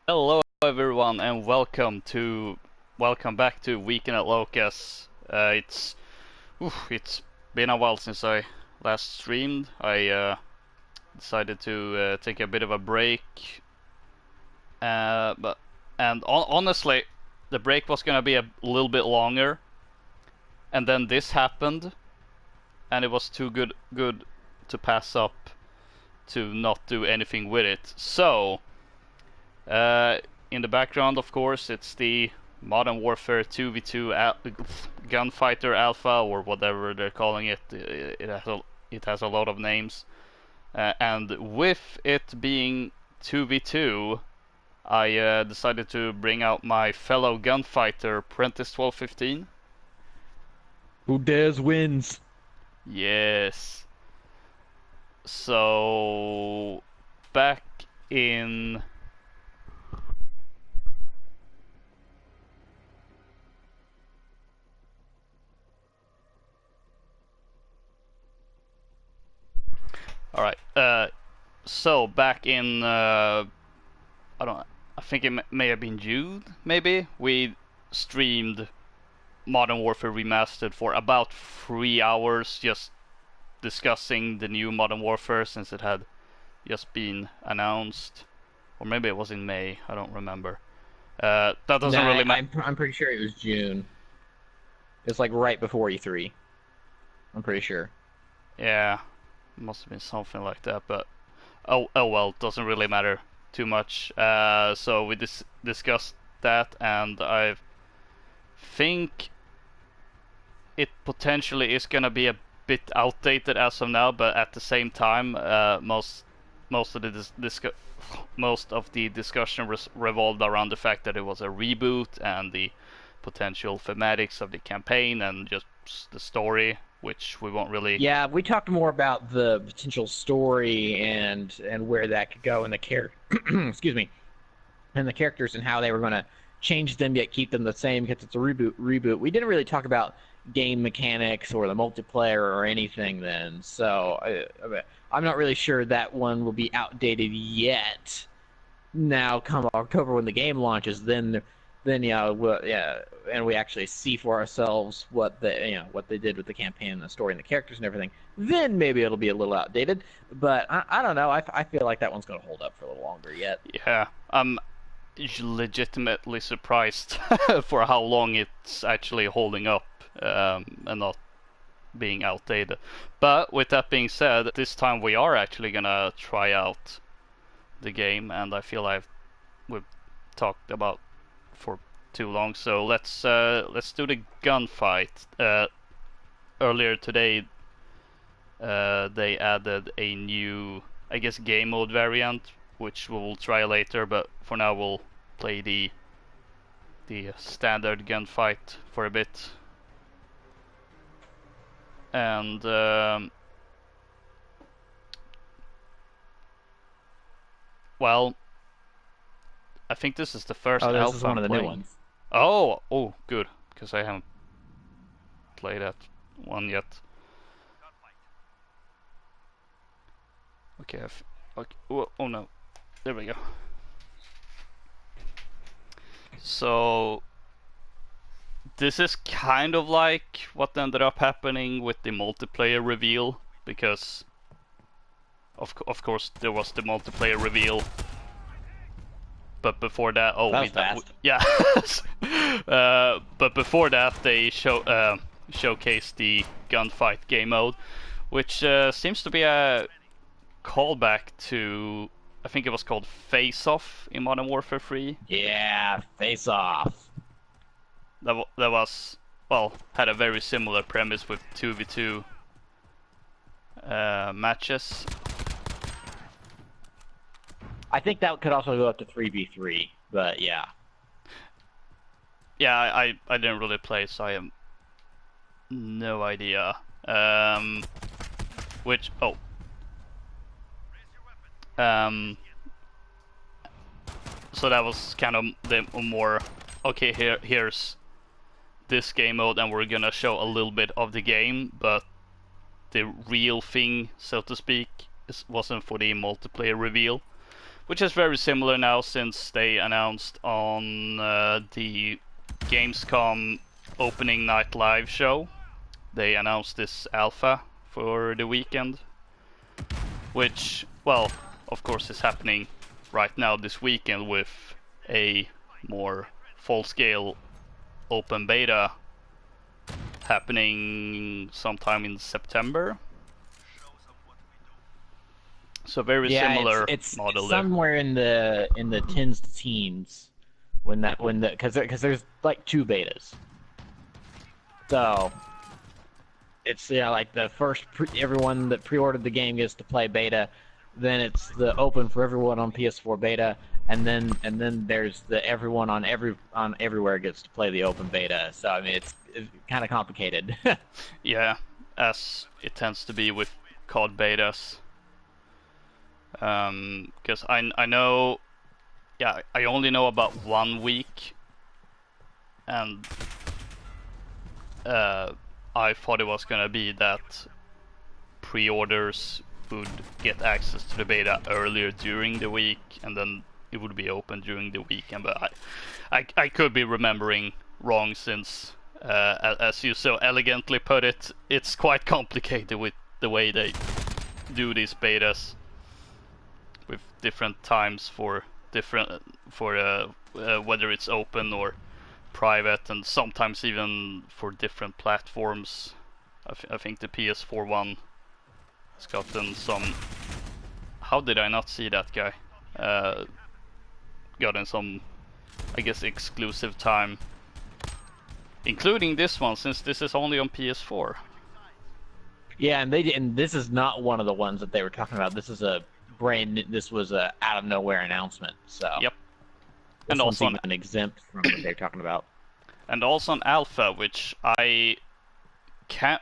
Hello everyone and welcome back to Weekend at Loka's. It's been a while since I last streamed. I decided to take a bit of a break, but honestly, the break was gonna be a little bit longer, and then this happened, and it was too good to pass up to not do anything with it. So. Uh, in the background, of course, it's the Modern Warfare 2v2 Gunfighter Alpha, or whatever they're calling it. It has a lot of names. And with it being 2v2, I decided to bring out my fellow gunfighter, Prentice 1215. Who dares wins. Yes. So, back in All right. So back in I don't. I think it may have been June. Maybe we streamed Modern Warfare Remastered for about 3 hours, just discussing the new Modern Warfare since it had just been announced, or maybe it was in May. I don't remember. That Nah, doesn't really matter. I'm pretty sure it was June. It's like right before E3. I'm pretty sure. Yeah, must have been something like that. But oh well, doesn't really matter too much. So we discussed that, and I think it potentially is gonna be a bit outdated as of now, but at the same time, most of the most of the discussion revolved around the fact that it was a reboot and the potential thematics of the campaign and just the story, which we won't really. Yeah, we talked more about the potential story and where that could go in the excuse me, and the characters and how they were going to change them yet keep them the same because it's a reboot. We didn't really talk about game mechanics or the multiplayer or anything then. So I'm not really sure that one will be outdated yet. Now, come October when the game launches, then yeah, yeah, and we actually see for ourselves what what they did with the campaign, and the story, and the characters and everything. Then maybe it'll be a little outdated, but I don't know. I feel like that one's gonna hold up for a little longer yet. Yeah, I'm legitimately surprised for how long it's actually holding up, and not being outdated. But with that being said, this time we are actually gonna try out the game, and I feel like we've talked about for too long. So let's do the gunfight. Earlier today, they added a new, I guess, game mode variant, which we'll try later. But for now, we'll play the standard gunfight for a bit. And well, I think this is the first Oh, this is alpha one I'm of the new playing. ones. Oh, good, because I haven't played that one yet. Okay, okay. Oh no, there we go. So this is kind of like what ended up happening with the multiplayer reveal, because of course there was the multiplayer reveal, but before that, That was fast. yeah. But before that, they showcased the gunfight game mode, which seems to be a callback to, I think it was called Face Off in Modern Warfare 3. Yeah, face off. That was, well, had a very similar premise with 2v2 matches. I think that could also go up to 3v3, but yeah. Yeah, I didn't really play, so I have no idea. Which, oh. So that was kind of the more, okay, here's this game mode, and we're gonna show a little bit of the game, but the real thing, so to speak, wasn't for the multiplayer reveal. which is very similar now since they announced on the Gamescom opening night live show. They announced this alpha for the weekend, which, well, of course is happening right now this weekend with a more full-scale open beta happening sometime in September. So very similar it's model there. somewhere in the tens to teens because there's like 2 betas. So it's like the first everyone that pre-ordered the game gets to play beta, then it's the open for everyone on PS4 beta, and then there's the everyone on everywhere gets to play the open beta. So I mean it's kind of complicated. Yeah, as it tends to be with COD betas. Because I know, yeah, I only know about 1 week, and I thought it was gonna be that pre-orders would get access to the beta earlier during the week, and then it would be open during the weekend. But I could be remembering wrong, since as you so elegantly put it, it's quite complicated with the way they do these betas, with different times for whether it's open or private, and sometimes even for different platforms. I think the PS4 one has gotten some. How did I not see that guy? Gotten some, I guess, exclusive time, including this one, since this is only on PS4. Yeah, and this is not one of the ones that they were talking about. This is this was a out of nowhere announcement. So Yep. this And one's also even exempt from what they're talking about. And also an alpha, which I can't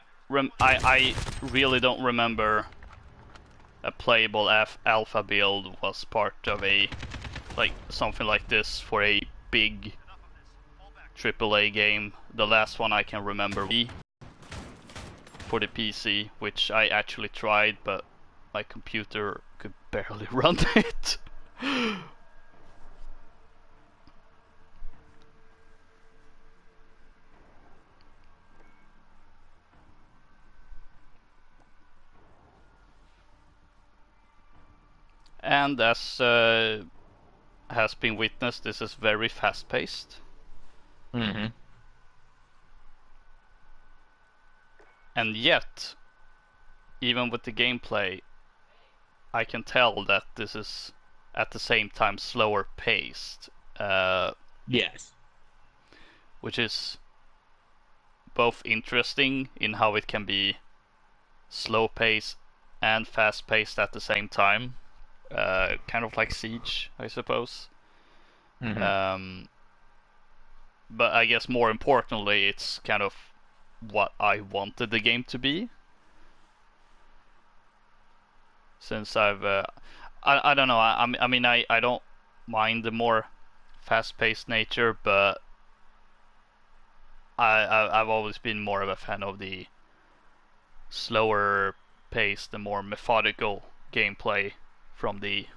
I really don't remember a playable alpha build was part of a something like this for a big AAA game. The last one I can remember for the PC, which I actually tried, but my computer could barely run it. And as has been witnessed, this is very fast-paced. Mm-hmm. And yet, even with the gameplay, I can tell that this is at the same time slower paced. Yes. Which is both interesting in how it can be slow paced and fast paced at the same time. Kind of like Siege, I suppose. Mm-hmm. But I guess more importantly, it's kind of what I wanted the game to be. Since I don't know, I mean I don't mind the more fast-paced nature, but I've always been more of a fan of the slower paced, the more methodical gameplay from the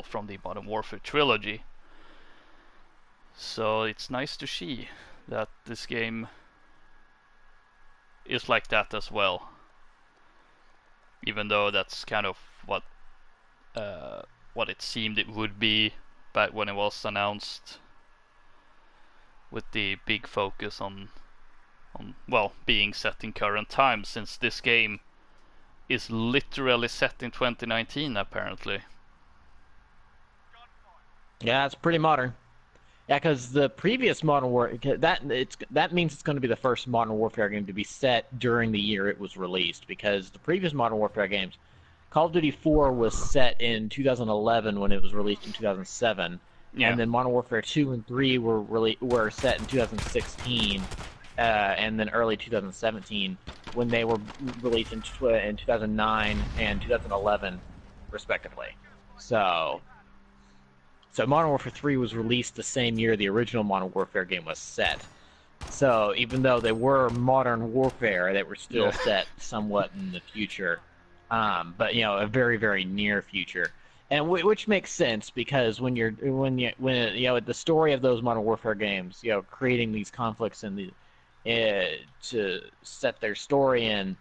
from the Modern Warfare trilogy. So it's nice to see that this game is like that as well. Even though that's kind of what it seemed it would be back when it was announced, with the big focus on being set in current times, since this game is literally set in 2019 apparently. Yeah, it's pretty modern. Yeah, because the previous Modern Warfare that means it's going to be the first Modern Warfare game to be set during the year it was released. Because the previous Modern Warfare games, Call of Duty 4 was set in 2011 when it was released in 2007, Yeah. and then Modern Warfare 2 and 3 were set in 2016, and then early 2017 when they were released in 2009 and 2011, respectively. So Modern Warfare 3 was released the same year the original Modern Warfare game was set. So even though they were Modern Warfare, they were still Yeah. set somewhat in the future, but a very, very near future. and which makes sense because when the story of those Modern Warfare games, creating these conflicts and to set their story in,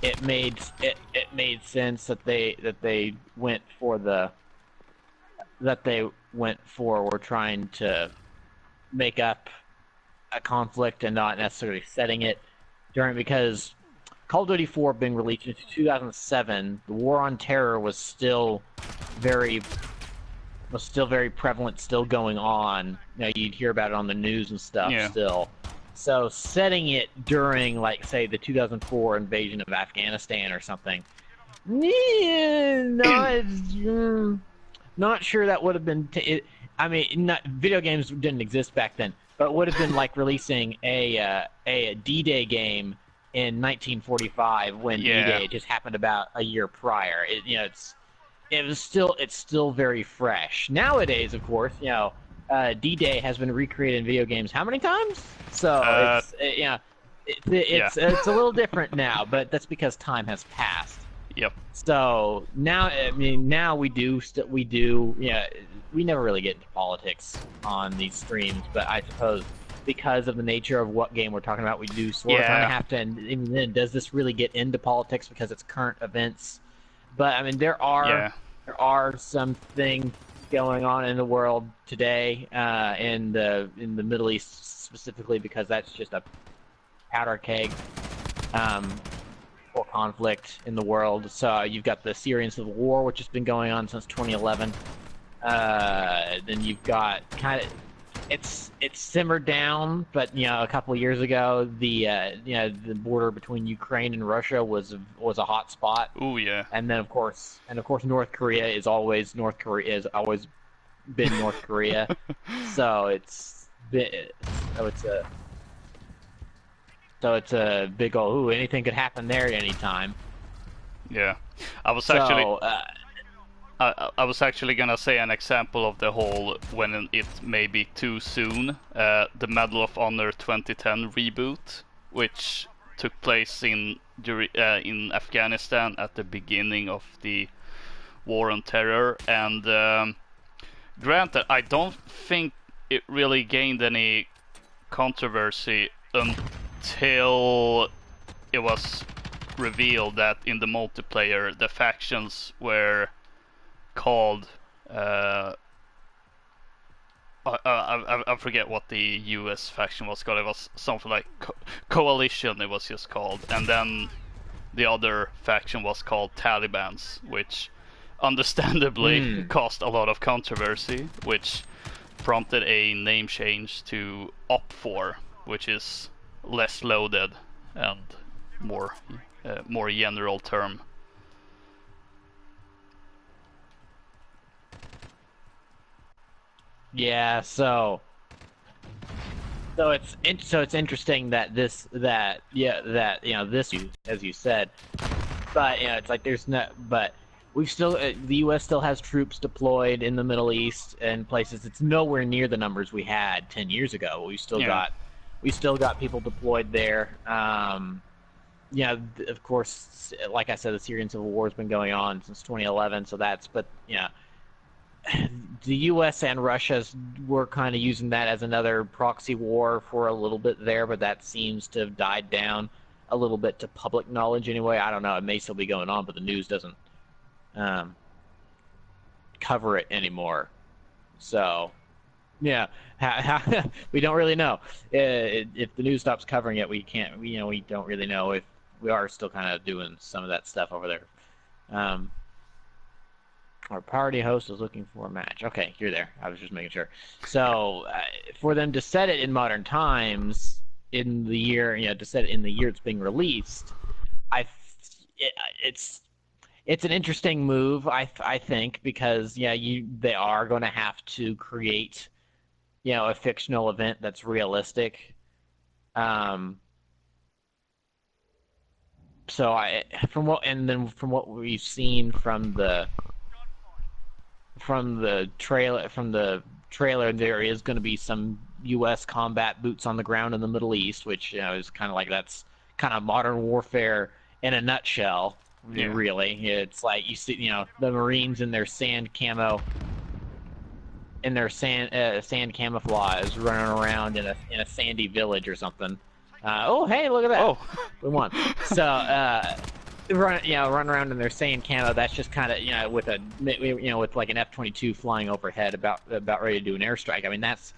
it made sense that they were trying to make up a conflict and not necessarily setting it during, because Call of Duty 4 being released in 2007, the war on terror very was still very prevalent, still going on. You'd hear about it on the news and stuff Yeah. still. So setting it during, like, say, the 2004 invasion of Afghanistan or something, not sure that would have been. I mean, video games didn't exist back then, but it would have been like releasing a D-Day game in 1945 when Yeah. D-Day just happened about a year prior. It's still very fresh. Nowadays, of course, D-Day has been recreated in video games how many times? So it's a little different now, but that's because time has passed. Yep. So now, we never really get into politics on these streams, but I suppose because of the nature of what game we're talking about, we do sort of kind of have to. And even then, does this really get into politics because it's current events? But I mean, there are some things going on in the world today, in the Middle East specifically, because that's just a powder keg for conflict in the world. So you've got the Syrian civil war, which has been going on since 2011. Then you've got it's simmered down, but a couple of years ago, the border between Ukraine and Russia was a hot spot. Oh yeah. And then of course North Korea has always been North Korea. So it's a big old anything could happen there at any time. Yeah. I was actually gonna say an example of the whole when it may be too soon. The Medal of Honor 2010 reboot, which took place in Afghanistan at the beginning of the war on terror, and granted, I don't think it really gained any controversy until it was revealed that in the multiplayer the factions were called I forget what the US faction was called. It was something like Coalition, it was just called, and then the other faction was called Talibans, which understandably caused a lot of controversy, which prompted a name change to OP4, which is less loaded and more general term. Yeah, so it's interesting that this, as you said, but it's like but we've still the U.S. still has troops deployed in the Middle East and places. It's nowhere near the numbers we had 10 years ago. We still got people deployed there. Of course, like I said, the Syrian civil war has been going on since 2011. So the U.S. and Russia were kind of using that as another proxy war for a little bit there, but that seems to have died down a little bit to public knowledge anyway. I don't know. It may still be going on, but the news doesn't cover it anymore. So, yeah, we don't really know. If the news stops covering it, we don't really know if we are still kind of doing some of that stuff over there. Our party host is looking for a match. Okay, you're there. I was just making sure. So, for them to set it in modern times, in the year, to set it in the year it's being released, it's an interesting move, I think, because they are going to have to create, a fictional event that's realistic. So from what we've seen from the trailer, there is going to be some U.S. combat boots on the ground in the Middle East, which is kind of like, that's kind of modern warfare in a nutshell. Yeah. Really, it's like you see, the Marines in their sand camo, in their sand camouflage, running around in a sandy village or something. Oh, hey, look at that! Oh. We won. So, run around in their sand camo. That's just kind of with with like an F-22 flying overhead, about ready to do an airstrike. I mean, that's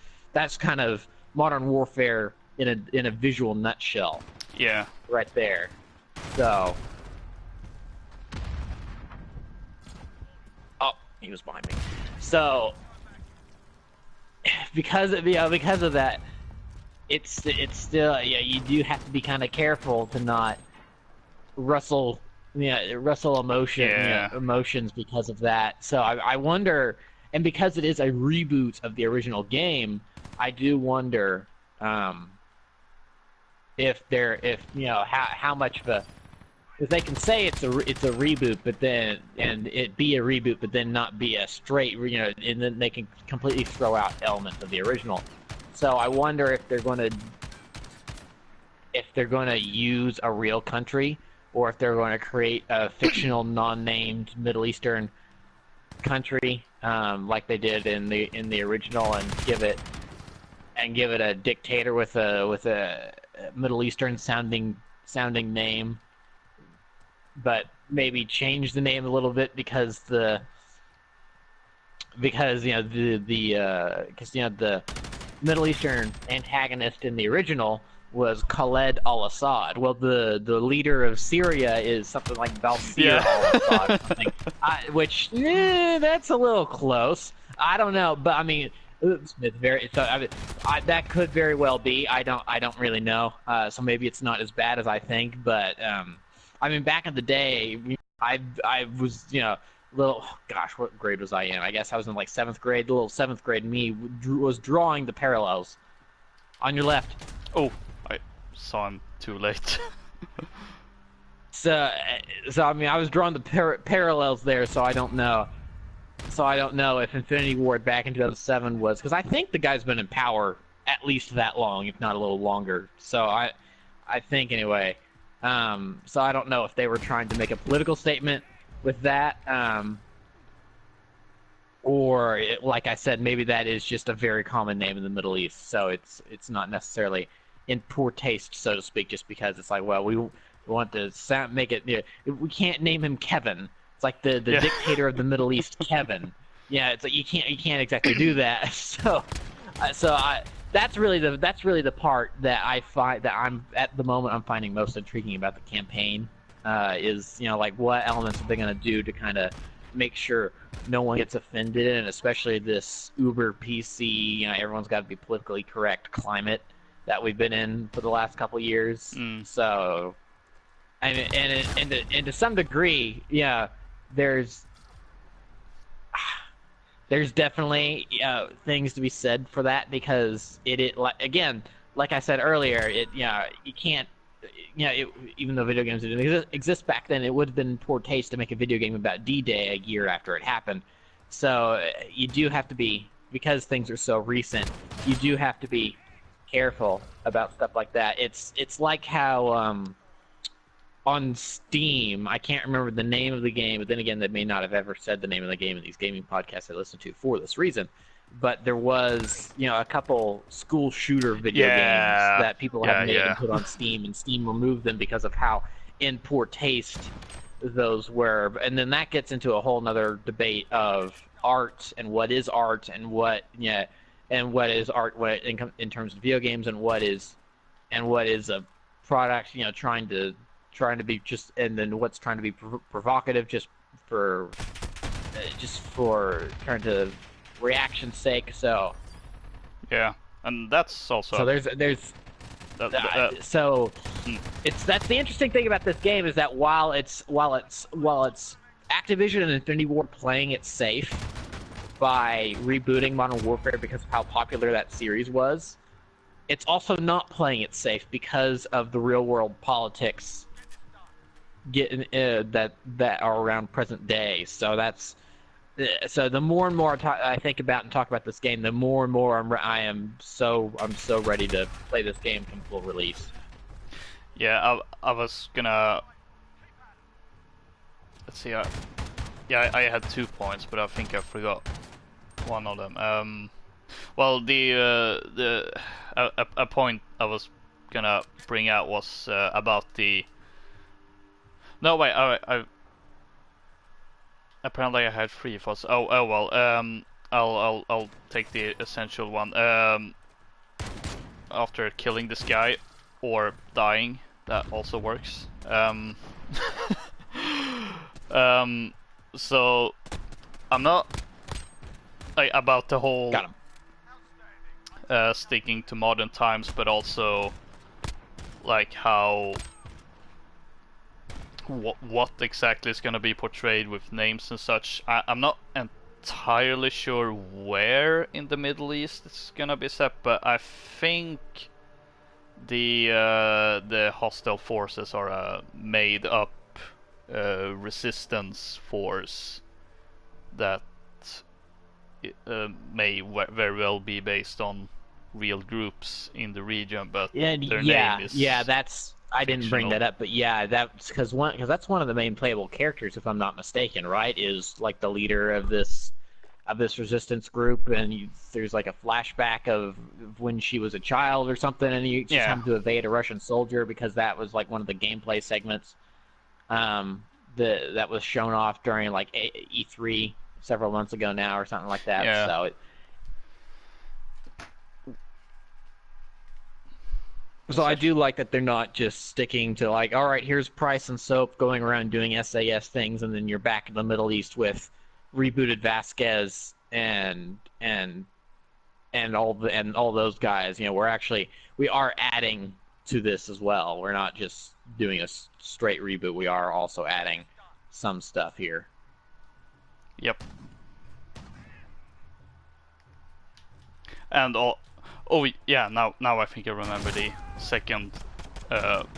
kind of modern warfare in a visual nutshell. Yeah. Right there. So. Oh, he was behind me. So, because of that, it's still, you do have to be kind of careful to not rustle emotions because of that. So I wonder, and because it is a reboot of the original game, I do wonder if how much of a, because they can say it's a reboot, but then it be a reboot, but then not be a straight, and then they can completely throw out elements of the original. So I wonder if they're going to use a real country, or if they're going to create a fictional, non-named Middle Eastern country, like they did in the original, and give it a dictator with a Middle Eastern sounding name. But maybe change the name a little bit because the Middle Eastern antagonist in the original was Khaled al-Assad. Well, the leader of Syria is something like Balsir al-Assad, something, which that's a little close. I don't know, but I mean, that could very well be. I don't really know. So maybe it's not as bad as I think, but. I mean, back in the day, I was, little, gosh, what grade was I in? I guess I was in like 7th grade. The little 7th grade me was drawing the parallels. On your left. Oh, I saw him too late. So I mean, I was drawing the parallels there, so I don't know. So I don't know if Infinity Ward back in 2007 was, because I think the guy's been in power at least that long, if not a little longer. So I think anyway. So I don't know if they were trying to make a political statement with that, or like I said, maybe that is just a very common name in the Middle East. So it's not necessarily in poor taste, so to speak, just because it's like, well, we want to make it. We can't name him Kevin. It's like the dictator of the Middle East, Kevin. Yeah, it's like you can't exactly do that. So that's really the part that I find that I'm at the moment I'm finding most intriguing about the campaign, is like what elements are they going to do to kind of make sure no one gets offended, and especially this uber PC, everyone's got to be politically correct climate that we've been in for the last couple years. So, and to some degree, there's definitely things to be said for that, because again, like I said earlier, you can't, even though video games didn't exist back then, it would have been poor taste to make a video game about D-Day a year after it happened. So you do have to be, because things are so recent, you do have to be careful about stuff like that. It's like how on Steam, I can't remember the name of the game, but then again, they may not have ever said the name of the game in these gaming podcasts I listen to for this reason. But there was, a couple school shooter video games that people have made and put on Steam, and Steam removed them because of how in poor taste those were. And then that gets into a whole nother debate of art and what is art, and what is art in terms of video games, and what is a product, trying to be just, and then what's trying to be provocative just for trying to reaction's sake. So yeah, and that's also, so there's so that's the interesting thing about this game, is that while it's Activision and Infinity Ward playing it safe by rebooting Modern Warfare because of how popular that series was, it's also not playing it safe because of the real world politics that are around present day. So so the more and more I think about and talk about this game, the more and more I'm so ready to play this game from full release. Yeah, I was gonna let's see. Yeah, I had 2 points, but I think I forgot one of them. Well, a point I was gonna bring out was about the. No, wait. Apparently I had 3 thoughts. Oh well. I'll take the essential one. After killing this guy or dying, that also works. So I'm not like about the whole Got him. Sticking to modern times, but also like how what exactly is going to be portrayed with names and such. I'm not entirely sure where in the Middle East it's going to be set, but I think the hostile forces are a made up resistance force that may very well be based on real groups in the region, but their name is that's I didn't bring fictional. that up, but yeah, that's because that's one of the main playable characters, if I'm not mistaken, right? Is like the leader of this resistance group, and there's like a flashback of when she was a child or something, and she's having to evade a Russian soldier because that was like one of the gameplay segments that was shown off during like E3 several months ago now or something like that. Yeah. So I do like that they're not just sticking to like, all right, here's Price and Soap going around doing SAS things, and then you're back in the Middle East with rebooted Vasquez and all those guys. You know, we are adding to this as well. We're not just doing a straight reboot. We are also adding some stuff here. Yep. And oh yeah, now I think I remember the second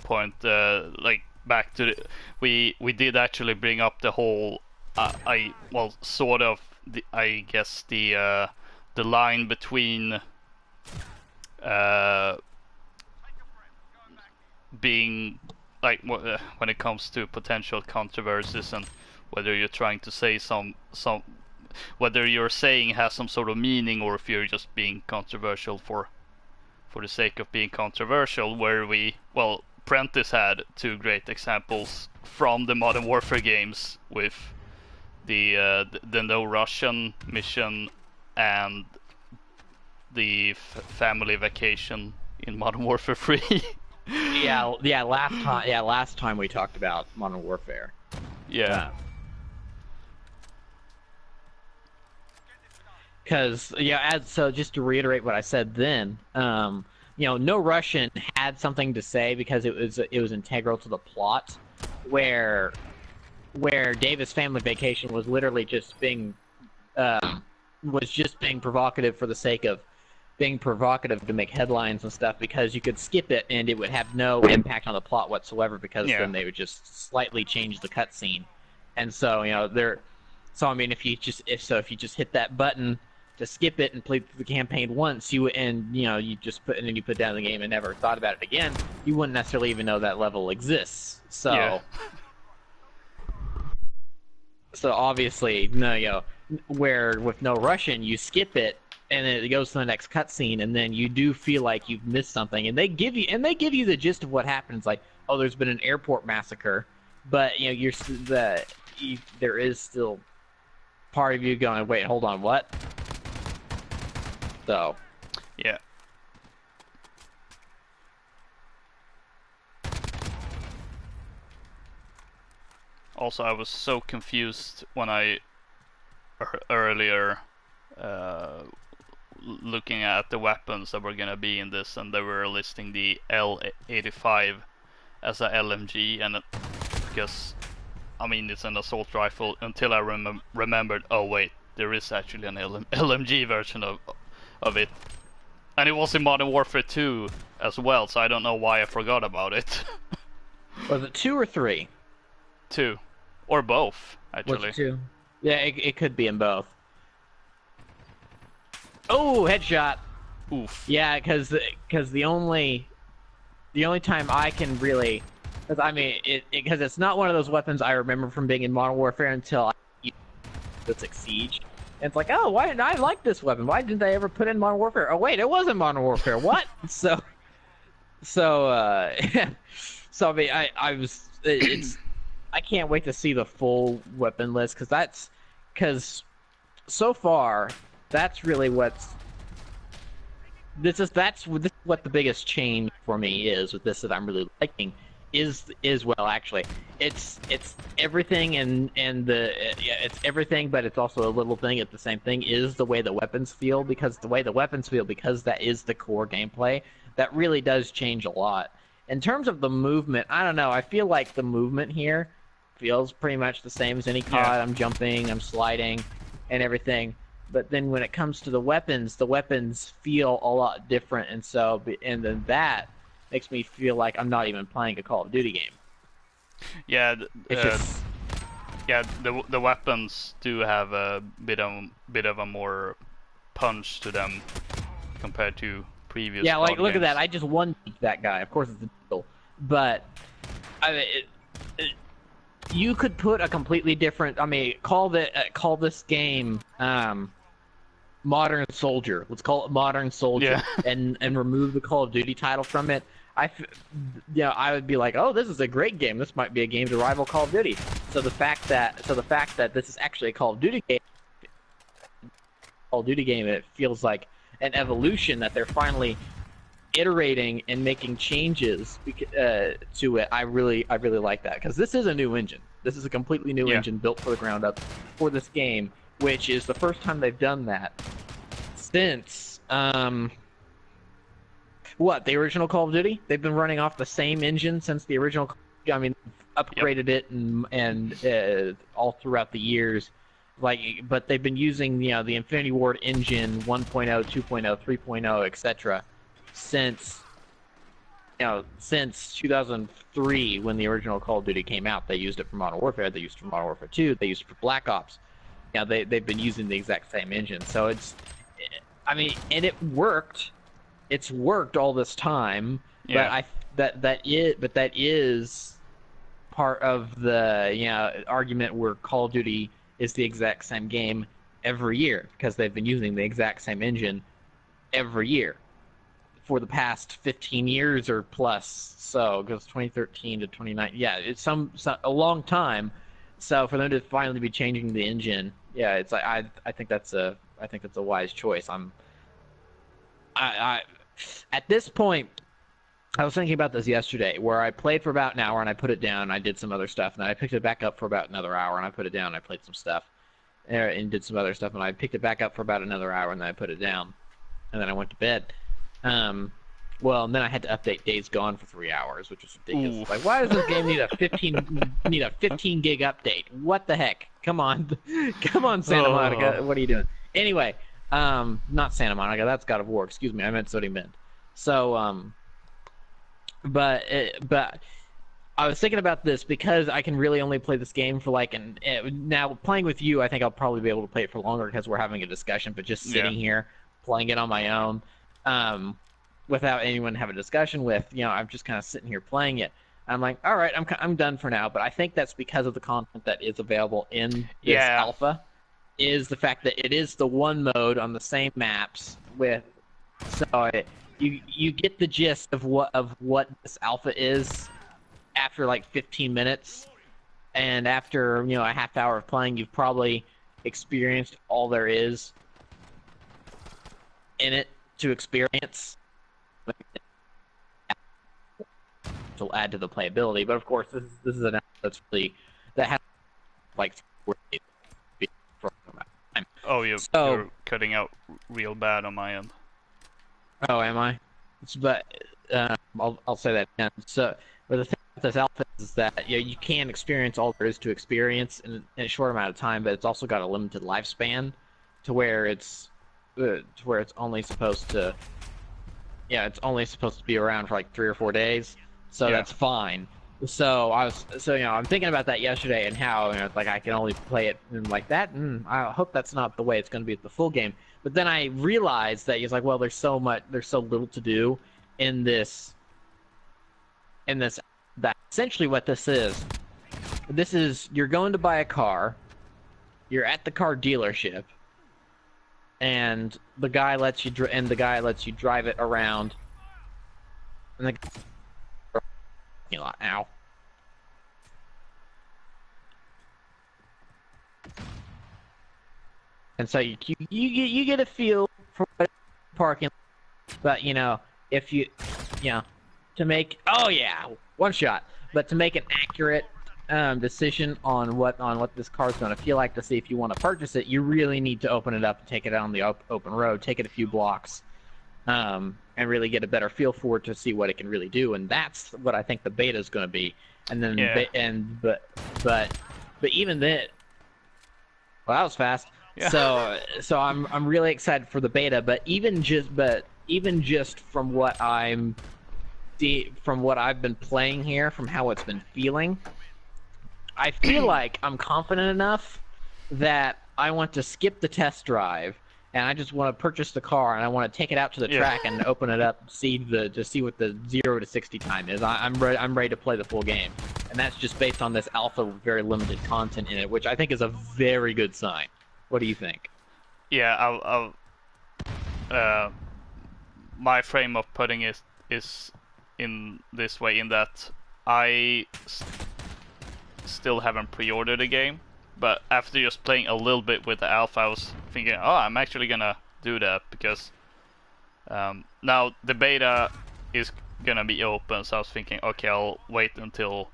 point. Like back to we did actually bring up the whole sort of I guess the line between being like when it comes to potential controversies and whether you're trying to say some whether you're saying has some sort of meaning or if you're just being controversial for the sake of being controversial, where Prentice had 2 great examples from the Modern Warfare games with the No Russian mission and the family vacation in Modern Warfare 3. Last time we talked about Modern Warfare. Yeah. Because so just to reiterate what I said then, No Russian had something to say because it was integral to the plot, where Davis Family Vacation was literally just being provocative for the sake of being provocative to make headlines and stuff, because you could skip it and it would have no impact on the plot whatsoever, because then they would just slightly change the cutscene. And so I mean, if you just hit that button to skip it and play the campaign once, you just put down the game and never thought about it again, you wouldn't necessarily even know that level exists. So so obviously, where with No Russian, you skip it and then it goes to the next cutscene, and then you do feel like you've missed something, and they give you the gist of what happens, like, oh, there's been an airport massacre, but there is still part of you going, wait, hold on, what? So yeah. Also, I was so confused when I earlier looking at the weapons that were gonna be in this, and they were listing the L85 as a LMG, and because I mean it's an assault rifle, until I remembered, oh wait, there is actually an LMG version of it, and it was in Modern Warfare 2 as well, so I don't know why I forgot about it. Was it 2 or 3? 2, or both actually. Was it 2? Yeah, it could be in both. Oh, headshot. Oof. Yeah, because the only time I can really Because I mean, because it's not one of those weapons I remember from being in Modern Warfare until I used it's like Siege. And it's like, oh, why didn't I like this weapon? Why didn't they ever put it in Modern Warfare? Oh wait, it was in Modern Warfare. What? So so I mean, I was it's I can't wait to see the full weapon list because so far that's really what's this is what the biggest change for me is with this that I'm really liking is well actually it's everything and the yeah, it's everything, but it's also a little thing at the same thing is the way the weapons feel, because that is the core gameplay that really does change a lot. In terms of the movement, I don't know, I feel like the movement here feels pretty much the same as any Yeah. COD. I'm jumping, I'm sliding, and everything. But then when it comes to the weapons feel a lot different, and then that makes me feel like I'm not even playing a Call of Duty game. Yeah, It's just yeah. The weapons do have a bit of a more punch to them compared to previous yeah, like COD look at that. games. I just one that guy. Of course, it's a deal, but I mean, you could put a completely different. I mean, call this game Modern Soldier. Let's call it Modern Soldier, Yeah. and remove the Call of Duty title from it. I would be like, oh, this is a great game. This might be a game to rival Call of Duty. The fact that this is actually a Call of Duty game, it feels like an evolution that they're finally iterating and making changes to it. I really like that, because this is a new engine. This is a completely new Yeah. engine built for the ground up for this game, which is the first time they've done that since the original Call of Duty. They've been running off the same engine since the original. I mean, Yep. upgraded it and all throughout the years. But they've been using the Infinity Ward engine 1.0, 2.0, 3.0, etc. since since 2003, when the original Call of Duty came out. They used it for Modern Warfare. They used it for Modern Warfare 2. They used it for Black Ops. They've been using the exact same engine. So I mean, and it worked. It's worked all this time, but Yeah. that is part of the argument where Call of Duty is the exact same game every year, because they've been using the exact same engine every year for the past 15 years or plus. So it goes 2013 to 2019. Yeah, it's a long time. So for them to finally be changing the engine, yeah, it's like I think that's a wise choice. I at this point, I was thinking about this yesterday, where I played for about an hour and I put it down. And I did some other stuff, and then I picked it back up for about another hour and I put it down. And I played some stuff and did some other stuff, and I picked it back up for about another hour and then I put it down, and then I went to bed. Well, and then I had to update Days Gone for 3 hours, which is ridiculous. Ooh. Like, why does this game need a 15 gig update? What the heck? Come on, come on, Santa Monica. What are you doing? Anyway, not Santa Monica. That's God of War. Excuse me. I meant Sody Bend. So, but I was thinking about this because I can really only play this game for now playing with you. I think I'll probably be able to play it for longer because we're having a discussion. But just sitting here playing it on my own, without anyone to have a discussion with, I'm just kind of sitting here playing it. I'm like, all right, I'm done for now. But I think that's because of the content that is available in this alpha, is the fact that it is the one mode on the same maps with. So you get the gist of what this alpha is after like 15 minutes, and after a half hour of playing, you've probably experienced all there is in it to experience. To add to the playability, but of course this is an alpha that's really that has like time. Oh, you're cutting out real bad on my end. Oh, am I? But I'll say that again. So, but the thing with this alpha is that you can experience all there is to experience in a short amount of time, but it's also got a limited lifespan, to where it's only supposed to be around for like 3 or 4 days. So that's fine. So I'm thinking about that yesterday, and how like I can only play it like that, and I hope that's not the way it's going to be with the full game. But then I realized that it's like, well, there's so little to do in this that essentially what this is you're going to buy a car, you're at the car dealership, and the guy lets you drive it around, and the ow. And so you get a feel for what parking, but if to make one shot, but to make an accurate decision on what this car is going to feel like, to see if you want to purchase it, you really need to open it up and take it out on the open road, take it a few blocks, and really get a better feel for it to see what it can really do. And that's what I think the beta is going to be. And then but even then, well, that was fast. Yeah. So I'm really excited for the beta, but even just from what I've been playing here, from how it's been feeling, I feel like I'm confident enough that I want to skip the test drive, and I just want to purchase the car, and I want to take it out to the track and open it up, to see what the 0 to 60 time is. I'm ready to play the full game, and that's just based on this alpha, very limited content in it, which I think is a very good sign. What do you think? Yeah, my frame of putting it is in this way, in that I still haven't pre-ordered the game, but after just playing a little bit with the alpha, I was thinking, oh, I'm actually gonna do that, because now the beta is gonna be open, so I was thinking, okay, I'll wait until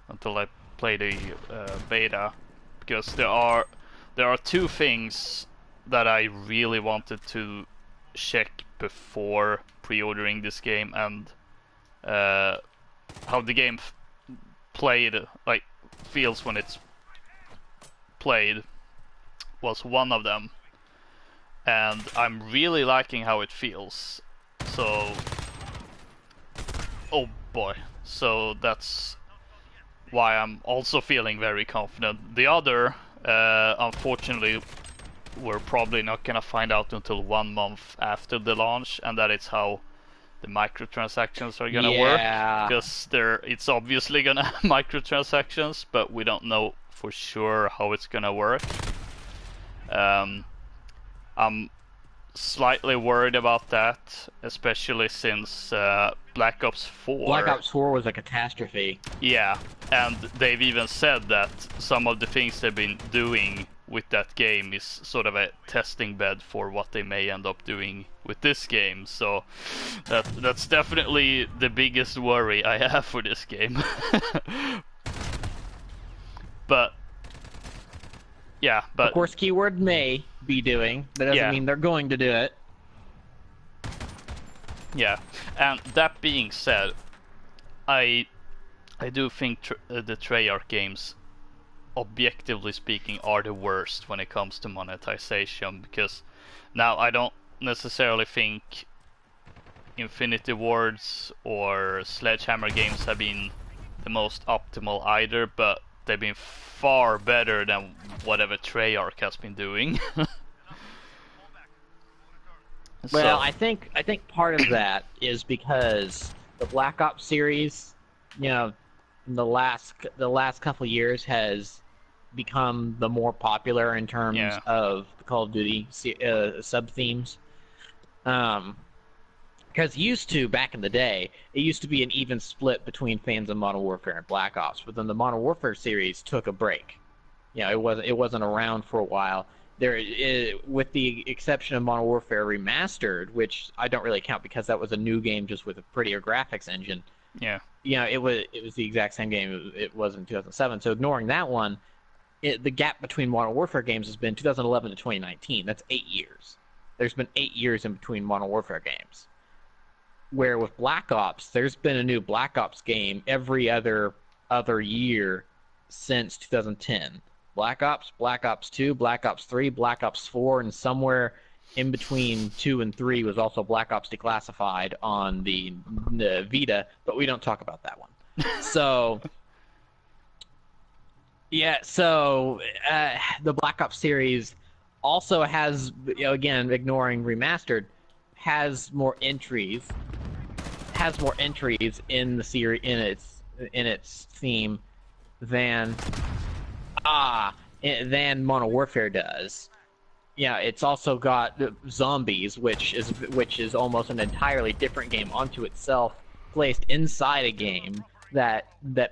I play the beta, because there are two things that I really wanted to check before pre-ordering this game, and how the game feels when it's played was one of them, and I'm really liking how it feels. So, oh boy, so that's why I'm also feeling very confident. The other, unfortunately, we're probably not gonna find out until 1 month after the launch, and that is how the microtransactions are gonna work, because it's obviously gonna have microtransactions, but we don't know for sure how it's gonna work. I'm slightly worried about that, especially since Black Ops 4. Black Ops 4 was a catastrophe. Yeah, and they've even said that some of the things they've been doing with that game is sort of a testing bed for what they may end up doing with this game. So that's definitely the biggest worry I have for this game. But yeah, but of course, keyword may be doing. That doesn't mean they're going to do it. Yeah, and that being said, I do think the Treyarch games, objectively speaking, are the worst when it comes to monetization, because now I don't necessarily think Infinity Wards or Sledgehammer games have been the most optimal either, but they've been far better than whatever Treyarch has been doing. Well, I think part of that is because the Black Ops series, in the last couple of years, has become the more popular in terms of the Call of Duty sub themes. Because back in the day, it used to be an even split between fans of Modern Warfare and Black Ops, but then the Modern Warfare series took a break. It wasn't around for a while. With the exception of Modern Warfare Remastered, which I don't really count because that was a new game just with a prettier graphics engine. Yeah. It was the exact same game it was in 2007. So ignoring that one, the gap between Modern Warfare games has been 2011 to 2019. That's 8 years. There's been 8 years in between Modern Warfare games. Where with Black Ops, there's been a new Black Ops game every other year since 2010. Black Ops, Black Ops 2, Black Ops 3, Black Ops 4, and somewhere in between 2 and 3 was also Black Ops Declassified on the Vita, but we don't talk about that one. So, the Black Ops series also has, again, ignoring Remastered, has more entries in the series, in its theme than than Modern Warfare does. Yeah, it's also got zombies, which is almost an entirely different game onto itself, placed inside a game that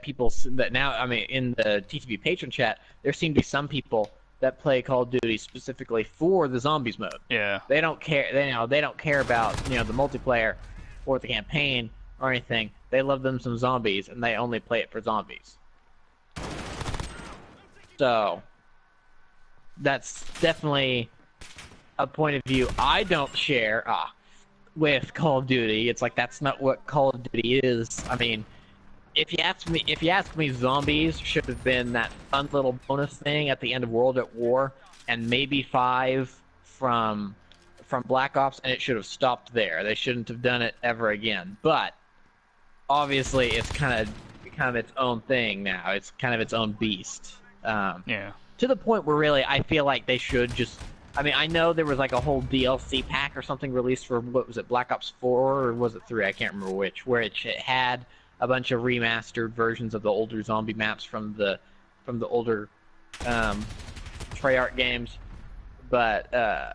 people that now, I mean, in the TTV patron chat, there seem to be some people that play Call of Duty specifically for the zombies mode. Yeah. They don't care. They don't care about the multiplayer or the campaign or anything. They love them some zombies, and they only play it for zombies. So that's definitely a point of view I don't share with Call of Duty. It's like, that's not what Call of Duty is. I mean, if you ask me, zombies should have been that fun little bonus thing at the end of World at War, and maybe 5 from Black Ops, and it should have stopped there. They shouldn't have done it ever again. But obviously, it's kind of its own thing now. It's kind of its own beast. Yeah. To the point where really I feel like they should just. I mean, I know there was like a whole DLC pack or something released for, what was it, Black Ops 4 or was it 3? I can't remember which. Where it had a bunch of remastered versions of the older zombie maps from the older Treyarch games, but I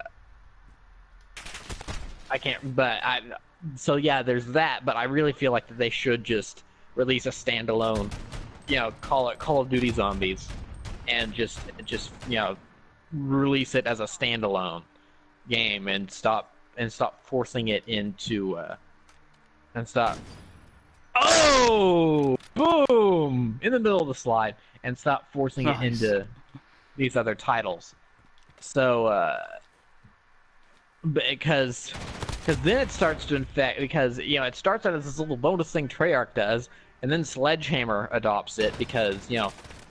can't. But so yeah, there's that. But I really feel like that they should just release a standalone, call it Call of Duty Zombies, and just release it as a standalone game and stop forcing it into and stop. Oh, boom! In the middle of the slide, and stop forcing it into these other titles. So, because then it starts to infect. Because it starts out as this little bonus thing Treyarch does, and then Sledgehammer adopts it because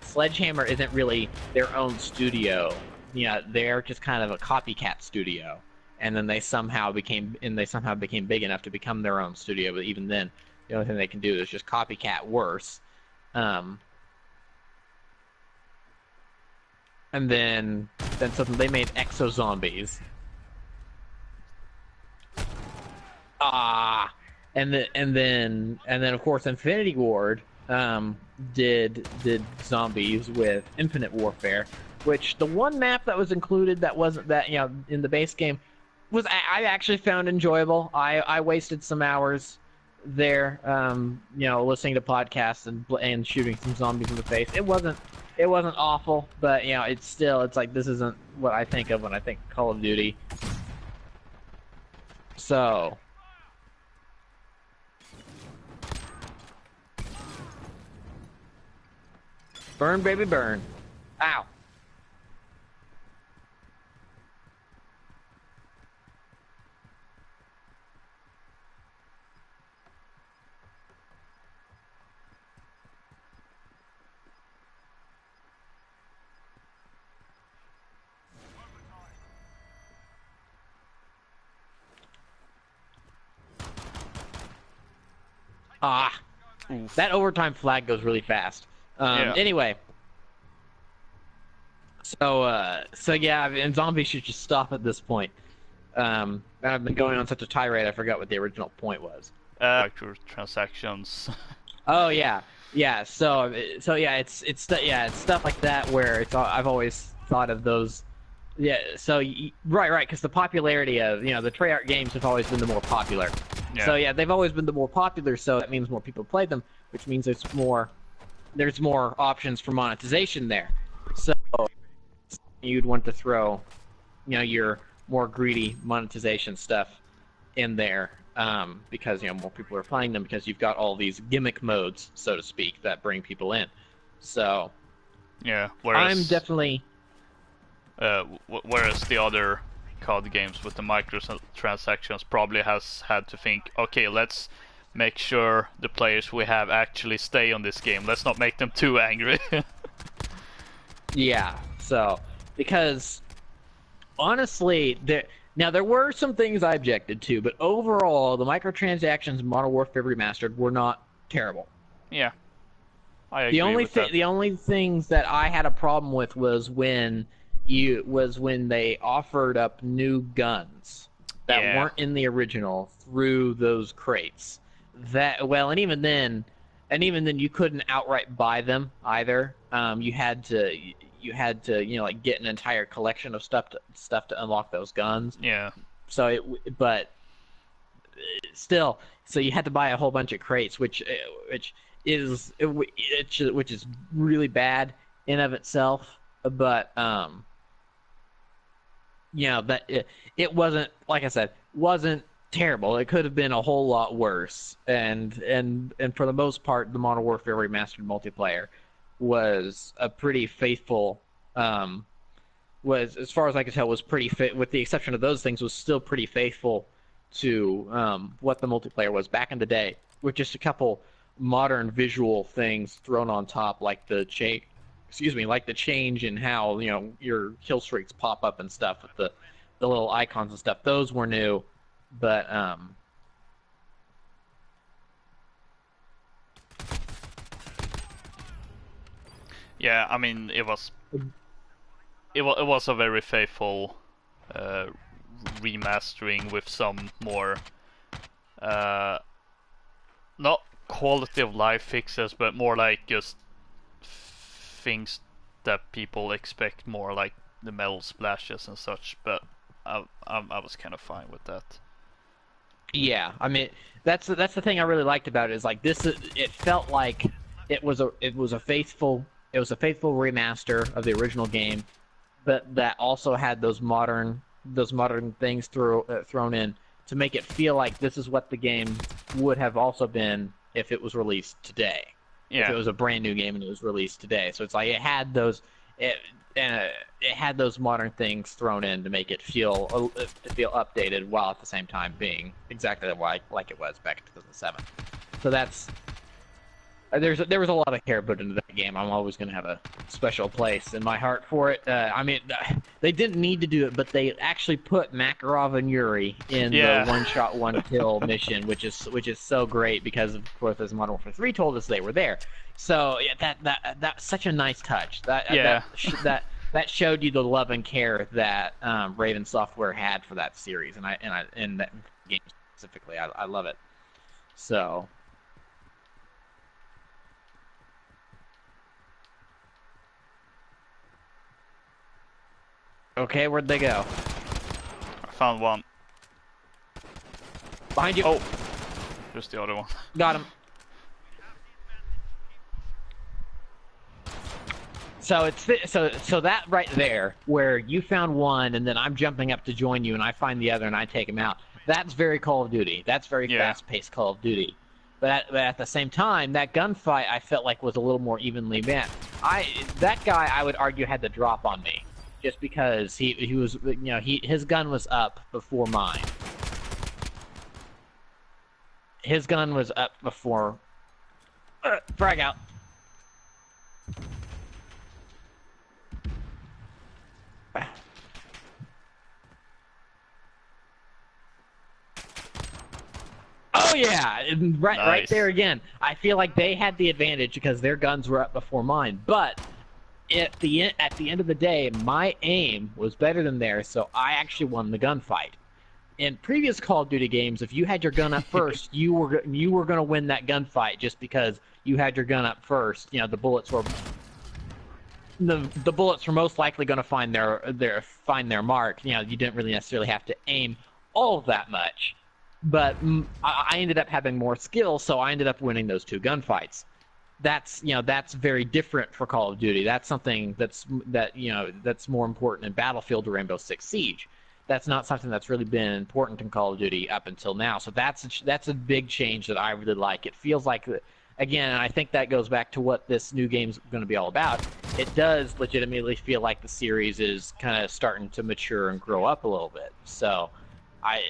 Sledgehammer isn't really their own studio. They're just kind of a copycat studio, and then they somehow became big enough to become their own studio. But even then, the only thing they can do is just copycat worse. And then something they made Exo Zombies. And then of course Infinity Ward did zombies with Infinite Warfare, which the one map that was included that wasn't that in the base game was I actually found enjoyable. I wasted some hours there, listening to podcasts and shooting some zombies in the face. It wasn't awful, but it's like, this isn't what I think of when I think Call of Duty. So burn, baby, burn. Ow. Oof. That overtime flag goes really fast. Yeah. Anyway, so yeah, and zombies should just stop at this point. I've been going on such a tirade, I forgot what the original point was. Transactions. Oh yeah. So yeah, it's stuff like that where I've always thought of those. Yeah. So right, because the popularity of the Treyarch games have always been the more popular. Yeah. So yeah, they've always been the more popular. So that means more people play them, which means there's more options for monetization there. So you'd want to throw your more greedy monetization stuff in there, because more people are playing them, because you've got all these gimmick modes, so to speak, that bring people in. So yeah, whereas I'm definitely whereas the other COD games with the microtransactions probably has had to think, okay, let's make sure the players we have actually stay on this game. Let's not make them too angry. Yeah, so because honestly, there were some things I objected to, but overall, the microtransactions in Modern Warfare Remastered were not terrible. Yeah, I agree with that. The only things that I had a problem with was when they offered up new guns that weren't in the original through those crates. And even then, and even then you couldn't outright buy them either. You had to like get an entire collection of stuff to unlock those guns. Yeah. So but still, so you had to buy a whole bunch of crates, which is really bad in of itself. But that it wasn't, like I said, wasn't terrible. It could have been a whole lot worse. And for the most part, the Modern Warfare Remastered multiplayer was a pretty faithful. Was, as far as I could tell, was pretty fit. With the exception of those things, was still pretty faithful to what the multiplayer was back in the day, with just a couple modern visual things thrown on top, like the change in how your kill streaks pop up and stuff with the little icons and stuff. Those were new, but Yeah, I mean, it was a very faithful remastering with some more not quality of life fixes, but more like just things that people expect more, like the metal splashes and such. But I was kind of fine with that. yeah, I mean that's the thing I really liked about it, is like this. It felt like it was a faithful remaster of the original game, but that also had those modern things thrown in to make it feel like this is what the game would have also been if it was released today. If Yeah, it was a brand new game and it was released today. So it's like it had those modern things thrown in to make it feel updated, while at the same time being exactly like it was back in 2007. So there was a lot of care put into that game. I'm always going to have a special place in my heart for it. I mean, they didn't need to do it, but they actually put Makarov and Yuri in Yeah. the one-shot, one-kill mission, which is so great because, of course, as Modern Warfare 3 told us, they were there. So yeah, that's such a nice touch. Yeah. That showed you the love and care that Raven Software had for that series, and that game specifically. I love it. So. Okay, where'd they go? I found one. Behind you. Oh, just the other one. Got him. So so that right there, where you found one, and then I'm jumping up to join you, and I find the other, and I take him out. That's very Call of Duty. That's very fast-paced Call of Duty. But at the same time, that gunfight I felt like was a little more evenly met. That guy, I would argue, had the drop on me, just because he was, his gun was up before mine. His gun was up before. Frag out. Oh yeah, right there again. I feel like they had the advantage because their guns were up before mine. But at the end of the day, my aim was better than theirs, so I actually won the gunfight. In previous Call of Duty games, if you had your gun up first, you were going to win that gunfight just because you had your gun up first. The bullets were most likely going to find their mark. You didn't really necessarily have to aim all that much. But I ended up having more skill, so I ended up winning those two gunfights. That's very different for Call of Duty. That's something that's more important in Battlefield or Rainbow Six Siege. That's not something that's really been important in Call of Duty up until now. So that's a big change that I really like. It feels like, again, and I think that goes back to what this new game's going to be all about. It does legitimately feel like the series is kind of starting to mature and grow up a little bit. So I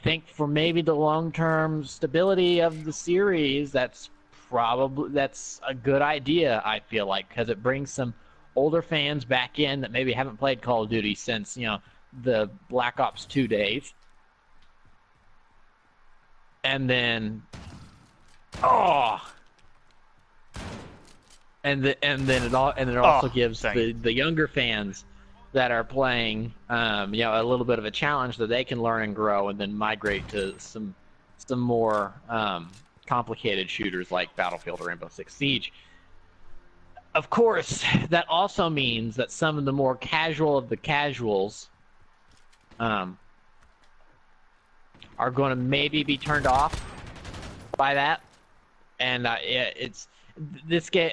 think for maybe the long-term stability of the series, that's a good idea, I feel like, because it brings some older fans back in that maybe haven't played Call of Duty since, the Black Ops 2 days. And then and then it also gives the younger fans that are playing, a little bit of a challenge that they can learn and grow, and then migrate to some more complicated shooters like Battlefield or Rainbow Six Siege. Of course, that also means that some of the more casual of the casuals are going to maybe be turned off by that. And it's this game.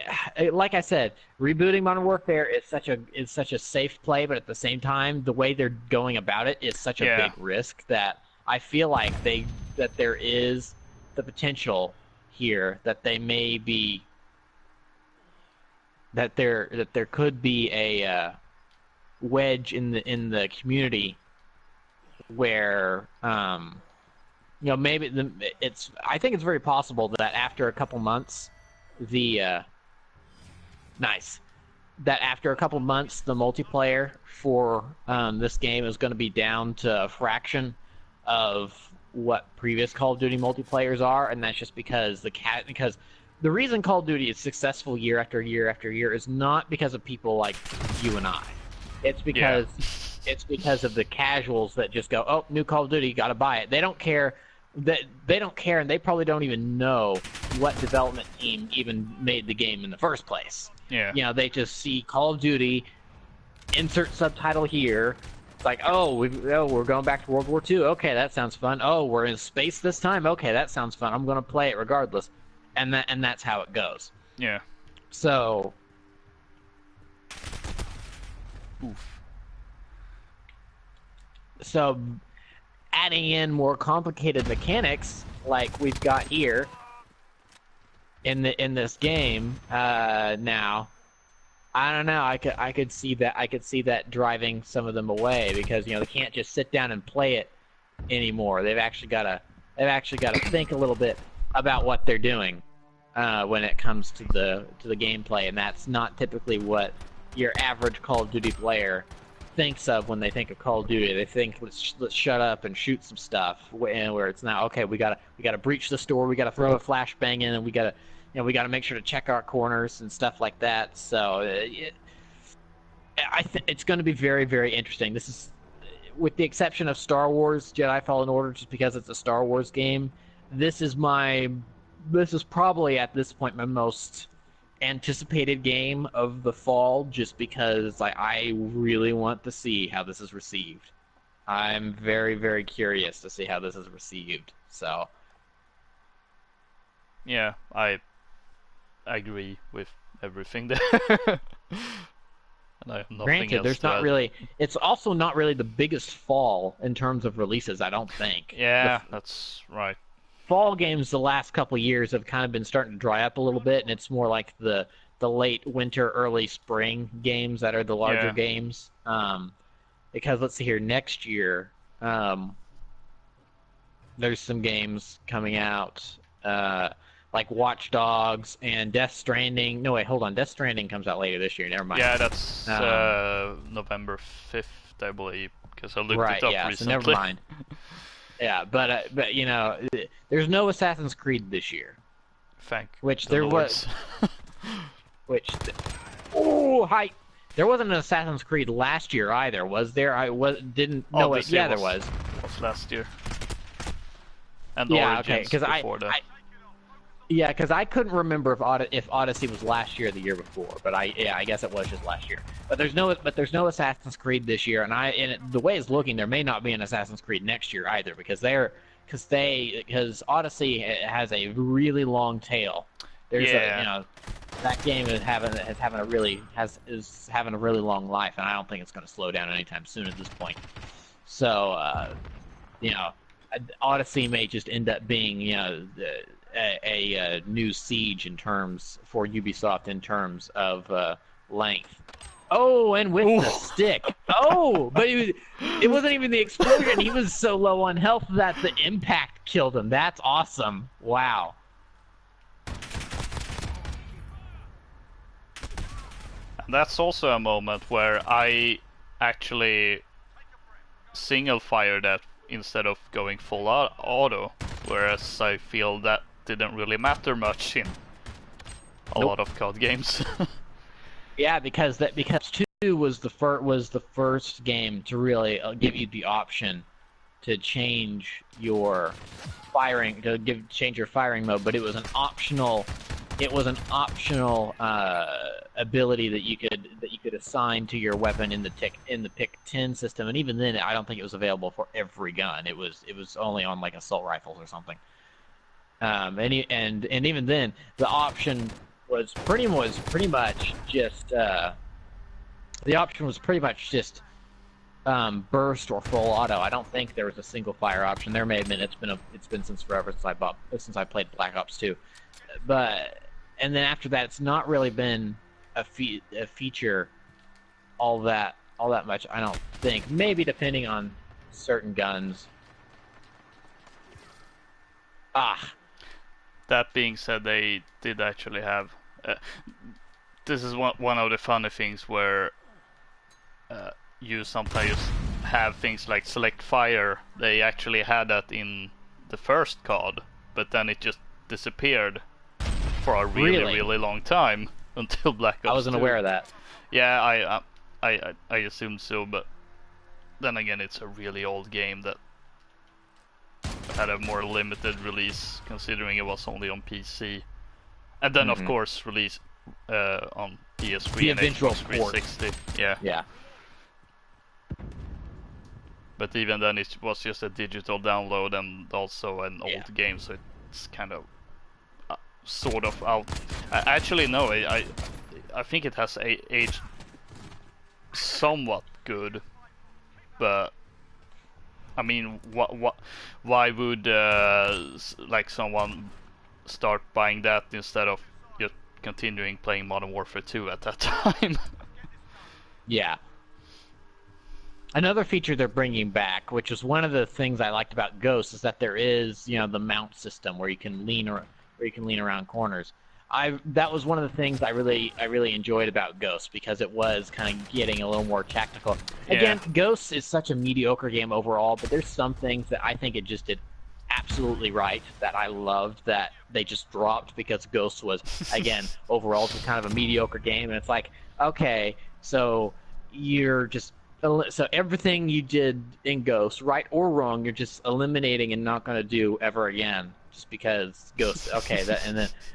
Like I said, rebooting Modern Warfare is such a safe play, but at the same time, the way they're going about it is such a big risk that I feel like that there is the potential here that they may be that there could be a wedge in the community where maybe I think it's very possible that after a couple months that after a couple months the multiplayer for this game is going to be down to a fraction of what previous Call of Duty multiplayers are, and that's just because the reason Call of Duty is successful year after year after year is not because of people like you and I. It's because of the casuals that just go, oh, new Call of Duty, gotta buy it. They don't care, and they probably don't even know what development team even made the game in the first place. Yeah. They just see Call of Duty, insert subtitle here. It's like, we're going back to World War II. Okay, that sounds fun. Oh, we're in space this time. Okay, that sounds fun. I'm gonna play it regardless. And that's how it goes. Yeah. So. Oof. So, adding in more complicated mechanics like we've got here in this game now, I don't know. I could see that driving some of them away because they can't just sit down and play it anymore. They've actually got to think a little bit about what they're doing when it comes to the gameplay, and that's not typically what your average Call of Duty player thinks of when they think of Call of Duty. They think let's shut up and shoot some stuff, where it's now okay. We gotta breach the store. We gotta throw a flashbang in, and we gotta make sure to check our corners and stuff like that. So I think it's going to be very, very interesting. This is, with the exception of Star Wars Jedi Fallen Order, just because it's a Star Wars game. This is probably at this point my most anticipated game of the fall, just because I really want to see how this is received. I'm very, very curious to see how this is received. So yeah, I agree with everything there. And I have nothing granted, else there's to not add. really. It's also not really the biggest fall in terms of releases, I don't think. Yeah, that's right. Fall games the last couple of years have kind of been starting to dry up a little bit, and it's more like the late winter, early spring games that are the larger games. Because let's see here, next year, there's some games coming out like Watch Dogs and Death Stranding. No, wait, hold on. Death Stranding comes out later this year. Never mind. Yeah, that's November 5th, I believe, because I looked it up recently. So never mind. Yeah, but there's no Assassin's Creed this year. Which there was. There wasn't an Assassin's Creed last year either, was there? There was. Was last year. And yeah, Origins okay, before that. because I couldn't remember if Odyssey was last year or the year before, but I guess it was just last year. But there's no Assassin's Creed this year, and the way it's looking, there may not be an Assassin's Creed next year either, because Odyssey has a really long tail. That game is having a really long life, and I don't think it's going to slow down anytime soon at this point. So Odyssey may just end up being a new Siege for Ubisoft in terms of length. Oh, and with the stick. Oh, but it wasn't even the explosion. He was so low on health that the impact killed him. That's awesome. Wow. That's also a moment where I actually single fire that instead of going full auto, whereas I feel that didn't really matter much in a lot of COD games. Yeah, because 2 was the first game to really give you the option to change your firing change your firing mode, but it was an optional. It was an optional ability that you could assign to your weapon in the pick 10 system, and even then, I don't think it was available for every gun. It was only on like assault rifles or something. And even then, the option was pretty much just burst or full auto. I don't think there was a single fire option. There may have been. It's been since forever since I played Black Ops 2. But and then after that, it's not really been a feature all that much. I don't think. Maybe depending on certain guns. That being said, they did actually have. This is one of the funny things where you sometimes have things like select fire. They actually had that in the first COD, but then it just disappeared for a really long time until Black Ops 2. I wasn't aware of that. Yeah, I assumed so, but then again, it's a really old game that had a more limited release, considering it was only on PC, and then of course released on PS3 and Xbox 360. Yeah. But even then, it was just a digital download and also an old game, so it's kind of sort of out. Actually, no, I think it has aged somewhat good, but I mean, why would like someone start buying that instead of just continuing playing Modern Warfare 2 at that time? Yeah. Another feature they're bringing back, which is one of the things I liked about Ghost, is that there is, the mount system where you can lean around corners. That was one of the things I really enjoyed about Ghost, because it was kind of getting a little more tactical. Again, Ghost is such a mediocre game overall, but there's some things that I think it just did absolutely right that I loved that they just dropped because Ghost was, again, overall just kind of a mediocre game, and it's like, okay, so everything you did in Ghost, right or wrong, you're just eliminating and not going to do ever again, just because Ghost. Okay,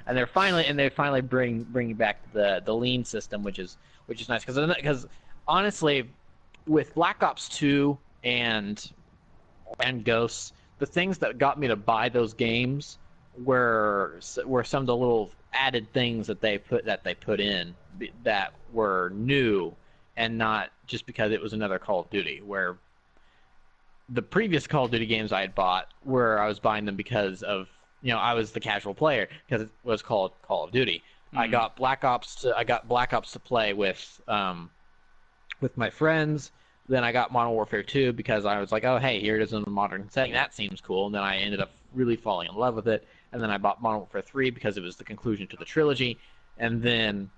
and they finally bring back the lean system, which is nice, because honestly, with Black Ops 2 and Ghosts, the things that got me to buy those games were some of the little added things that they put in that were new, and not just because it was another Call of Duty, where the previous Call of Duty games I had bought, where I was buying them because of, I was the casual player, because it was called Call of Duty. I got Black Ops to play with my friends. Then I got Modern Warfare 2 because I was like, oh, hey, here it is in a modern setting. That seems cool. And then I ended up really falling in love with it. And then I bought Modern Warfare 3 because it was the conclusion to the trilogy. And then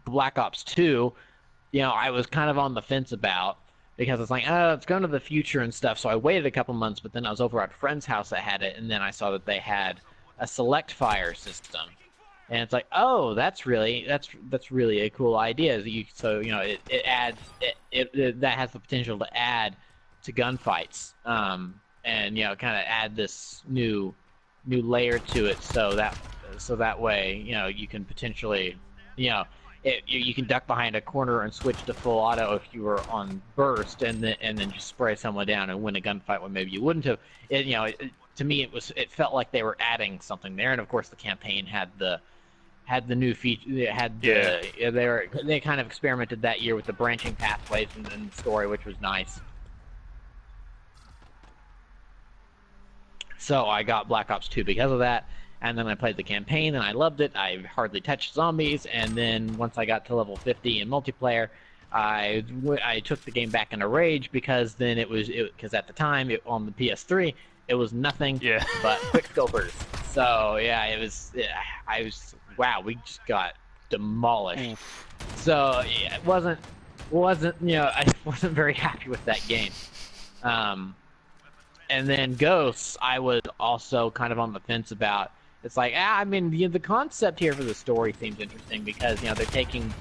Black Ops 2, I was kind of on the fence about, because it's like, oh, it's going to the future and stuff. So I waited a couple months, but then I was over at a friend's house that had it, and then I saw that they had a select fire system. And it's like, oh, that's really a cool idea. It adds that has the potential to add to gunfights, and kind of add this new layer to it, so that way you can potentially you can duck behind a corner and switch to full auto if you were on burst, and then just spray someone down and win a gunfight when maybe you wouldn't have. To me, it felt like they were adding something there, and of course the campaign had the new feature. They kind of experimented that year with the branching pathways and the story, which was nice. So I got Black Ops 2 because of that, and then I played the campaign and I loved it. I hardly touched zombies, and then once I got to level 50 in multiplayer, I took the game back in a rage, because then because at the time on the PS3 it was nothing but quick scopers. So I was wow, we just got demolished. So it wasn't I wasn't very happy with that game. And then Ghosts, I was also kind of on the fence about. It's like, I mean, the concept here for the story seems interesting, because they're taking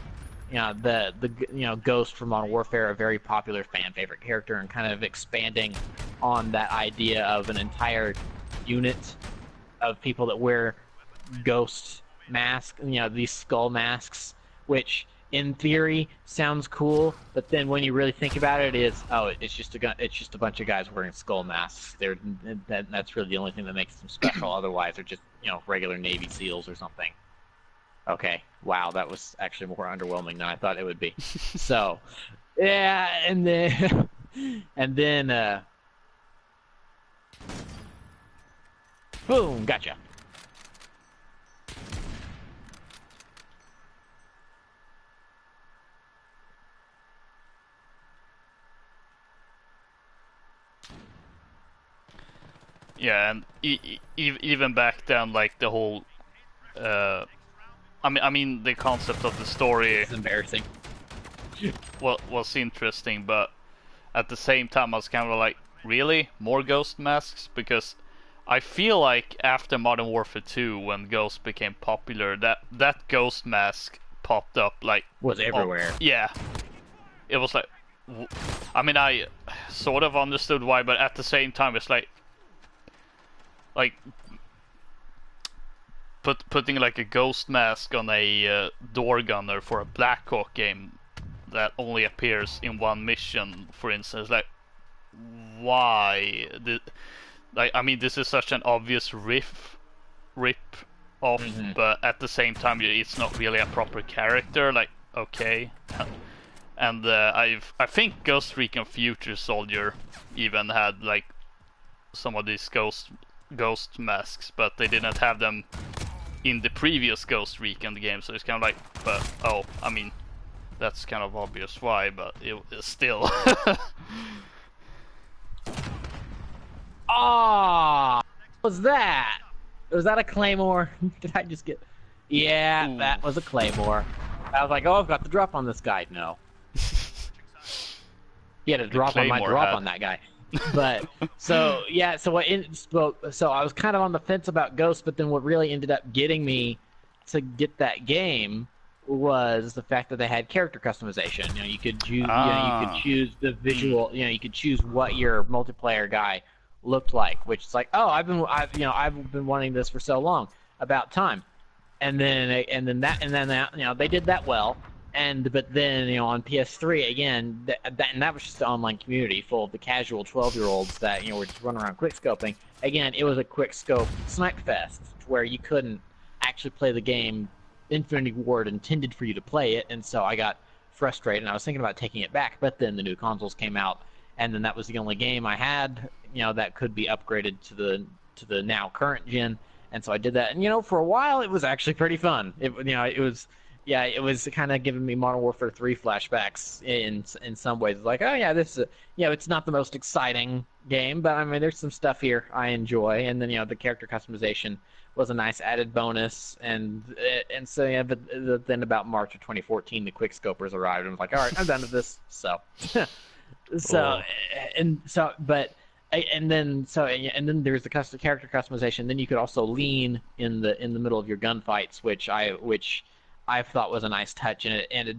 Ghost from Modern Warfare, a very popular fan favorite character, and kind of expanding on that idea of an entire unit of people that wear ghost masks, these skull masks, which in theory sounds cool, but then when you really think about it, it's just a bunch of guys wearing skull masks. That's really the only thing that makes them special. Otherwise, they're just regular Navy SEALs or something. Okay, wow, that was actually more underwhelming than I thought it would be. So, yeah, and then boom, gotcha. Yeah, and even back then, like the whole, I mean, the concept of the story It's embarrassing. was interesting, but at the same time, I was kind of like, really, more ghost masks? Because I feel like after Modern Warfare 2, when Ghost became popular, that ghost mask popped up like Was everywhere. yeah, it was like, I mean, I sort of understood why, but at the same time, it's like putting like a ghost mask on a door gunner for a Black Hawk game that only appears in one mission, for instance. Like, why? Like, I mean, this is such an obvious rip off, but at the same time, it's not really a proper character. Like, okay, and I think Ghost Recon Future Soldier even had like some of these ghost masks, but they didn't have them in the previous Ghost Recon game, so it's kind of like, but oh, I mean, that's kind of obvious why, but it still. Ah, what was that? Was that a claymore? Did I just get? Yeah, Ooh. that was a claymore. I was like, oh, I've got the drop on this guy. No, he had a drop on my drop on that guy. But so yeah, so I was kind of on the fence about Ghost, but then what really ended up getting me to get that game was the fact that they had character customization. You could choose, you could choose the visual. You could choose what your multiplayer guy looked like, which is like, oh, I've been wanting this for so long, about time. And then they did that well. But then on PS3 again, that was just the online community full of the casual 12-year-olds that were just running around quickscoping. Again, it was a quickscope snipe fest where you couldn't actually play the game. Infinity Ward intended for you to play it, and so I got frustrated and I was thinking about taking it back. But then the new consoles came out, and then that was the only game I had that could be upgraded to the now current gen, and so I did that. And for a while it was actually pretty fun. It was kind of giving me Modern Warfare 3 flashbacks in some ways. It's like, oh yeah, this is it's not the most exciting game, but I mean there's some stuff here I enjoy, and then the character customization was a nice added bonus, and so yeah. But then about March of 2014, the quickscopers arrived, and I was like, all right, I'm done with this. So, and then there's the character customization. Then you could also lean in the middle of your gunfights, which I thought was a nice touch, and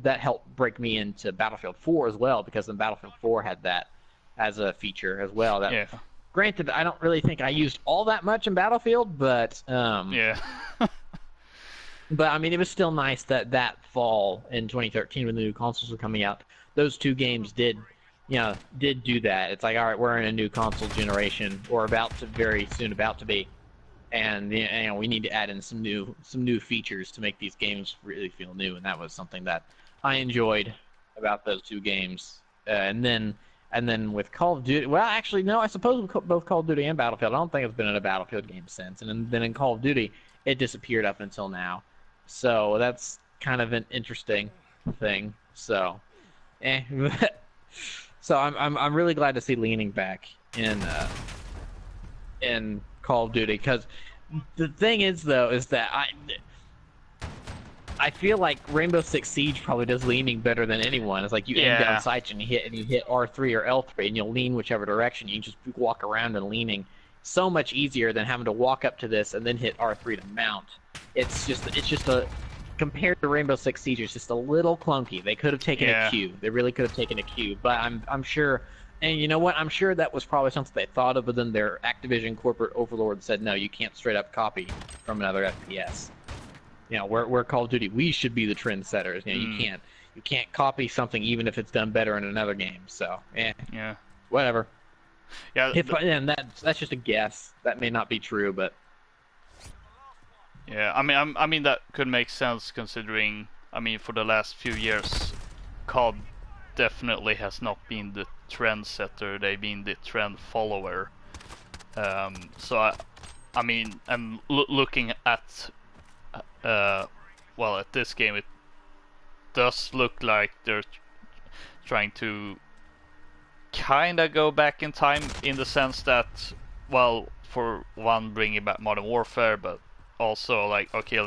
that helped break me into Battlefield 4 as well, because then Battlefield 4 had that as a feature as well. That, yeah. Granted, I don't really think I used all that much in Battlefield, but yeah. but I mean, it was still nice that fall in 2013 when the new consoles were coming out, those two games did do that. It's like, all right, we're in a new console generation, or very soon about to be. And we need to add in some new features to make these games really feel new, and that was something that I enjoyed about those two games. And then with Call of Duty, well, actually, no, I suppose with both Call of Duty and Battlefield, I don't think it's been in a Battlefield game since. And then in Call of Duty, it disappeared up until now. So that's kind of an interesting thing. So, so I'm really glad to see leaning back in Call of Duty, because the thing is though is that I feel like Rainbow Six Siege probably does leaning better than anyone. It's like you aim down sights and you hit R3 or L3 and you'll lean whichever direction. You can just walk around and leaning. So much easier than having to walk up to this and then hit R3 to mount. It's just compared to Rainbow Six Siege, it's just a little clunky. They could have taken a Yeah. cue. They really could have taken a cue. But I'm sure, and you know what? I'm sure that was probably something they thought of, but then their Activision corporate overlord said, no, you can't straight up copy from another FPS. You know, we're Call of Duty. We should be the trendsetters. You know, you can't copy something even if it's done better in another game. So, Yeah. whatever. Yeah. And that's just a guess. That may not be true, but Yeah, I mean that could make sense considering, I mean, for the last few years, COD definitely has not been the trendsetter; they've been the trend follower. So I mean, I'm looking at, well, at this game, it does look like they're trying to kind of go back in time in the sense that, well, for one, bringing back Modern Warfare, but also like, okay,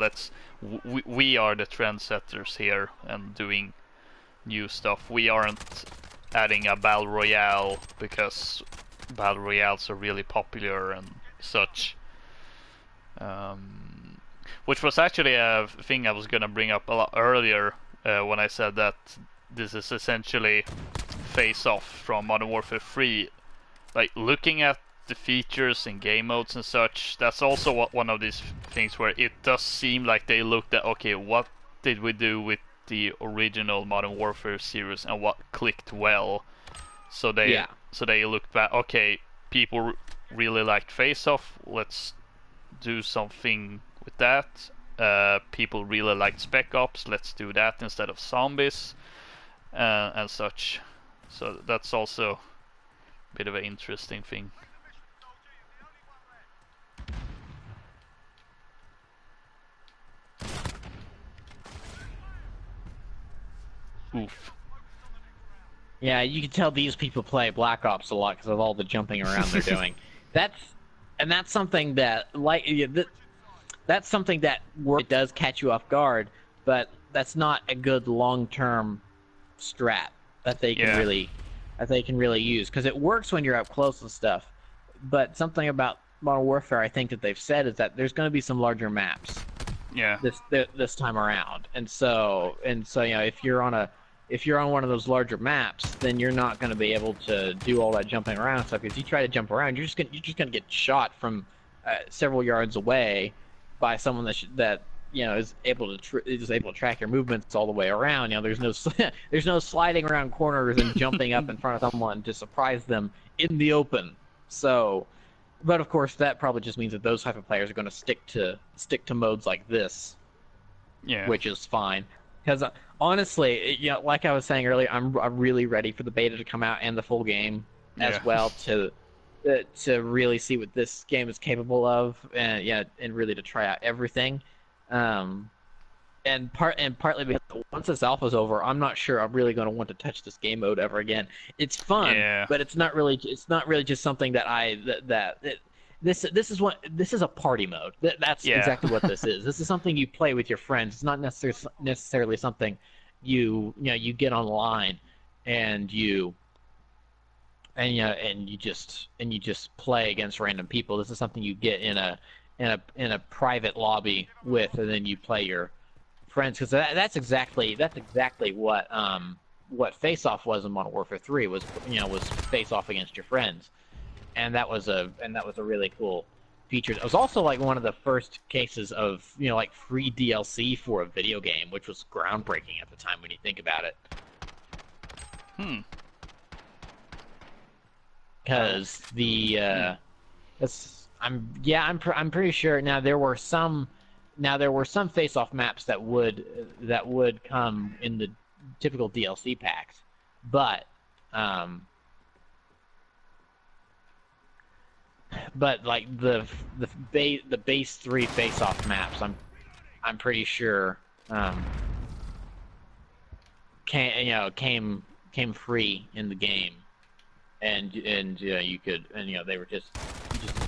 we are the trendsetters here and doing new stuff. We aren't adding a battle royale because battle royales are really popular and such. Which was actually a thing I was gonna bring up a lot earlier when I said that this is essentially Face Off from Modern Warfare 3. Like, looking at the features and game modes and such, that's also one of these things where it does seem like they looked at, okay, what did we do with the original Modern Warfare series and what clicked well? So they looked back, okay, people really liked Face Off, let's do something with that. People really liked Spec Ops, let's do that instead of zombies and such. So that's also a bit of an interesting thing. Oof. yeah, you can tell these people play Black Ops a lot because of all the jumping around they're doing. That's something that that's something that it does catch you off guard, but that's not a good long-term strat that they can really use because it works when you're up close and stuff. But something about Modern Warfare, I think that they've said is that there's going to be some larger maps. Yeah. This time around, and so you know, if you're on one of those larger maps, then you're not going to be able to do all that jumping around stuff. Because you try to jump around, you're just gonna get shot from several yards away by someone that you know is able to track your movements all the way around. You know, there's no sliding around corners and jumping up in front of someone to surprise them in the open. So, but of course, that probably just means that those type of players are going to stick to modes like this, which is fine. Because honestly, you know, like I was saying earlier, I'm really ready for the beta to come out and the full game as well to really see what this game is capable of, and really to try out everything. And partly because once this alpha's over, I'm not sure I'm really going to want to touch this game mode ever again. It's fun, but it's not really just something that this is a party mode. That's exactly what this is. This is something you play with your friends. It's not necessarily something you get online and you just play against random people. This is something you get in a private lobby with, and then you play your friends, because that's exactly what Face Off was in Modern Warfare 3 was Face Off against your friends, and that was a really cool feature. It was also like one of the first cases of like free DLC for a video game, which was groundbreaking at the time when you think about it. Because I'm pretty sure now there were some face-off maps that would come in the typical DLC packs, but like the base 3 face-off maps, I'm pretty sure came free in the game, and you could, they were just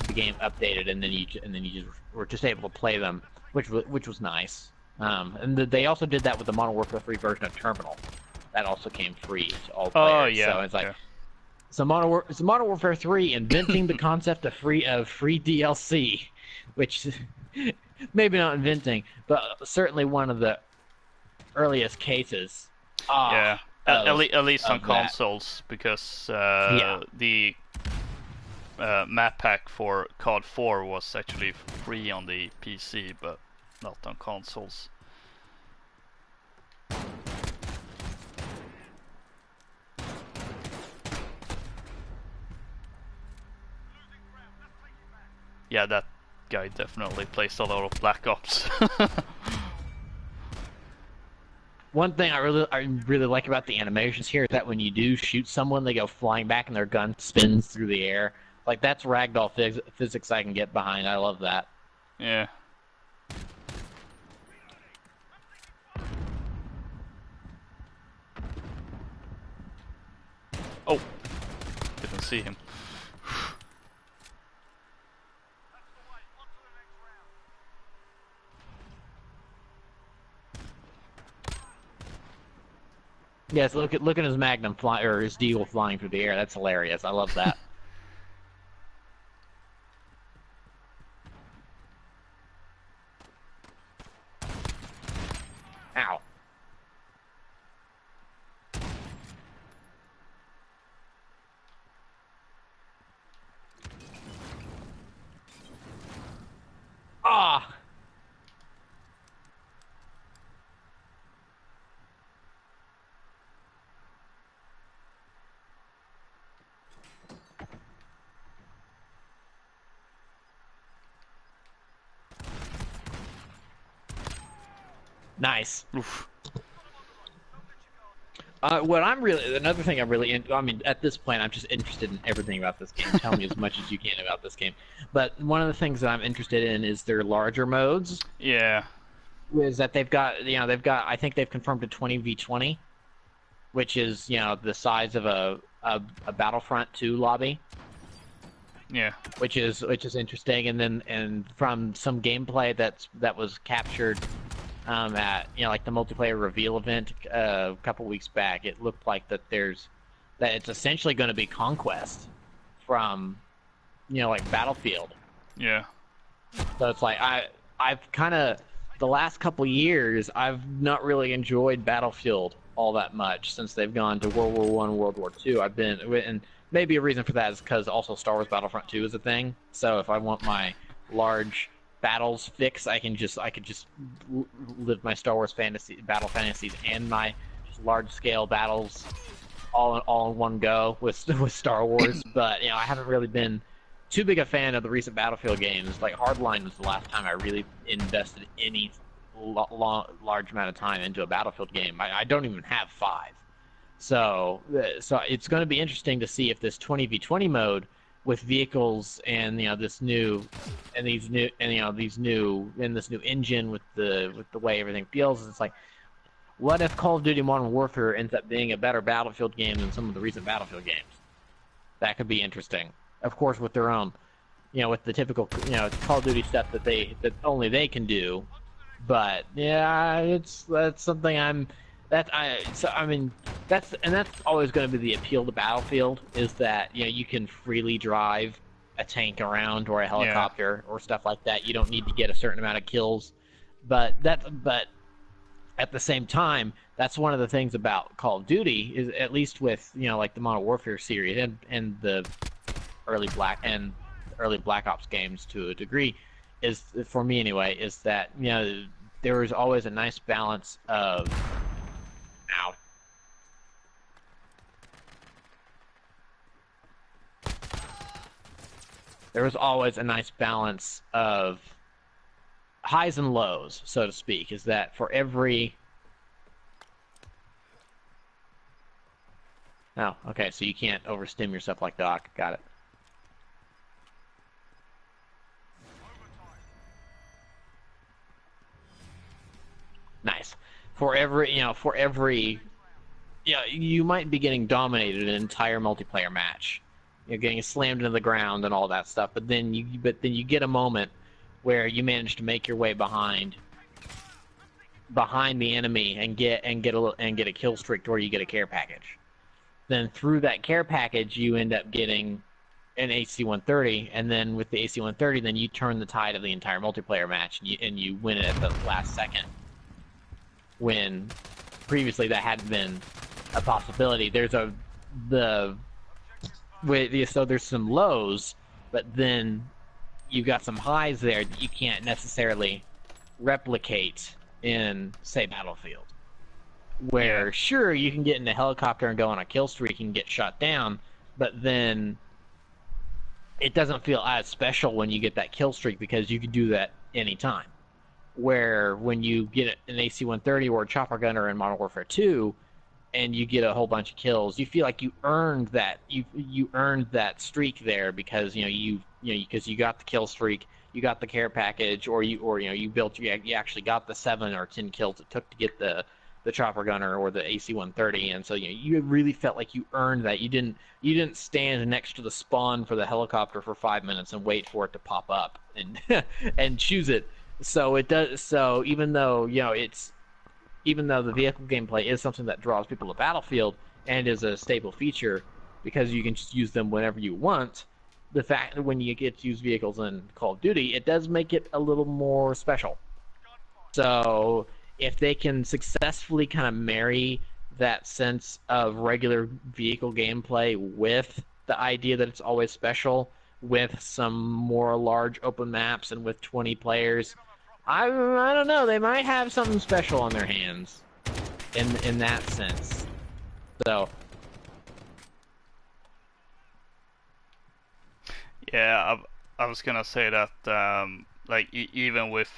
the game updated, and then you just were just able to play them, which was nice. And they also did that with the Modern Warfare 3 version of Terminal. That also came free to all players. Oh yeah. So it's like so Modern Warfare 3 inventing the concept of free DLC, which maybe not inventing, but certainly one of the earliest cases. Ah, Yeah, of at least on that. consoles, because Yeah. the map pack for COD 4 was actually free on the PC, but not on consoles. Yeah, that guy definitely plays a lot of Black Ops. One thing I really like about the animations here is that when you do shoot someone, they go flying back and their gun spins through the air. Like that's ragdoll physics I can get behind. I love that. Yeah. Oh, didn't see him. Yes, look at his Magnum fly or his Deagle flying through the air. That's hilarious. I love that. Ow. Ah. Nice. Oof. Another thing I'm really I mean, at this point, I'm just interested in everything about this game. Tell me as much as you can about this game. But one of the things that I'm interested in is their larger modes. Yeah. Is that they've got I think they've confirmed a 20v20, which is the size of a Battlefront 2 lobby, Yeah. which is interesting. And from some gameplay that was captured at like the multiplayer reveal event a couple weeks back, it looked like that it's essentially going to be Conquest from like Battlefield. Yeah. So it's like I've kind of the last couple years I've not really enjoyed Battlefield all that much since they've gone to World War One, World War Two. And maybe a reason for that is because also Star Wars Battlefront Two is a thing. So if I want my large battles fix, I could just live my Star Wars battle fantasies and my just large scale battles all in one go with Star Wars. But I haven't really been too big a fan of the recent Battlefield games. Like Hardline was the last time I really invested any large amount of time into a Battlefield game. I don't even have 5. So it's going to be interesting to see if this 20v20 mode with vehicles and this new engine with the way everything feels. It's like, what if Call of Duty Modern Warfare ends up being a better Battlefield game than some of the recent Battlefield games? That could be interesting. Of course, with their own, with the typical, Call of Duty stuff that only they can do. But yeah, that's something that's always going to be the appeal to Battlefield, is that you can freely drive a tank around or a helicopter or stuff like that. You don't need to get a certain amount of kills, but at the same time, that's one of the things about Call of Duty, is at least with like the Modern Warfare series and the early Black Ops games to a degree, is, for me anyway, is that there is always a nice balance of ow. There was always a nice balance of highs and lows, so to speak. Is that for every oh, okay, so you can't overstim yourself like Doc. Got it. Nice. You might be getting dominated in an entire multiplayer match. You're getting slammed into the ground and all that stuff, but then you get a moment where you manage to make your way behind the enemy and get a kill streak, or you get a care package. Then through that care package, you end up getting an AC-130, and then with the AC-130, then you turn the tide of the entire multiplayer match, and you win it at the last second. when previously that hadn't been a possibility. So there's some lows, but then you've got some highs there that you can't necessarily replicate in, say, Battlefield. Where, sure, you can get in a helicopter and go on a kill streak and get shot down, but then it doesn't feel as special when you get that kill streak because you can do that anytime. Where when you get an AC-130 or a chopper gunner in Modern Warfare 2, and you get a whole bunch of kills, you feel like you earned that. You earned that streak there because you got the kill streak, you got the care package, or you actually got the 7 or 10 kills it took to get the chopper gunner or the AC-130, and so you really felt like you earned that. You didn't stand next to the spawn for the helicopter for 5 minutes and wait for it to pop up and and choose it. So it does. So even though the vehicle gameplay is something that draws people to Battlefield and is a staple feature because you can just use them whenever you want, the fact that when you get to use vehicles in Call of Duty, it does make it a little more special. So if they can successfully kind of marry that sense of regular vehicle gameplay with the idea that it's always special, with some more large open maps and with 20 players, I don't know, they might have something special on their hands in that sense. So yeah, I was gonna say that like even with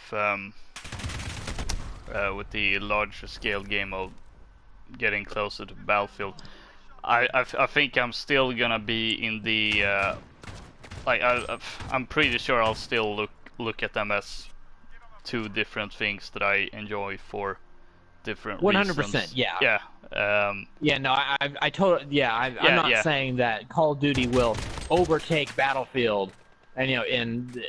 the larger scale game mode getting closer to Battlefield, I think I'm still gonna be in the like I'm pretty sure I'll still look at them as two different things that I enjoy for different 100%, reasons. yeah. Yeah. No, I totally, yeah. I'm not saying that Call of Duty will overtake Battlefield, and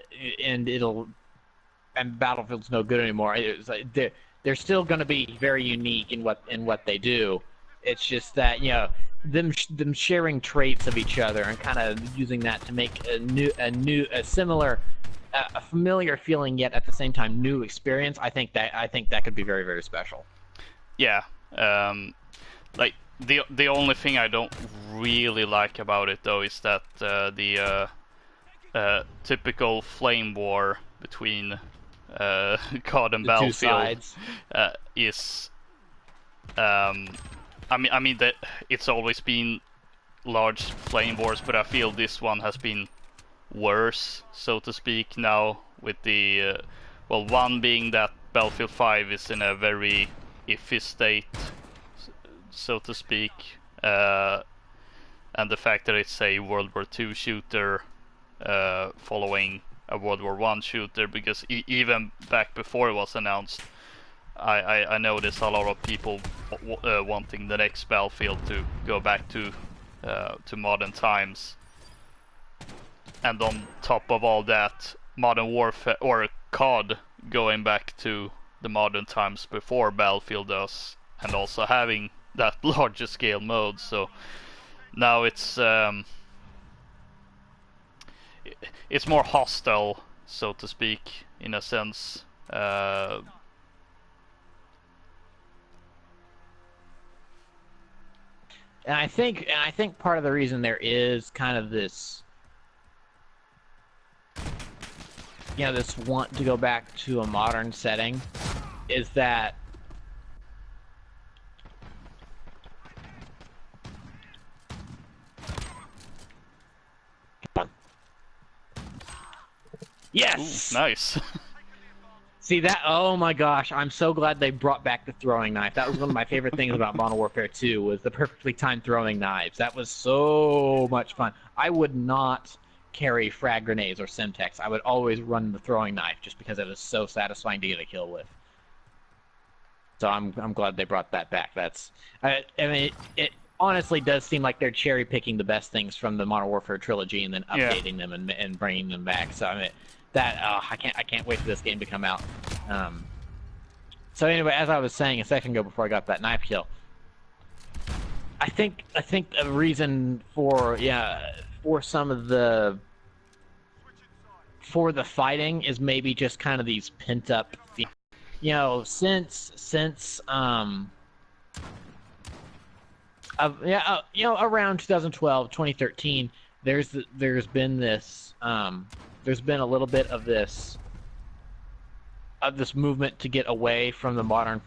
and Battlefield's no good anymore. It's like they're still going to be very unique in what they do. It's just that them sharing traits of each other and kind of using that to make a similar, a familiar feeling yet at the same time new experience. I think that could be very, very special. Yeah. Like the only thing I don't really like about it though is that the typical flame war between COD and Battlefield is I mean that it's always been large flame wars, but I feel this one has been worse, so to speak, now with the well, one being that Battlefield 5 is in a very iffy state, so to speak, and the fact that it's a World War II shooter following a World War I shooter, because even back before it was announced, I noticed a lot of people wanting the next Battlefield to go back to modern times. And on top of all that, Modern Warfare or COD going back to the modern times before Battlefield does, and also having that larger scale mode. So now it's more hostile, so to speak, in a sense. And I think part of the reason there is kind of this, this want to go back to a modern setting is that yes. Ooh, nice. See that? Oh my gosh! I'm so glad they brought back the throwing knife. That was one of my favorite things about Modern Warfare 2 was the perfectly timed throwing knives. That was so much fun. I would not carry frag grenades or Semtex. I would always run the throwing knife just because it was so satisfying to get a kill with. So I'm glad they brought that back. That's I mean it honestly does seem like they're cherry picking the best things from the Modern Warfare trilogy and then updating them and bringing them back. So I mean. I can't wait for this game to come out. So anyway, as I was saying a second ago before I got that knife kill, I think a reason for some of the fighting is maybe just kind of these pent up. around 2012, 2013, there's been this there's been a little bit of this movement to get away from the modern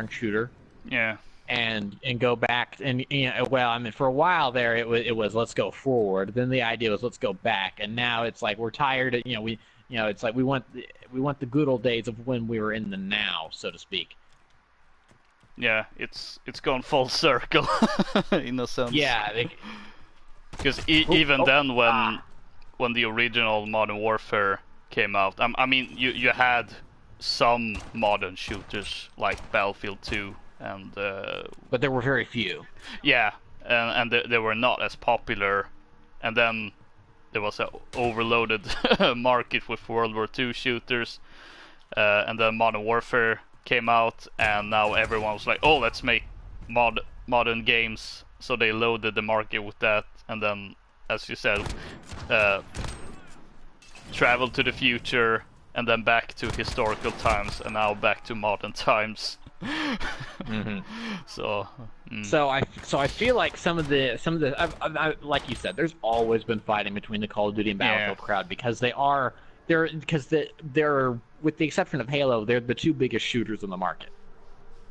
shooter Yeah. and go back. And well, I mean, for a while there it was let's go forward. Then the idea was let's go back, and now it's like we're tired. It's like we want the good old days of when we were in the now, so to speak. Yeah, it's gone full circle in a sense. Yeah. Because even then, when the original Modern Warfare came out, I mean, you had some modern shooters like Battlefield 2 and but there were very few. yeah, and they were not as popular, and then there was an overloaded market with World War II shooters, and then Modern Warfare came out, and now everyone was like, oh, let's make modern games, so they loaded the market with that, and then, as you said, travel to the future, and then back to historical times, and now back to modern times. Mm-hmm. So I feel like some of the like you said, there's always been fighting between the Call of Duty and Battlefield crowd because they're with the exception of Halo, they're the two biggest shooters in the market.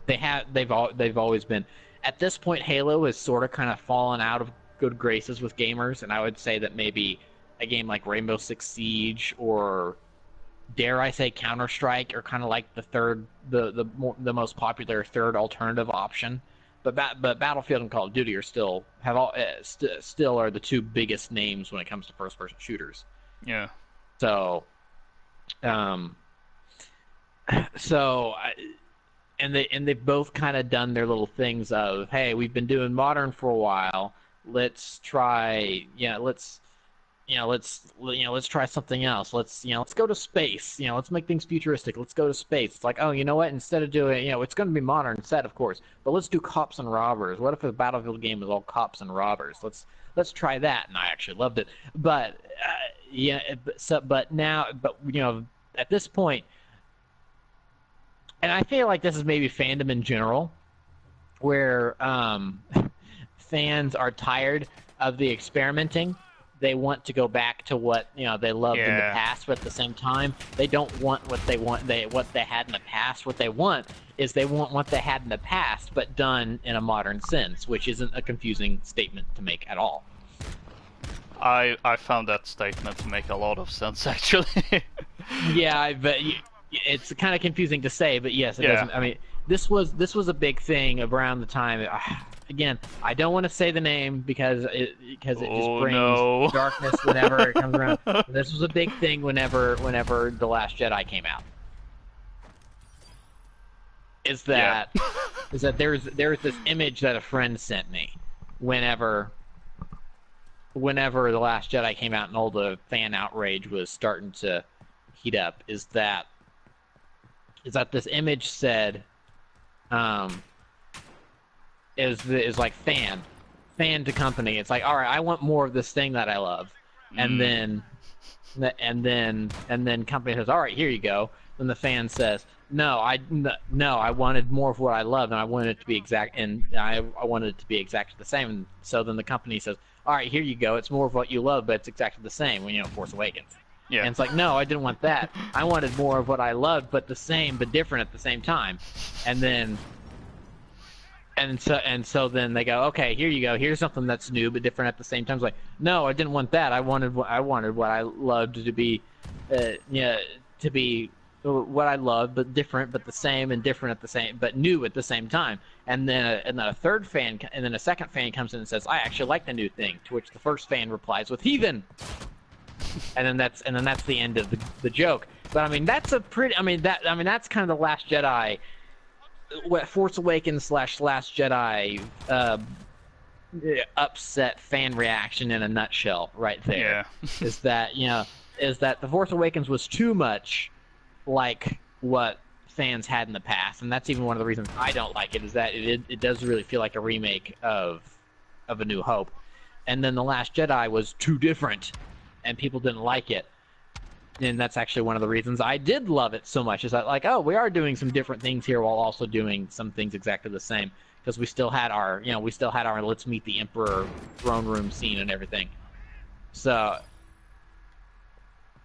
They've always been. At this point, Halo has sort of kind of fallen out of good graces with gamers, and I would say that maybe a game like Rainbow Six Siege or, dare I say, Counter-Strike are kind of like the most popular third alternative option. But Battlefield and Call of Duty are still are the two biggest names when it comes to first-person shooters. Yeah. So, they've both kind of done their little things of, hey, we've been doing modern for a while. Let's try something else. Let's go to space. Let's make things futuristic. Let's go to space. It's like, oh, you know what? Instead of doing, it's going to be modern set, of course, but let's do cops and robbers. What if a Battlefield game was all cops and robbers? Let's try that. And I actually loved it. But at this point, and I feel like this is maybe fandom in general, where fans are tired of the experimenting. They want to go back to what they loved in the past, but at the same time, they don't want what they had in the past. What they want is what they had in the past, but done in a modern sense, which isn't a confusing statement to make at all. I found that statement to make a lot of sense, actually. Yeah, but it's kind of confusing to say, but yes, it doesn't. I mean, this was a big thing around the time. Again, I don't want to say the name because it just brings darkness whenever it comes around. This was a big thing whenever The Last Jedi came out. Is that there's this image that a friend sent me whenever The Last Jedi came out and all the fan outrage was starting to heat up. Is that this image said is like fan to company. It's like, all right, I want more of this thing that I love, and then company says, all right, here you go. Then the fan says, no, I wanted more of what I loved, and I wanted it to be exact, and I wanted it to be exactly the same. And so then the company says, all right, here you go. It's more of what you love, but it's exactly the same. When Force Awakens. Yeah. And it's like, no, I didn't want that. I wanted more of what I loved, but the same, but different at the same time. And so then they go, okay, here you go. Here's something that's new but different at the same time. It's like, no, I didn't want that. I wanted what I loved to be, to be what I loved, but different, but the same, and different at the same, but new at the same time. And then a second fan comes in and says, I actually like the new thing. To which the first fan replies with heathen. And then that's the end of the joke. But I mean, that's kind of the Last Jedi. What Force Awakens / Last Jedi upset fan reaction in a nutshell, right there. Yeah. is that the Force Awakens was too much like what fans had in the past, and that's even one of the reasons I don't like it. Is that it does really feel like a remake of A New Hope, and then the Last Jedi was too different, and people didn't like it. and that's actually one of the reasons I did love it so much. Is that like, oh, we are doing some different things here while also doing some things exactly the same, because we still had our, let's meet the Emperor throne room scene and everything. So,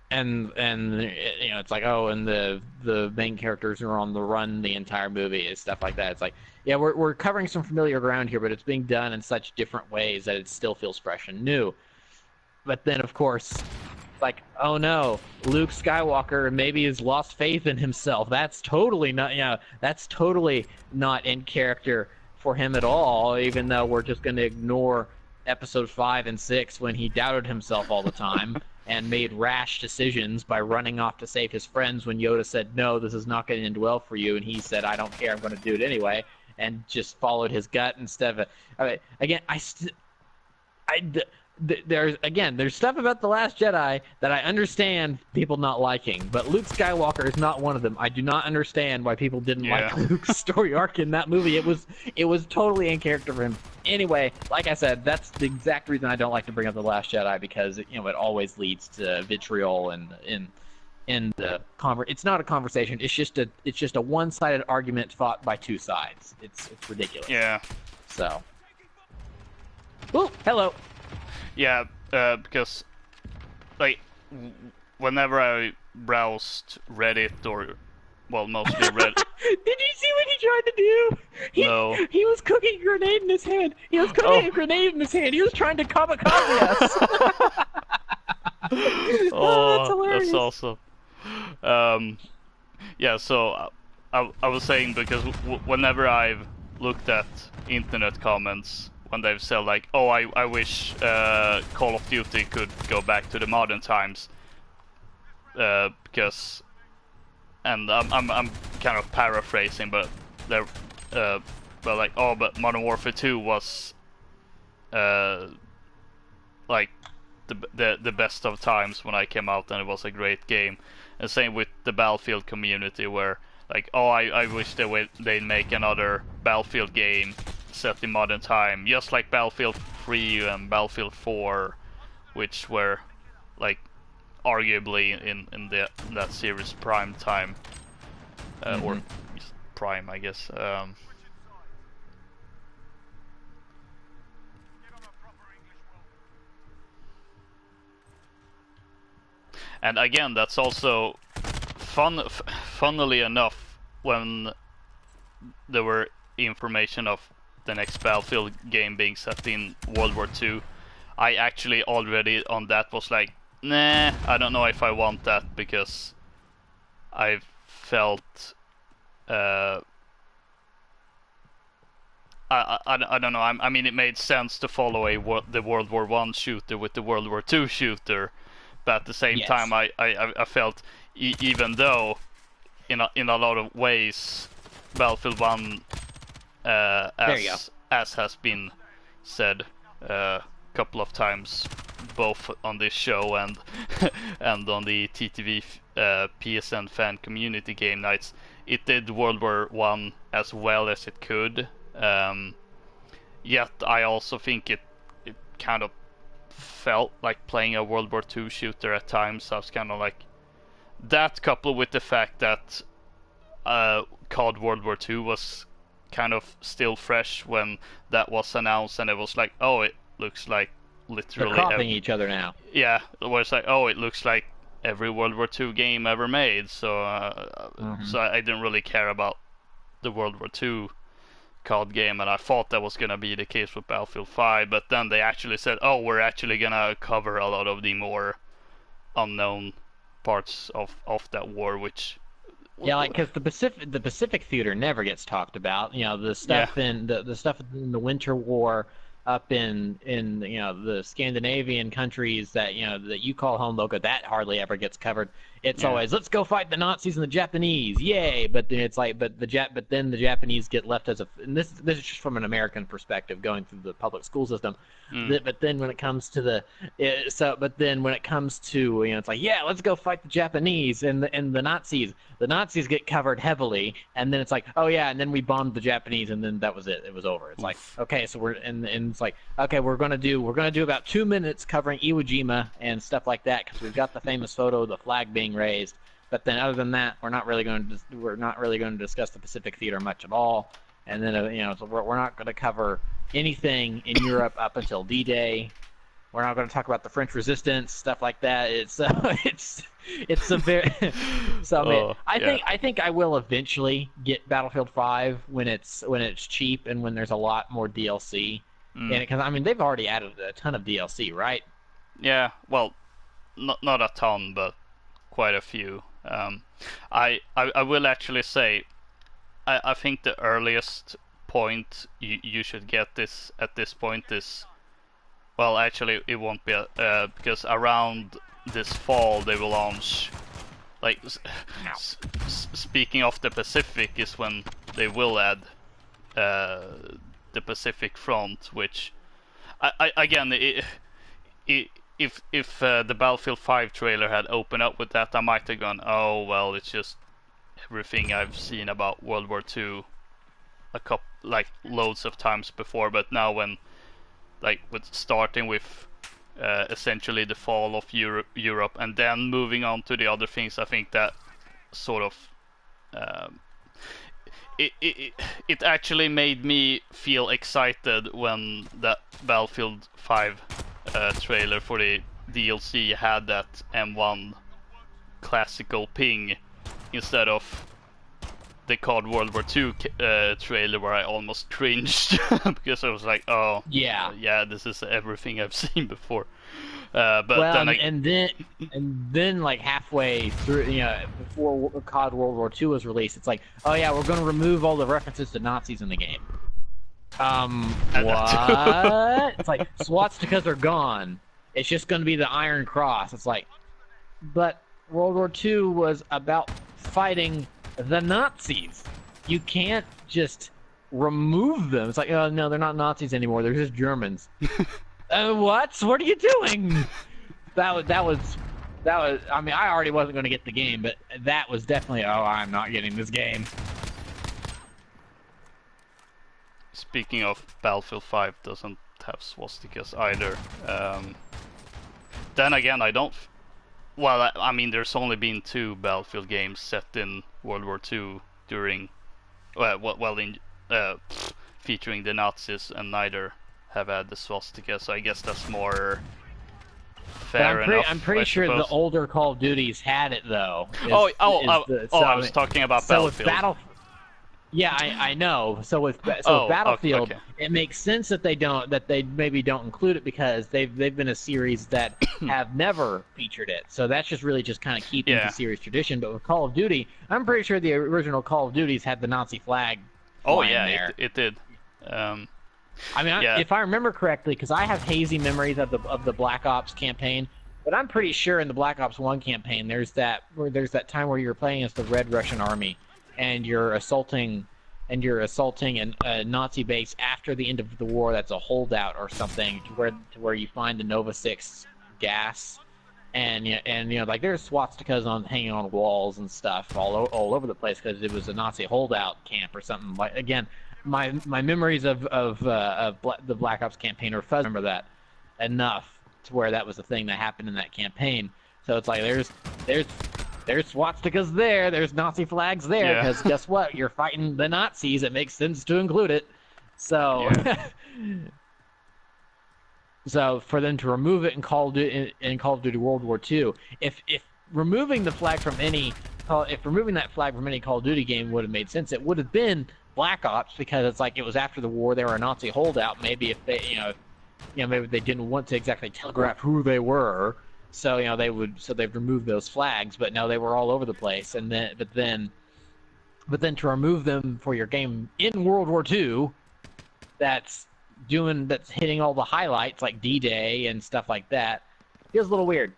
and it's like, oh, and the main characters are on the run the entire movie and stuff like that. It's like, yeah, we're covering some familiar ground here, but it's being done in such different ways that it still feels fresh and new. But then, of course, like, oh no, Luke Skywalker maybe has lost faith in himself. That's totally not, that's totally not in character for him at all, even though we're just going to ignore episode 5 and 6 when he doubted himself all the time and made rash decisions by running off to save his friends when Yoda said, no, this is not going to end well for you, and he said, I don't care, I'm going to do it anyway, and just followed his gut instead of, again, there's stuff about The Last Jedi that I understand people not liking, but Luke Skywalker is not one of them. I do not understand why people didn't like Luke's story arc in that movie. It was totally in character for him. Anyway, like I said, that's the exact reason I don't like to bring up The Last Jedi, because it always leads to vitriol and in the it's not a conversation. It's just a one-sided argument fought by two sides. It's ridiculous. Yeah. So. Oh, hello. Yeah, because, like, whenever I browsed Reddit, or, well, mostly Reddit... Did you see what he tried to do? No. He was cooking a grenade in his hand. He was cooking a grenade in his hand. He was trying to kamikaze us. Oh, that's hilarious. That's awesome. Yeah, so I was saying, because whenever I've looked at internet comments, when they've said like, oh, I wish Call of Duty could go back to the modern times, because, and I'm kind of paraphrasing, but they're like, oh, but Modern Warfare 2 was like the best of times when I came out, and it was a great game. And same with the Battlefield community, where like, oh, I wish they'd make another Battlefield game set in modern time, just like Battlefield 3 and Battlefield 4, which were like arguably in that series prime time, or just prime, I guess. And again, that's also funnily enough, when there were information of the next Battlefield game being set in World War II, I actually already on that was like, nah, I don't know if I want that, because I felt I don't know. I mean, it made sense to follow the World War I shooter with the World War II shooter, but at the same time, I felt even though in a lot of ways Battlefield 1, as has been said a couple of times, both on this show and and on the TTV PSN fan community game nights, it did World War I as well as it could. Yet I also think it kind of felt like playing a World War II shooter at times. I was kind of like, that coupled with the fact that COD World War II was kind of still fresh when that was announced, and it was like, oh, it looks like literally they're copying each other now. Yeah, it was like, oh, it looks like every World War II game ever made. So so I didn't really care about the World War II COD game, and I thought that was gonna be the case with Battlefield 5, but then they actually said, oh, we're actually gonna cover a lot of the more unknown parts of that war, which like, because the Pacific theater never gets talked about. The stuff in the stuff in the Winter War up in the Scandinavian countries that that you call home, Loka, that hardly ever gets covered. It's always, let's go fight the Nazis and the Japanese, yay! But then it's like, but then the Japanese get left as and this is just from an American perspective, going through the public school system. But then when it comes to it's like, yeah, let's go fight the Japanese and the Nazis. The Nazis get covered heavily, and then it's like, oh yeah, and then we bombed the Japanese, and then that was it. It was over. It's like, okay, so we're and It's like, okay, we're gonna do about 2 minutes covering Iwo Jima and stuff like that because we've got the famous photo of the flag being raised. But then other than that, we're not really going to discuss the Pacific Theater much at all. And then so we're not going to cover anything in Europe up until D-Day. We're not going to talk about the French Resistance, stuff like that. It's it's a very so. I mean, Oh, I yeah. think I think I will eventually get Battlefield 5 when it's cheap and when there's a lot more DLC. Mm. And because I mean they've already added a ton of DLC, right? Yeah, well, not a ton, but quite a few. I will actually say I think the earliest point you should get this at this point is, well, actually it won't be because around this fall they will launch, like speaking of the Pacific, is when they will add the Pacific Front, which again if the Battlefield 5 trailer had opened up with that, I might have gone, oh well, it's just everything I've seen about World War II like loads of times before. But now when, like, with starting with essentially the fall of Europe and then moving on to the other things, I think that sort of um, it actually made me feel excited when that Battlefield 5 trailer for the DLC had that M1 classical ping instead of the COD World War II trailer where I almost cringed because I was like, oh, Yeah. yeah, this is everything I've seen before. But Well, then and then like halfway through, before COD World War II was released, it's like, oh yeah, we're going to remove all the references to Nazis in the game. What? It's like swastikas are gone. It's just going to be the Iron Cross. It's like, but World War II was about fighting the Nazis. You can't just remove them. It's like, oh no, they're not Nazis anymore. They're just Germans. What? What are you doing? That was. I mean, I already wasn't going to get the game, but that was definitely. Oh, I'm not getting this game. speaking of, Battlefield 5 doesn't have swastikas either. Then again, I don't. Well, I mean, there's only been two Battlefield games set in World War II during, in featuring the Nazis, and neither have had the swastika. So I guess that's more But fair enough. I'm pretty I sure the suppose. older Call of Duties had it though. I was talking about So with Battlefield. Yeah, I know. So with Oh, Battlefield, okay. it makes sense that they maybe don't include it because they've been a series that have never featured it. So that's just kind of keeping Yeah. the series tradition. But with Call of Duty, I'm pretty sure the original Call of Duties had the Nazi flag Oh flying yeah, there. it did. Um, I mean, yeah. if I remember correctly, because I have hazy memories of the Black Ops campaign, but I'm pretty sure in the Black Ops 1 campaign, there's that time where you're playing as the Red Russian Army, and you're assaulting a Nazi base after the end of the war. That's a holdout or something, to where you find the Nova 6 gas, and like there's swastikas hanging on walls and stuff all over the place because it was a Nazi holdout camp or something. Like, again, my memories of the Black Ops campaign are fuzzy. I remember that enough to where that was a thing that happened in that campaign. So it's like there's swastikas there, there's Nazi flags there, Yeah. because guess what? You're fighting the Nazis. It makes sense to include it. So, Yeah. so for them to remove it in Call of Duty World War II, if removing the flag from any if removing that flag from any Call of Duty game would have made sense, it would have been Black Ops, because it's like it was after the war, they were a Nazi holdout. Maybe if they maybe they didn't want to exactly telegraph who they were, so they've removed those flags. But no, they were all over the place. And then to remove them for your game in World War II, that's hitting all the highlights like D-Day and stuff like that, feels a little weird.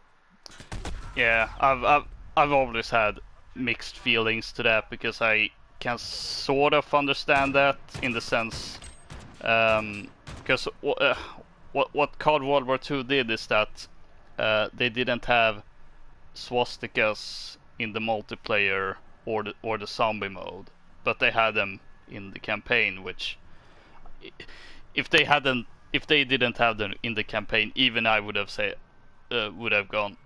Yeah, I've always had mixed feelings to that, because I can sort of understand that in the sense, because what COD World War II did is that they didn't have swastikas in the multiplayer or the zombie mode, but they had them in the campaign. Which, if they hadn't if they didn't have them in the campaign, even I would have said would have gone,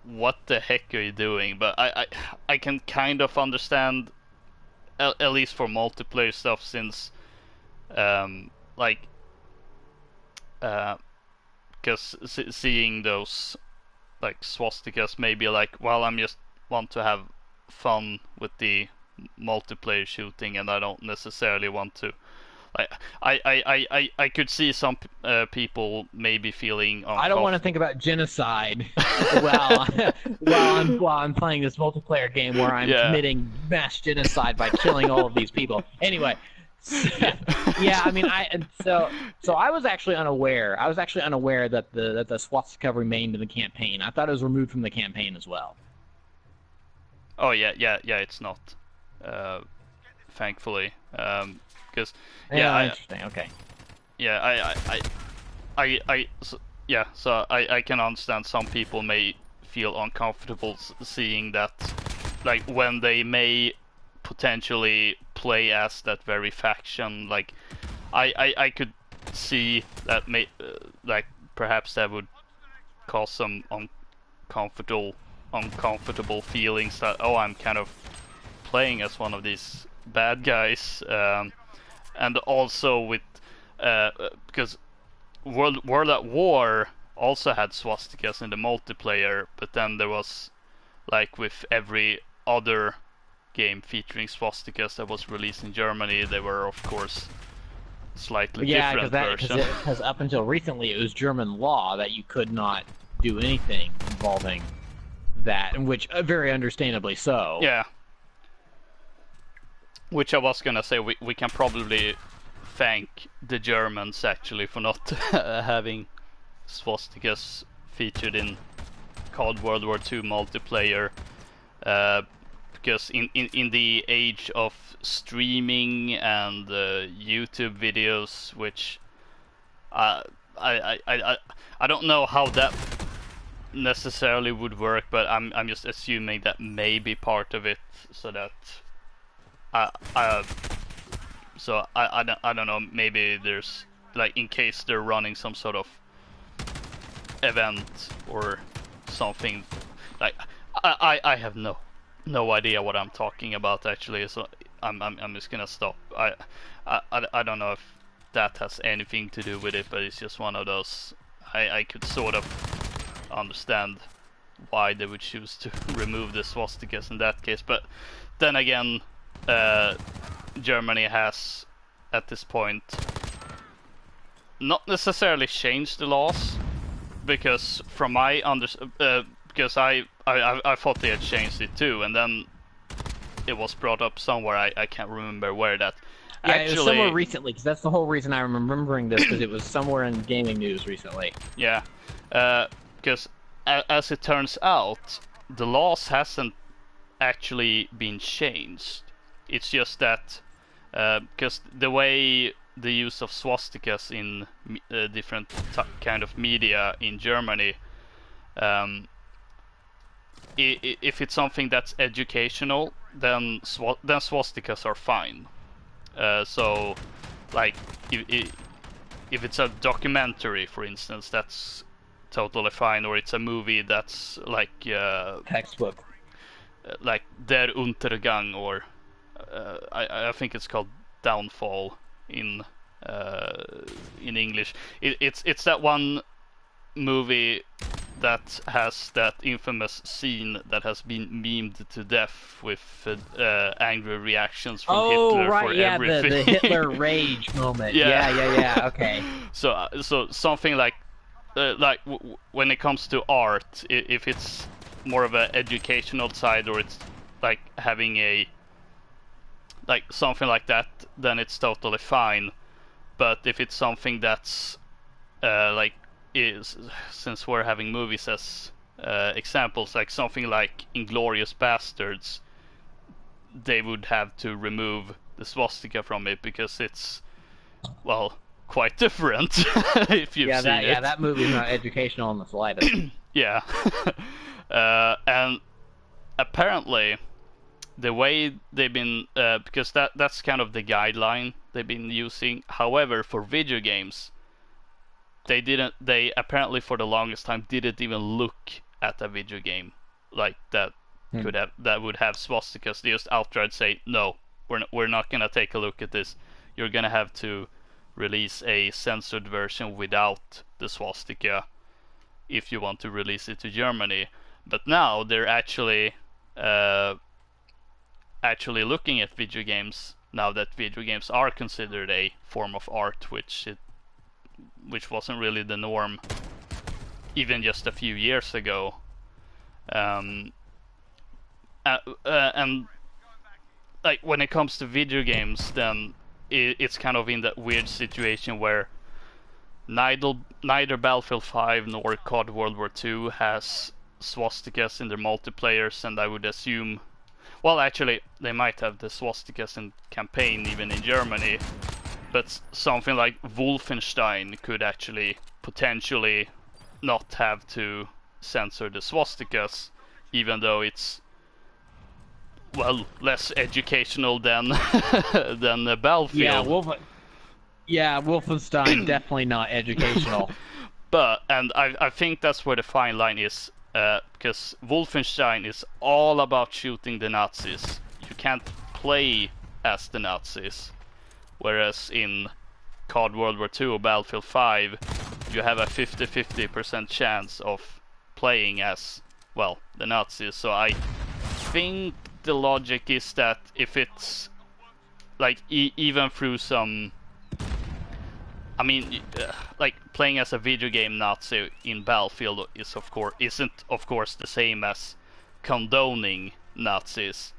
what the heck are you doing? But I can kind of understand, at least for multiplayer stuff, since like because seeing those like swastikas, maybe like, well, I'm just want to have fun with the multiplayer shooting, and I don't necessarily want to. Like, I could see some people maybe feeling I don't want to uncomfortable. think about genocide while while I'm playing this multiplayer game where I'm Yeah. committing mass genocide by killing all of these people. Anyway, Yeah. yeah, I mean, so I was actually unaware. I was actually unaware that the swastika remained in the campaign. I thought it was removed from the campaign as well. Oh yeah, yeah, yeah. It's not, uh, thankfully, because yeah, Yeah, interesting. Okay. yeah, so, yeah. So I can understand some people may feel uncomfortable seeing that, like when they may potentially play as that very faction. Like I could see that may like perhaps that would cause some uncomfortable feelings that, oh, I'm kind of playing as one of these bad guys, and also with because World at War also had swastikas in the multiplayer, but then there was, like with every other game featuring swastikas that was released in Germany, they were of course slightly Yeah, different version. because up until recently it was German law that you could not do anything involving that, which very understandably so. Yeah, which I was gonna say, we can probably thank the Germans actually for not having swastikas featured in COD World War II multiplayer, uh, because in the age of streaming and YouTube videos, which uh, I, I I I don't know how that necessarily would work, but I'm just assuming that may be part of it, so that I I I don't know, maybe there's, like, in case they're running some sort of event or something, like I have no idea what I'm talking about actually, so I'm just gonna stop. I don't know if that has anything to do with it, but it's just one of those. I could sort of understand why they would choose to remove the swastikas in that case, but then again, uh, Germany has at this point not necessarily changed the laws, because from my because I thought they had changed it too, and then it was brought up somewhere, I can't remember where that Yeah, it was somewhere actually. recently, because that's the whole reason I'm remembering this, because it was somewhere in gaming news recently. Yeah, because as it turns out, the laws hasn't actually been changed. It's just that because the way the use of swastikas in different kind of media in Germany, um, if it's something that's educational, then swastikas are fine. So, like, if it's a documentary, for instance, that's totally fine, or it's a movie that's Textbook. like Der Untergang, or I think it's called Downfall in English. It's that one movie that has that infamous scene that has been memed to death with angry reactions from Oh, Hitler for right, yeah, everything. the Hitler rage moment. Yeah. Yeah, okay. So something like when it comes to art, if it's more of an educational side, or it's like having a like something like that, then it's totally fine. But if it's something that's like is since we're having movies as examples, like something like Inglorious Bastards, they would have to remove the swastika from it because it's, well, quite different if you've Yeah, seen it. that movie's not educational in the slightest. Yeah. And apparently the way they've been because that's kind of the guideline they've been using. However, for video games, They apparently for the longest time didn't even look at a video game like that that would have swastikas. They just outright say no, we're not gonna take a look at this. You're gonna have to release a censored version without the swastika if you want to release it to Germany. But now they're actually looking at video games now that video games are considered a form of art, which wasn't really the norm even just a few years ago. And like when it comes to video games, then it's kind of in that weird situation where neither Battlefield 5 nor COD World War II has swastikas in their multiplayers, and I would assume, well, actually, they might have the swastikas in campaign even in Germany, but something like Wolfenstein could actually potentially not have to censor the swastikas, even though it's, well, less educational than than the Battlefield. Yeah, Wolfenstein definitely not educational. But and I think that's where the fine line is, because Wolfenstein is all about shooting the Nazis. You can't play as the Nazis, whereas in COD World War II or Battlefield 5, you have a 50-50% chance of playing as, well, the Nazis. So I think the logic is that if it's like even through some, I mean, like playing as a video game Nazi in Battlefield isn't of course the same as condoning Nazis,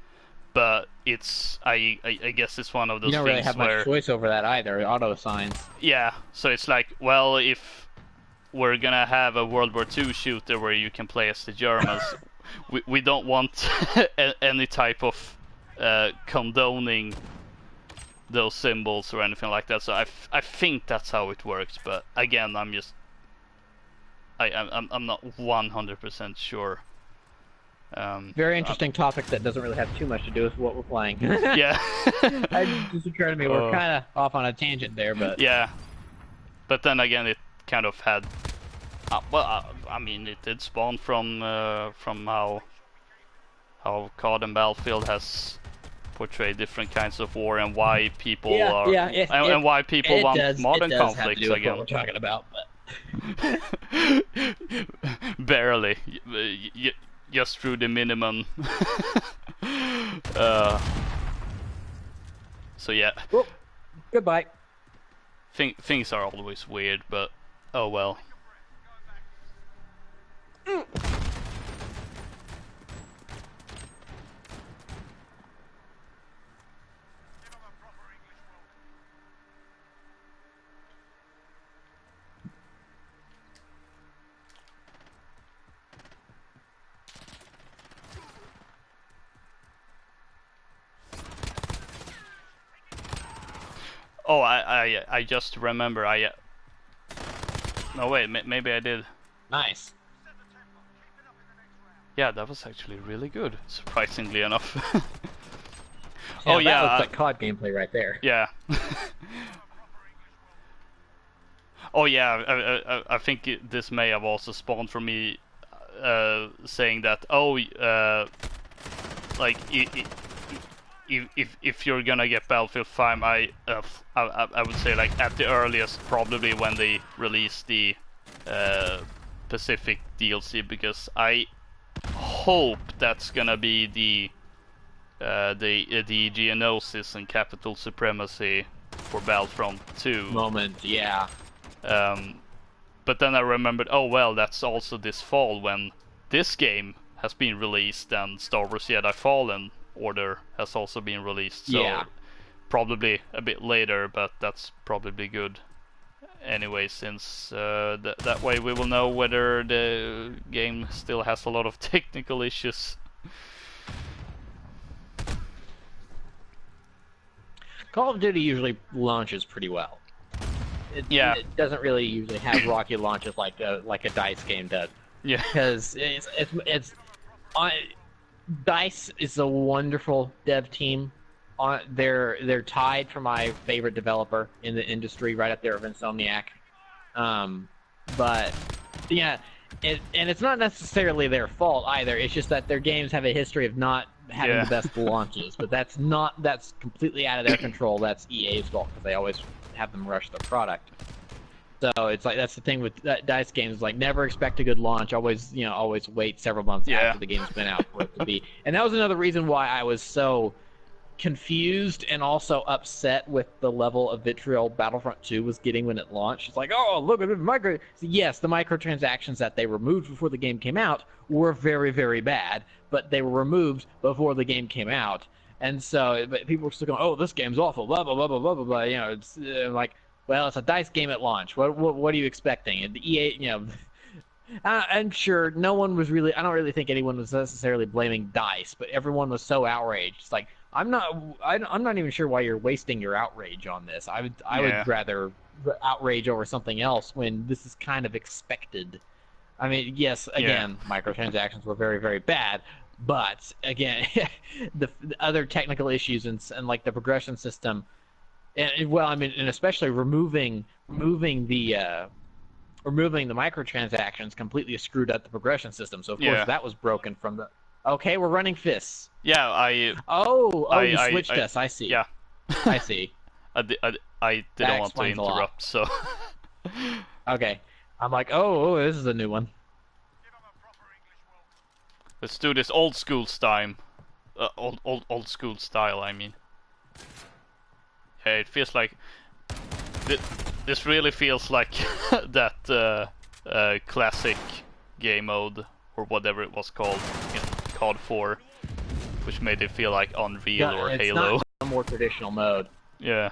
but it's I guess it's one of those You don't things really have where, much choice over that either. Auto signs. yeah, so it's like, well, if we're gonna have a World War II shooter where you can play as the Germans, we don't want any type of condoning those symbols or anything like that. So I think that's how it works, but again, I'm not 100% sure. Very interesting topic that doesn't really have too much to do with what we're playing. Yeah. It just occurred to me we're kind of off on a tangent there, but yeah. But then again, it kind of had. I mean, it did spawn from how COD and Battlefield has portrayed different kinds of war and why people and why people want modern conflicts again. What we're talking about, but barely, just through the minimum. So yeah. Well, goodbye. Things are always weird, but oh well. Oh, I just remember no wait, maybe I did. Nice. Yeah, that was actually really good, surprisingly enough. Oh yeah, that looks like COD gameplay right there. Yeah. Oh yeah, I think this may have also spawned from me saying that, oh, like if you're gonna get Battlefield 5, I would say like at the earliest probably when they release the Pacific DLC, because I hope that's gonna be the Geonosis and Capital Supremacy for Battlefront 2 moment. Yeah. But then I remembered, oh well, that's also this fall when this game has been released, and Star Wars Jedi Fallen Order has also been released. So yeah. Probably a bit later, but that's probably good anyway, since that way we will know whether the game still has a lot of technical issues. Call of Duty usually launches pretty well. It doesn't really usually have rocket launches like a DICE game does. Yeah. Because DICE is a wonderful dev team. They're tied for my favorite developer in the industry, right up there with Insomniac. But yeah, and it's not necessarily their fault either. It's just that their games have a history of not having Yeah. the best launches. But that's completely out of their control. That's EA's fault because they always have them rush their product. So it's like that's the thing with Dice games. Like never expect a good launch. Always wait several months Yeah. after the game's been out for it to be. And that was another reason why I was so confused and also upset with the level of vitriol Battlefront 2 was getting when it launched. It's like, oh, look at the micro. Yes, the microtransactions that they removed before the game came out were very, very bad, but they were removed before the game came out. And so, but people were still going, oh, this game's awful, blah, blah, blah, blah, blah, blah, blah. It's like, well, it's a Dice game at launch. What are you expecting? And the EA, I'm sure no one was really. I don't really think anyone was necessarily blaming Dice, but everyone was so outraged. It's like I'm not even sure why you're wasting your outrage on this. I would rather outrage over something else when this is kind of expected. I mean, yes, again, microtransactions were very, very bad, but again, the other technical issues and like the progression system, and well, I mean, and especially removing the microtransactions completely screwed up the progression system. So of course that was broken from the. Okay, we're running fists. Yeah, you switched us. I see. Yeah. I see. I didn't want to interrupt, so. Okay. I'm like, oh, this is a new one. Let's do this old school style. Old school style, I mean. Yeah, it feels like this really feels like that classic game mode or whatever it was called in COD 4, which made it feel like Unreal or it's Halo. Not a more traditional mode. Yeah.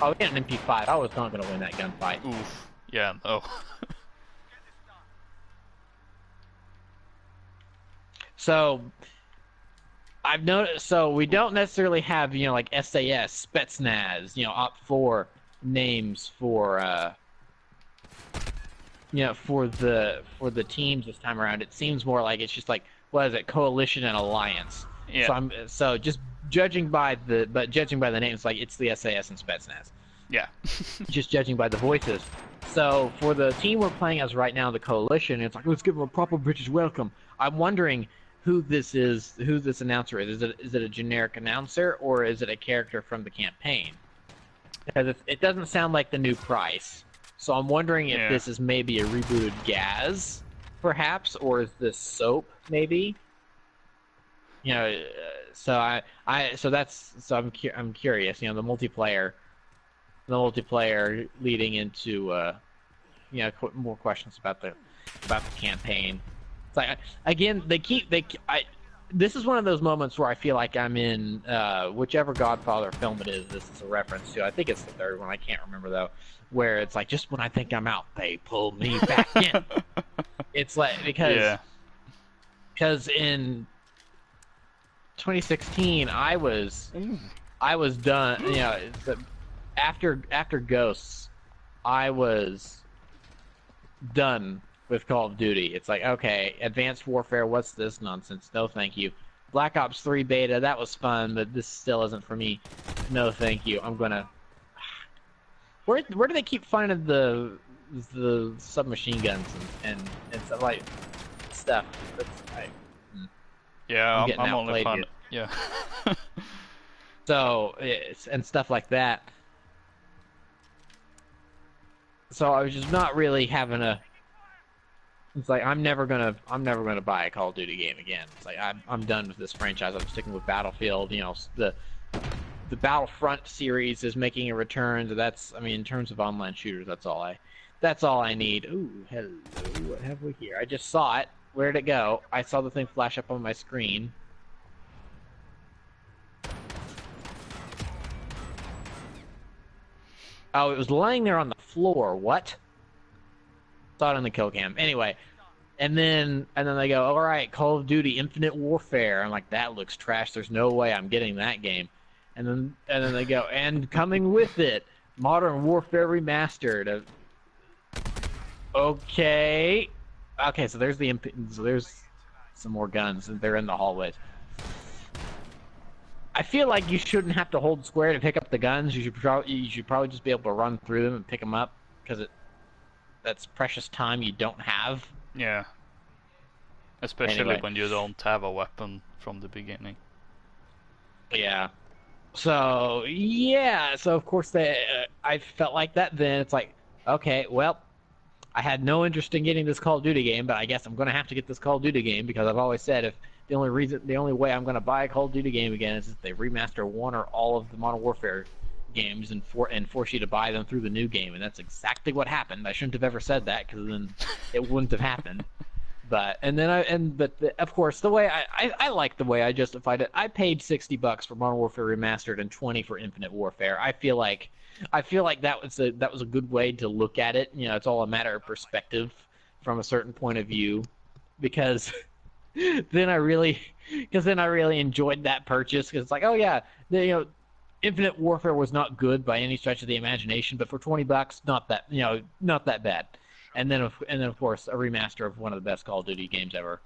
Oh, we got an MP5. I was not going to win that gunfight. Oof. Yeah, no. So, I've noticed. So we don't necessarily have like SAS, Spetsnaz, Op4 names for for the teams this time around. It seems more like it's just like what is it, coalition and alliance. Yeah. So just judging by the names, like it's the SAS and Spetsnaz. Yeah. Just judging by the voices. So for the team we're playing as right now, the coalition, it's like let's give them a proper British welcome. I'm wondering who this is, who this announcer is. Is it a generic announcer or is it a character from the campaign? Because it doesn't sound like the new Price. So I'm wondering if this is maybe a rebooted Gaz, perhaps, or is this Soap maybe? So I'm curious. The multiplayer leading into more questions about the campaign. It's like again this is one of those moments where I feel like I'm in whichever Godfather film it is. This is a reference to. I think it's the third one. I can't remember though. Where it's like just when I think I'm out, they pull me back in. It's like because in 2016 I was done. After Ghosts, I was done with Call of Duty. It's like, okay, Advanced Warfare, what's this nonsense? No, thank you. Black Ops 3 beta, that was fun, but this still isn't for me. No, thank you. I'm gonna. Where do they keep finding the submachine guns and stuff like stuff? Yeah, I'm only fun. Yeah. So and stuff like that. So I was just not really having a. It's like I'm never gonna buy a Call of Duty game again. It's like I'm done with this franchise. I'm sticking with Battlefield. The Battlefront series is making a return. So that's, I mean, in terms of online shooters, that's all I need. Ooh, hello. What have we here? I just saw it. Where'd it go? I saw the thing flash up on my screen. Oh, it was laying there on the floor. What? Saw it on the kill cam. Anyway, and then they go, all right, Call of Duty Infinite Warfare. I'm like, that looks trash. There's no way I'm getting that game. And then they go, and coming with it, Modern Warfare Remastered. Okay, so there's some more guns, and they're in the hallways. I feel like you shouldn't have to hold square to pick up the guns. You should probably just be able to run through them and pick them up because that's precious time you don't have. Yeah, especially Anyway, when you don't have a weapon from the beginning. yeah. So yeah, so of course I felt like that. Then it's like, okay, well, I had no interest in getting this Call of Duty game, but I guess I'm gonna have to get this Call of Duty game because I've always said if the only way I'm gonna buy a Call of Duty game again is if they remaster one or all of the Modern Warfare games and force you to buy them through the new game, and that's exactly what happened. I shouldn't have ever said that because then it wouldn't have happened. Of course the way I like the way I justified it. I paid $60 for Modern Warfare Remastered and 20 for Infinite Warfare. I feel like that was a good way to look at it. It's all a matter of perspective from a certain point of view, because then I really enjoyed that purchase because it's like, oh yeah, Infinite Warfare was not good by any stretch of the imagination, but for $20, not that bad. And then of course a remaster of one of the best Call of Duty games ever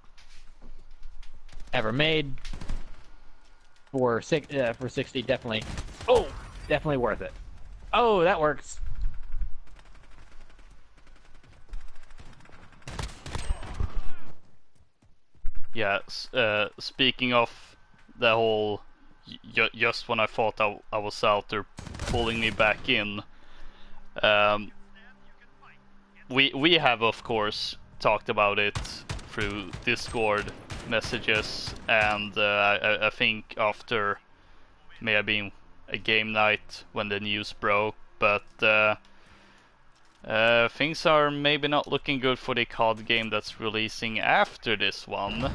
made for 60, definitely. Oh, definitely worth it. Oh, that works. Yeah, speaking of the whole, just when I thought I was out, they're pulling me back in. Um, we have of course talked about it through Discord messages, and I think after may have been a game night when the news broke, but things are maybe not looking good for the COD game that's releasing after this one.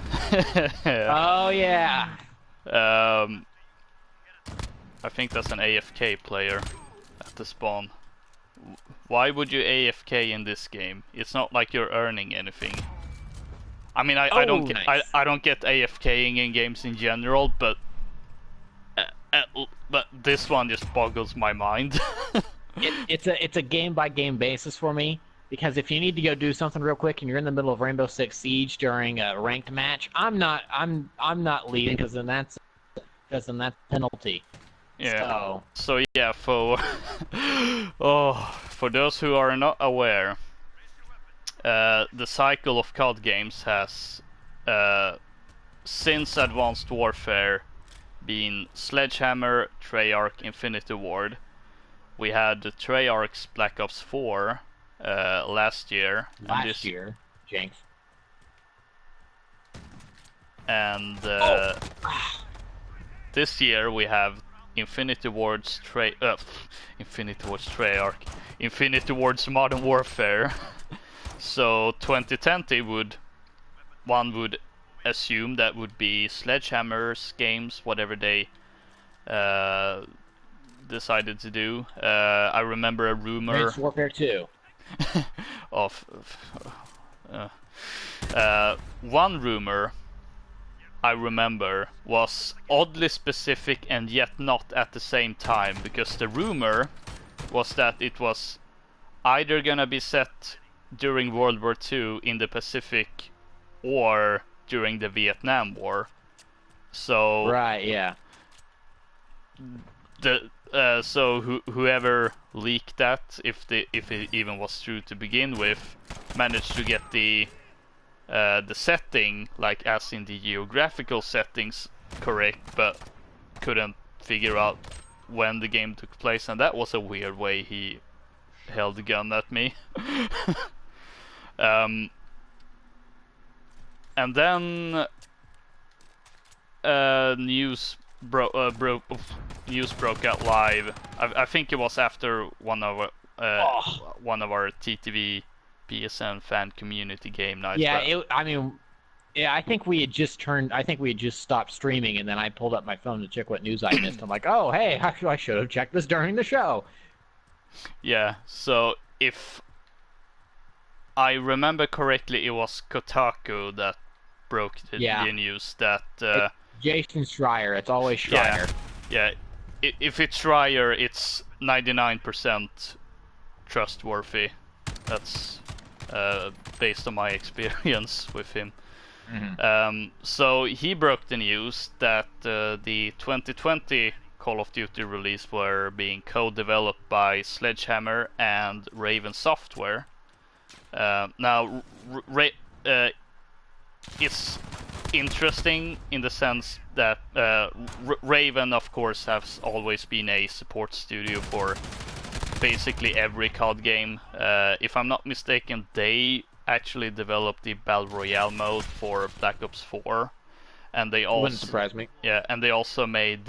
Oh yeah. um, I think that's an AFK player at the spawn. Why would you AFK in this game? It's not like you're earning anything. I mean, I don't get Nice. I don't get AFKing in games in general, but this one just boggles my mind. It's a game by game basis for me, because if you need to go do something real quick and you're in the middle of Rainbow Six Siege during a ranked match, I'm not leading, because then that's penalty. Yeah. So yeah, for for those who are not aware, the cycle of COD games has since Advanced Warfare been Sledgehammer, Treyarch, Infinity Ward. We had the Treyarch's Black Ops 4 last year. Last year, Jinx. And this year we have Infinity Ward's Treyarch, Infinity Ward's Modern Warfare. So 2020 one would assume that would be Sledgehammer's games, whatever they decided to do. I remember a rumor Advanced Warfare 2. of one rumor I remember was oddly specific and yet not at the same time, because the rumor was that it was either gonna be set during World War II in the Pacific or during the Vietnam War. So Right, yeah. whoever leaked that, if it even was true to begin with, managed to get the setting, like as in the geographical settings, correct, but couldn't figure out when the game took place, and that was a weird way he held the gun at me. And then news broke out live. I think it was after one of our TTV PSN fan community game nights. Yeah, I think we had just stopped streaming, and then I pulled up my phone to check what news I missed. I'm like, oh, hey, I should have checked this during the show. Yeah, so if I remember correctly, it was Kotaku that broke the news that Jason Schreier. It's always Schreier. Yeah. If it's Schreier, it's 99% trustworthy. That's based on my experience with him. Hmm. So he broke the news that the 2020 Call of Duty release were being co-developed by Sledgehammer and Raven Software. Now, it's interesting in the sense that Raven, of course, has always been a support studio for basically every COD game. If I'm not mistaken, they actually developed the Battle Royale mode for Black Ops 4, and they Wouldn't also surprise me. and they also made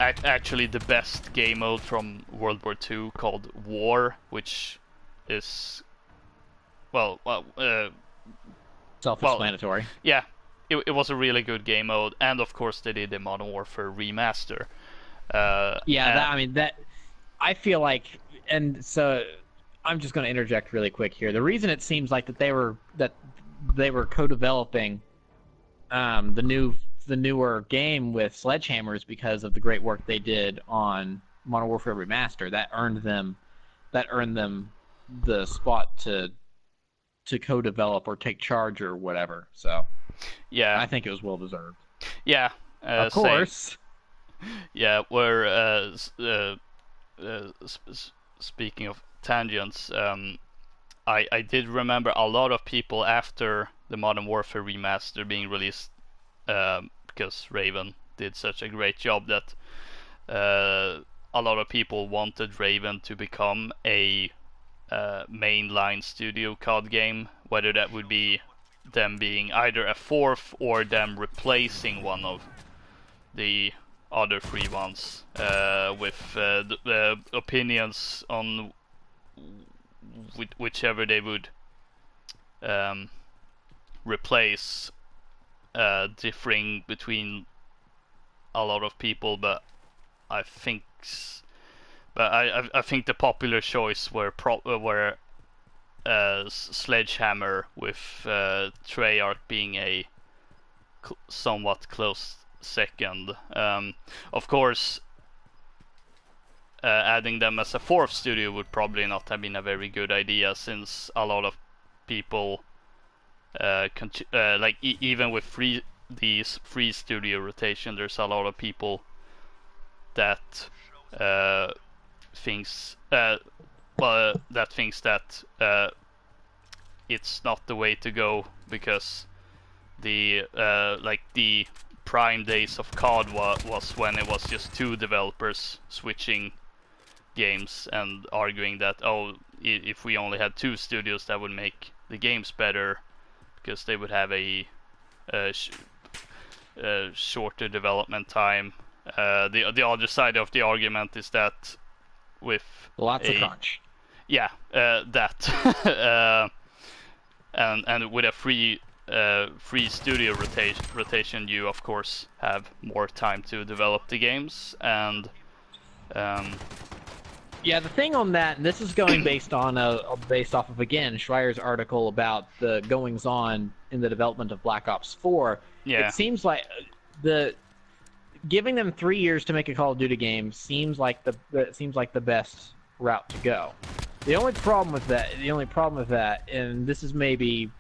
actually the best game mode from World War II called War, which is well well uh, well Self-explanatory. yeah, it was a really good game mode, and of course they did the Modern Warfare remaster. Uh, Yeah, uh, that I mean that I feel like, and so I'm just going to interject really quick here. The reason it seems like that they were co-developing the newer game with Sledgehammer is because of the great work they did on Modern Warfare Remaster. That earned them the spot to co-develop or take charge or whatever. So yeah, I think it was well deserved. yeah, Of same. course. Yeah, where speaking of tangents, I did remember a lot of people after the Modern Warfare remaster being released, because Raven did such a great job that a lot of people wanted Raven to become a mainline studio COD game, whether that would be them being either a fourth or them replacing one of the other three ones, with the opinions on whichever they would um, replace, differing between a lot of people, but I think I think the popular choice were Sledgehammer, with Treyarch being a somewhat close second. Of course, adding them as a fourth studio would probably not have been a very good idea, since a lot of people, like even with these free studio rotation, there's a lot of people that uh, thinks that it's not the way to go, because the prime days of COD was when it was just two developers switching games and arguing that, oh, if we only had two studios, that would make the games better, because they would have a shorter development time. The other side of the argument is that with Lots of a crunch. yeah, that and with a free studio rotation, you of course have more time to develop the games, and um, Yeah, the thing on that, and this is going based off of again Schreier's article about the goings on in the development of Black Ops 4. It yeah, seems like the giving them 3 years to make a Call of Duty game seems like the best route to go. The only problem with that, and this is maybe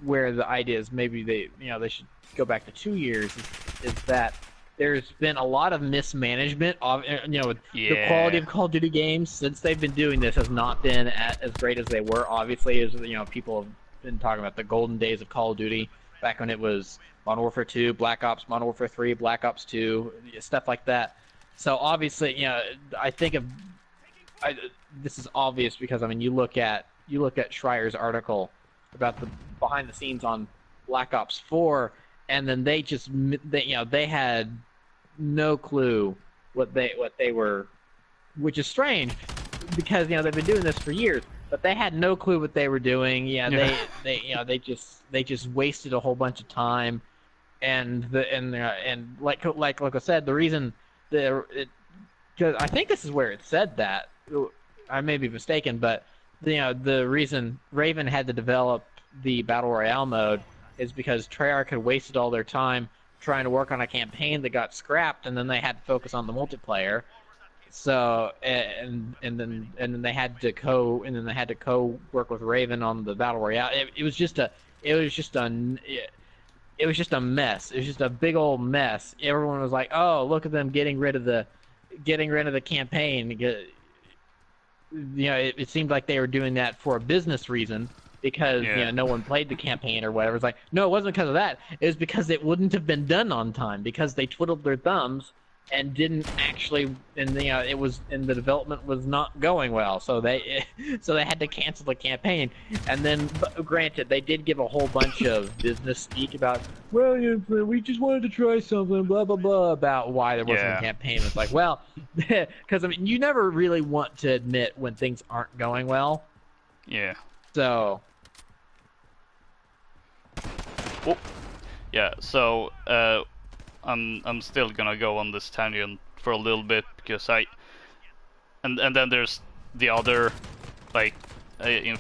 where the idea is maybe they should go back to 2 years, is that there's been a lot of mismanagement of the quality yeah, of Call of Duty games since they've been doing this has not been as great as they were. Obviously, as people have been talking about the golden days of Call of Duty back when it was Modern Warfare 2, Black Ops, Modern Warfare 3, Black Ops 2, stuff like that. So obviously, I think this is obvious because I mean you look at Schreier's article about the behind the scenes on Black Ops 4, and then they had no clue what they were, which is strange because they've been doing this for years, but they had no clue what they were doing. Yeah, yeah, they just wasted a whole bunch of time, and like Loka said, the reason because I think this is where it said that. I may be mistaken, but the reason Raven had to develop the Battle Royale mode is because Treyarch had wasted all their time trying to work on a campaign that got scrapped, and then they had to focus on the multiplayer. So and then they had to co work with Raven on the battle royale. It was just a it was just a it was just a mess. It was just a big old mess. Everyone was like, "Oh, look at them getting rid of the campaign." It seemed like they were doing that for a business reason because Yeah. no one played the campaign or whatever. It's like, no, it wasn't because of that. It was because it wouldn't have been done on time because they twiddled their thumbs and didn't actually, and it was, and the development was not going well, so they so they had to cancel the campaign. And then, granted, they did give a whole bunch of business speak about, well, we just wanted to try something, blah blah blah, about why there wasn't a Yeah. campaign. It's like, well, because I mean, you never really want to admit when things aren't going well, Yeah. so. Oh, yeah. So I'm still gonna go on this tangent for a little bit because and then there's the other, like, in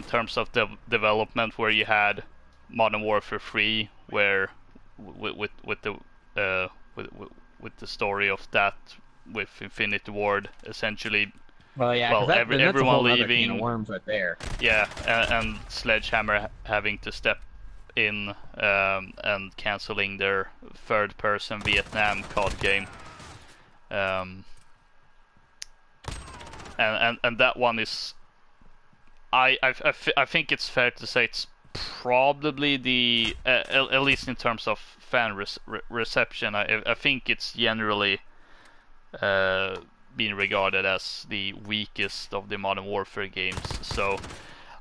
terms of development where you had Modern Warfare 3 where with the with the story of that with Infinity Ward essentially, Well, yeah, because well, that's a everyone whole other can of leaving, worms right there. yeah, and Sledgehammer having to step in and canceling their third-person Vietnam COD game. Um, and that one is, I think it's fair to say it's probably the at least in terms of fan reception. I think it's generally being regarded as the weakest of the Modern Warfare games. So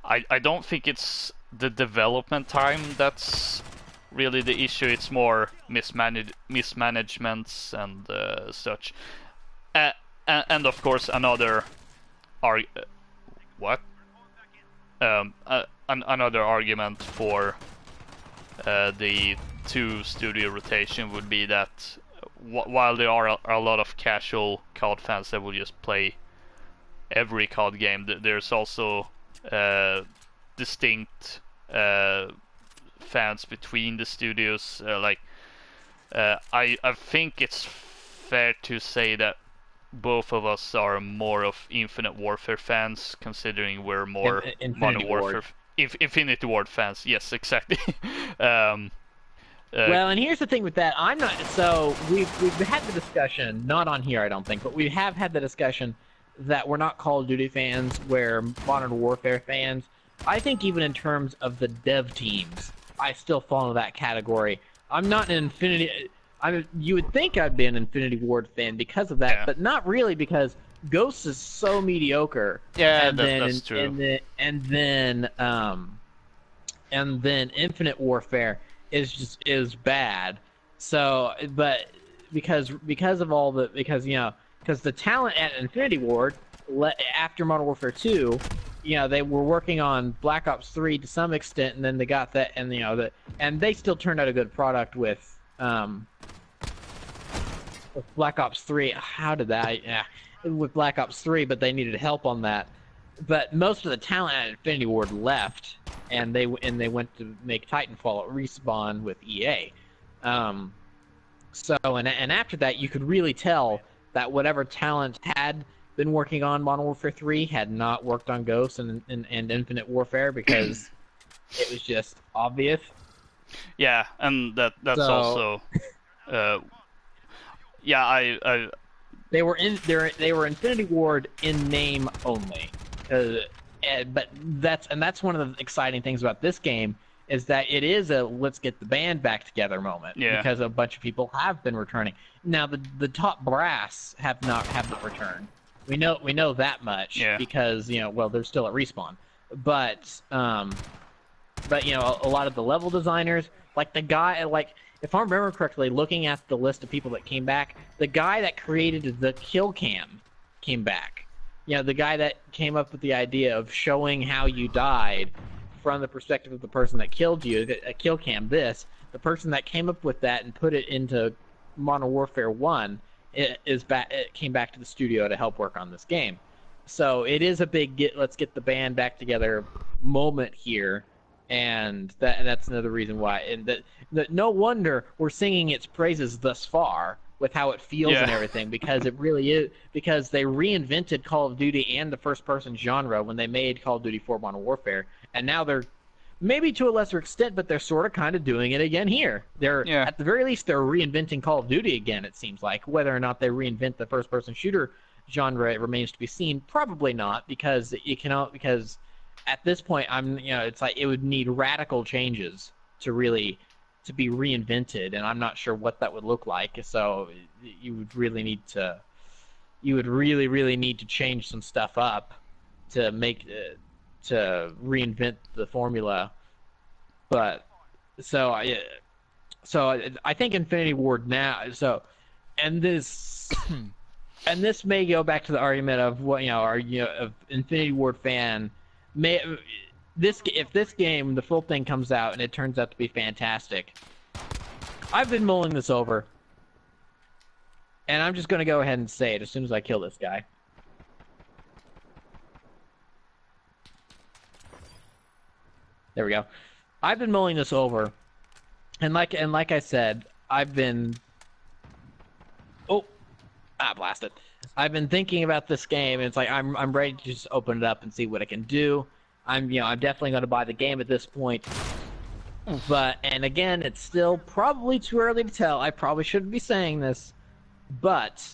I don't think it's the development time that's really the issue. It's more mismanagements and such. Uh, and of course another arg what another argument for the two studio rotation would be that while there are a lot of casual COD fans that will just play every COD game, there's also distinct fans between the studios. I think it's fair to say that both of us are more of Infinite Warfare fans, considering we're more Infinity Modern Ward. Warfare, Infinity Ward fans. Yes, exactly. um, Well, and here's the thing with that. I'm not. So we've had the discussion, not on here, I don't think, but we have had the discussion that we're not Call of Duty fans, we're Modern Warfare fans. I think even in terms of the dev teams, I still fall into that category. I'm not an Infinity. You would think I'd be an Infinity Ward fan because of that, yeah, but not really because Ghost is so mediocre, yeah, and then that's true. and then Infinite Warfare is bad. So, but because of all the because the talent at Infinity Ward after Modern Warfare 2, they were working on Black Ops 3 to some extent, and then they got that, and and they still turned out a good product with Black Ops 3. How did that? Yeah, with Black Ops 3, but they needed help on that. But most of the talent at Infinity Ward left, and they went to make Titanfall at Respawn with EA. And after that, you could really tell that whatever talent had been working on Modern Warfare 3 had not worked on Ghost and Infinite Warfare because it was just obvious. Yeah, and that's So also, yeah, they were Infinity Ward in name only. But that's one of the exciting things about this game is that it is a let's get the band back together moment Yeah. because a bunch of people have been returning. Now the top brass have not returned. We know that much Yeah. because they're still at Respawn, but a lot of the level designers, like the guy, like if I remember correctly, looking at the list of people that came back, the guy that created the kill cam came back. The guy that came up with the idea of showing how you died from the perspective of the person that killed you, a kill cam. The person that came up with that and put it into Modern Warfare 1 it came back to the studio to help work on this game. So it is a big let's get the band back together moment here, and that's another reason why. And that no wonder we're singing its praises thus far with how it feels and Yeah. everything, because it really is, because they reinvented Call of Duty and the first-person genre when they made Call of Duty 4 Modern Warfare, and now they're maybe to a lesser extent, but they're sort of kind of doing it again here. They're Yeah. at the very least they're reinventing Call of Duty again. It seems like whether or not they reinvent the first-person shooter genre, it remains to be seen. Probably not, because you cannot, because at this point it's like it would need radical changes to really to be reinvented, and I'm not sure what that would look like. So you would really need to you would really need to change some stuff up to make to reinvent the formula. But so I think Infinity Ward now. So and this may go back to the argument of what of Infinity Ward fan may this if this game, the full thing, comes out and it turns out to be fantastic. I've been mulling this over, and I'm just going to go ahead and say it as soon as I kill this guy. There we go. I've been mulling this over, and like I said, I've been blasted. I've been thinking about this game, and it's like I'm ready to just open it up and see what I can do. I'm definitely going to buy the game at this point. And again, it's still probably too early to tell. I probably shouldn't be saying this, but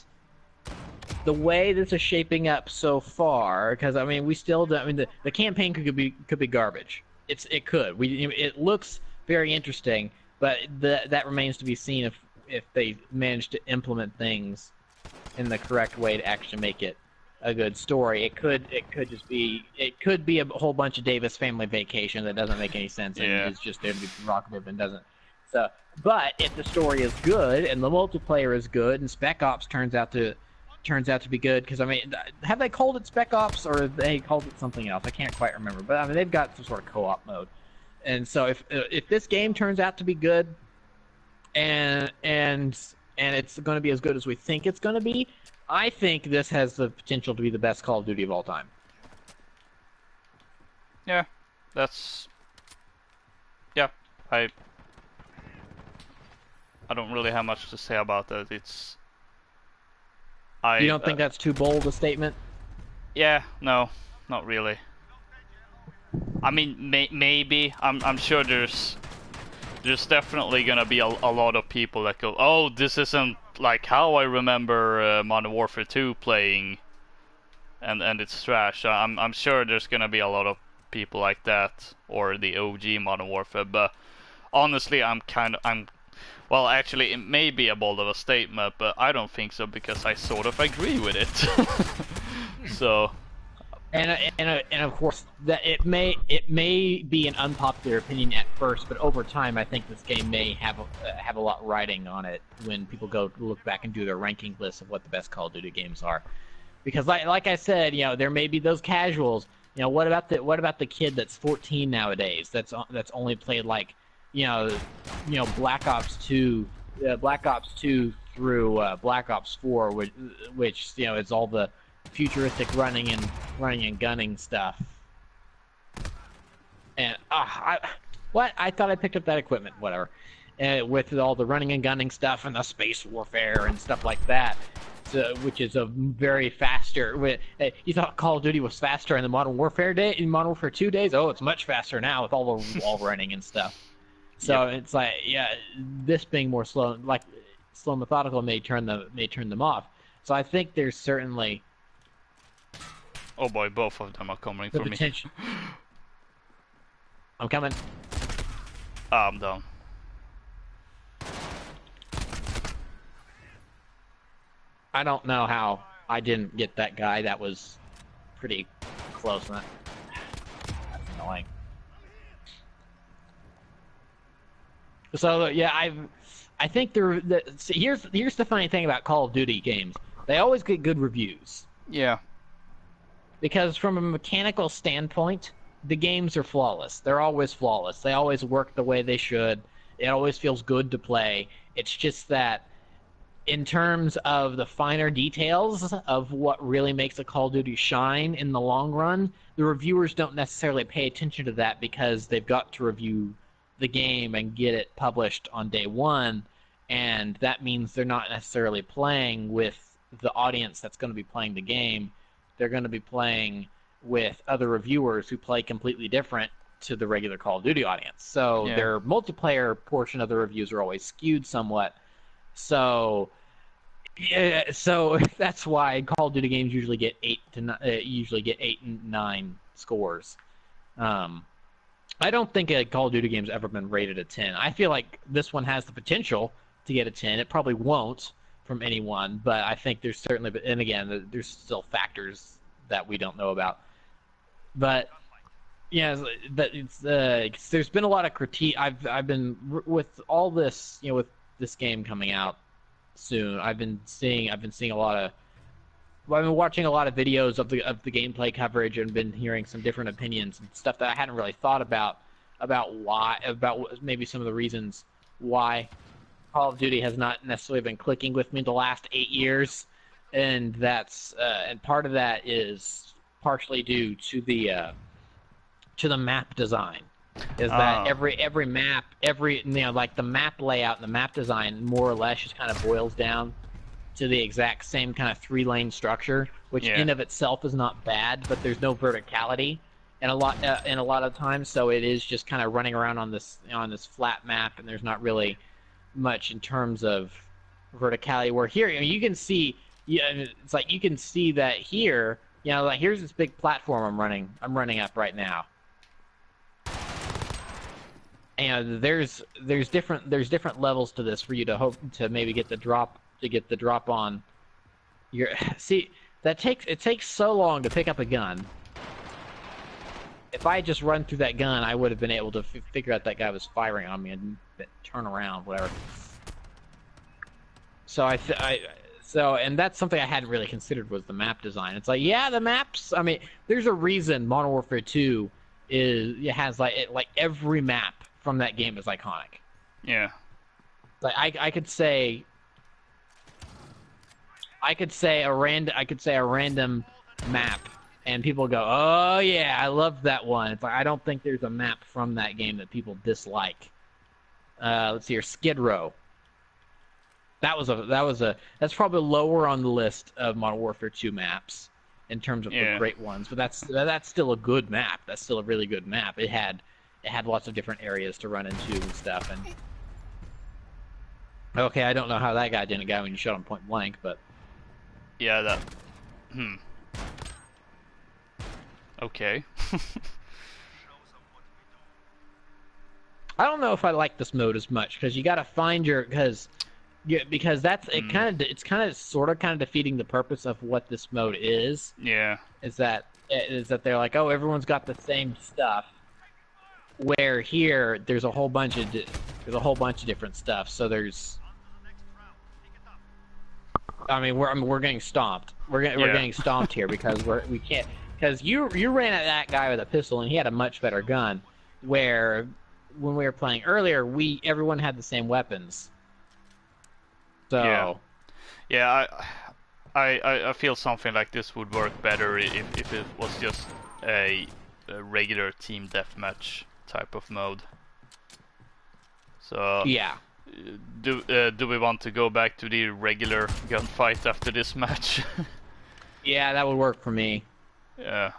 the way this is shaping up so far, because I mean, we still don't. I mean, the campaign could be garbage. It could. It looks very interesting, but that remains to be seen if they manage to implement things in the correct way to actually make it a good story. It could be a whole bunch of Davis Family Vacation that doesn't make any sense and is just there to be provocative and doesn't. So, but if the story is good and the multiplayer is good and Spec Ops turns out to be good, because I mean, have they called it Spec Ops or have they called it something else? I can't quite remember, but I mean, they've got some sort of co-op mode. And so if this game turns out to be good and it's going to be as good as we think it's going to be, I think this has the potential to be the best Call of Duty of all time. Yeah, I don't really have much to say about that. You don't think that's too bold a statement? Yeah, no, not really. I mean, maybe I'm sure there's definitely gonna be a lot of people that go, oh, this isn't like how I remember Modern Warfare 2 playing, and it's trash. I'm sure there's gonna be a lot of people like that, or the OG Modern Warfare. But honestly, well, actually, it may be a bold of a statement, but I don't think so, because I sort of agree with it. So. And of course that it may be an unpopular opinion at first, but over time I think this game may have a lot riding on it when people go look back and do their ranking list of what the best Call of Duty games are. Because like I said, there may be those casuals. What about the kid that's 14 nowadays that's only played like Black Ops 2 through Black Ops 4, which is all the futuristic running and gunning stuff. And I thought I picked up that equipment, whatever. With all the running and gunning stuff and the space warfare and stuff like that, which is a very faster. You thought Call of Duty was faster in the Modern Warfare 2 days? Oh, it's much faster now with all the wall running and stuff. So It's like, this being more slow methodical may turn them off. So I think there's certainly. Oh boy, both of them are coming for me. I'm coming. I'm down. I don't know how I didn't get that guy. That was pretty close. That's annoying. So I think here's the funny thing about Call of Duty games. They always get good reviews. Yeah. Because from a mechanical standpoint, the games are flawless. They're always flawless. They always work the way they should. It always feels good to play. It's just that in terms of the finer details of what really makes a Call of Duty shine in the long run, the reviewers don't necessarily pay attention to that because they've got to review the game and get it published on day one. and that means they're not necessarily playing with the audience that's going to be playing the game. They're going to be playing with other reviewers who play completely different to the regular Call of Duty audience. So Yeah. their multiplayer portion of the reviews are always skewed somewhat. So yeah, so that's why Call of Duty games usually get 8 and 9 scores. Um, I don't think a Call of Duty game's ever been rated a 10. I feel like this one has the potential to get a 10. It probably won't from anyone, but I think there's certainly, and again, there's still factors that we don't know about. But yeah, but there's been a lot of critique. I've been with all this, with this game coming out soon. I've been watching a lot of videos of the gameplay coverage and been hearing some different opinions and stuff that I hadn't really thought about maybe some of the reasons why Call of Duty has not necessarily been clicking with me the last 8 years, and and part of that is partially due to the map design. Is that Oh. every map, like the map layout and the map design more or less just kind of boils down to the exact same kind of 3-lane structure, which Yeah. in of itself is not bad, but there's no verticality in a lot of times, so it is just kind of running around on this flat map, and there's not really much in terms of verticality. Where here, you can see, it's like you can see that here, like here's this big platform I'm running up right now. And there's different levels to this for you to hope to maybe get the drop on your see it takes so long to pick up a gun. If I had just run through that gun, I would have been able to figure out that guy was firing on me and turn around, whatever. So and that's something I hadn't really considered, was the map design. It's like, yeah, the maps. I mean, there's a reason Modern Warfare 2 has like every map from that game is iconic. Yeah. Like I could say a random map, and people go, "Oh yeah, I love that one." It's like, I don't think there's a map from that game that people dislike. Let's see here, Skid Row. That's probably lower on the list of Modern Warfare 2 maps in terms of the great ones, but that's still a good map. That's still a really good map. It had lots of different areas to run into and stuff. And okay, I don't know how that guy didn't go when you shot him point blank, but Yeah, that. Okay. I don't know if I like this mode as much, because you got to find because that's it's kind of sort of defeating the purpose of what this mode is. Yeah. Is that they're like, oh, everyone's got the same stuff, where here there's a whole bunch of different stuff. So there's, I mean, we're getting stomped. We're getting stomped here because we can't, because you ran at that guy with a pistol and he had a much better gun, where when we were playing earlier, everyone had the same weapons. So yeah, I feel something like this would work better if it was just a regular team deathmatch type of mode. So yeah. Do we want to go back to the regular gunfight after this match? Yeah, that would work for me. Yeah.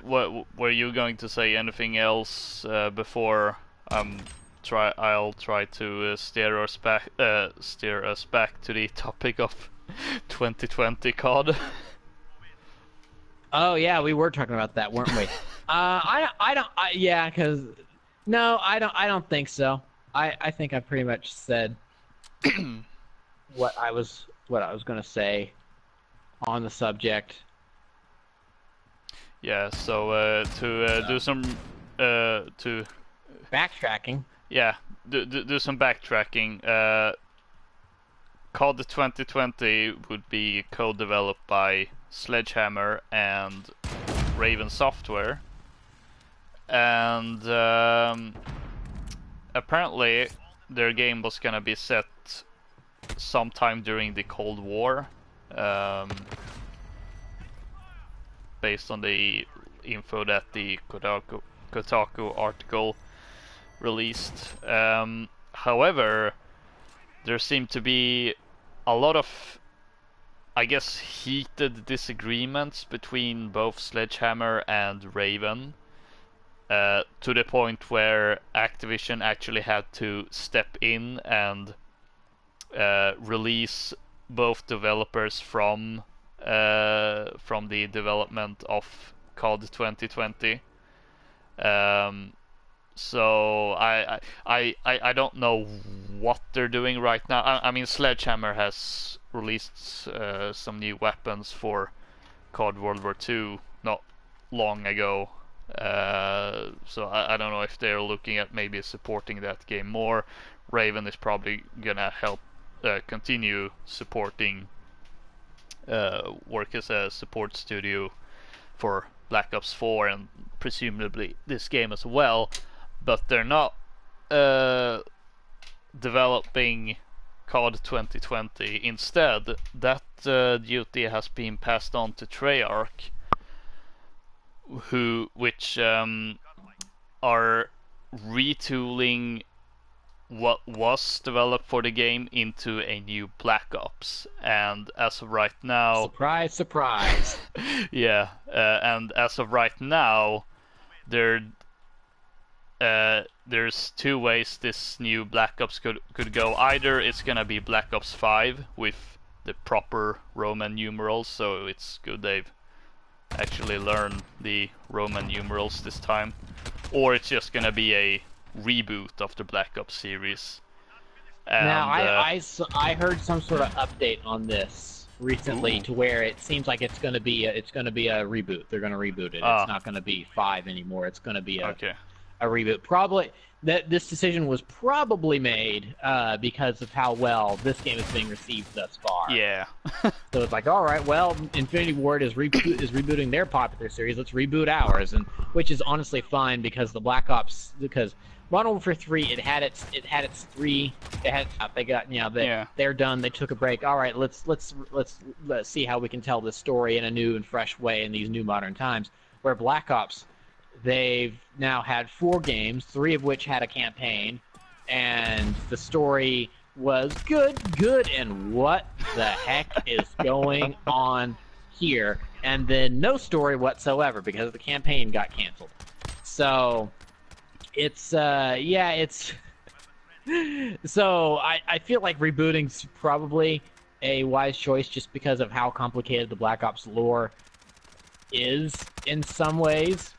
What were you going to say? Anything else before I'll try to steer us back to the topic of 2020 COD. Oh yeah, we were talking about that, weren't we? Because no, I don't think so. I think I pretty much said what I was gonna say on the subject. Yeah. So to do some to backtracking. Yeah, do some backtracking. COD 2020 would be co-developed by Sledgehammer and Raven Software, and apparently their game was gonna be set sometime during the Cold War, based on the info that the Kotaku article released. However, there seemed to be a lot of, I guess, heated disagreements between both Sledgehammer and Raven, to the point where Activision actually had to step in and release both developers from the development of COD 2020. Um, so I don't know what they're doing right now. I mean, Sledgehammer has released some new weapons for COD World War II not long ago. So I don't know if they're looking at maybe supporting that game more. Raven is probably gonna help continue supporting, work as a support studio for Black Ops 4 and presumably this game as well, but they're not developing COD 2020. Instead, that duty has been passed on to Treyarch, which are retooling what was developed for the game into a new Black Ops. And as of right now, Surprise, surprise. yeah, and as of right now, there there's two ways this new Black Ops could go. Either it's gonna be Black Ops 5 with the proper Roman numerals, so it's good they've actually learned the Roman numerals this time, or it's just gonna be a reboot of the Black Ops series. And, Now, I heard some sort of update on this recently, Ooh. to where it seems like it's going to be a reboot. They're going to reboot it. Ah. It's not going to be 5 anymore. It's going to be Okay. a reboot. Probably this decision was probably made because of how well this game is being received thus far. Yeah. So it's like, all right, well, Infinity Ward is rebooting their popular series. Let's reboot ours, and which is honestly fine because the Black Ops, because Modern Warfare 3, it had its three. They got they're done. They took a break. All right, let's see how we can tell this story in a new and fresh way in these new modern times. Where Black Ops, they've now had 4 games, 3 of which had a campaign, and the story was good, and what the heck is going on here? And then no story whatsoever because the campaign got canceled. So it's so I feel like rebooting's probably a wise choice just because of how complicated the Black Ops lore is in some ways.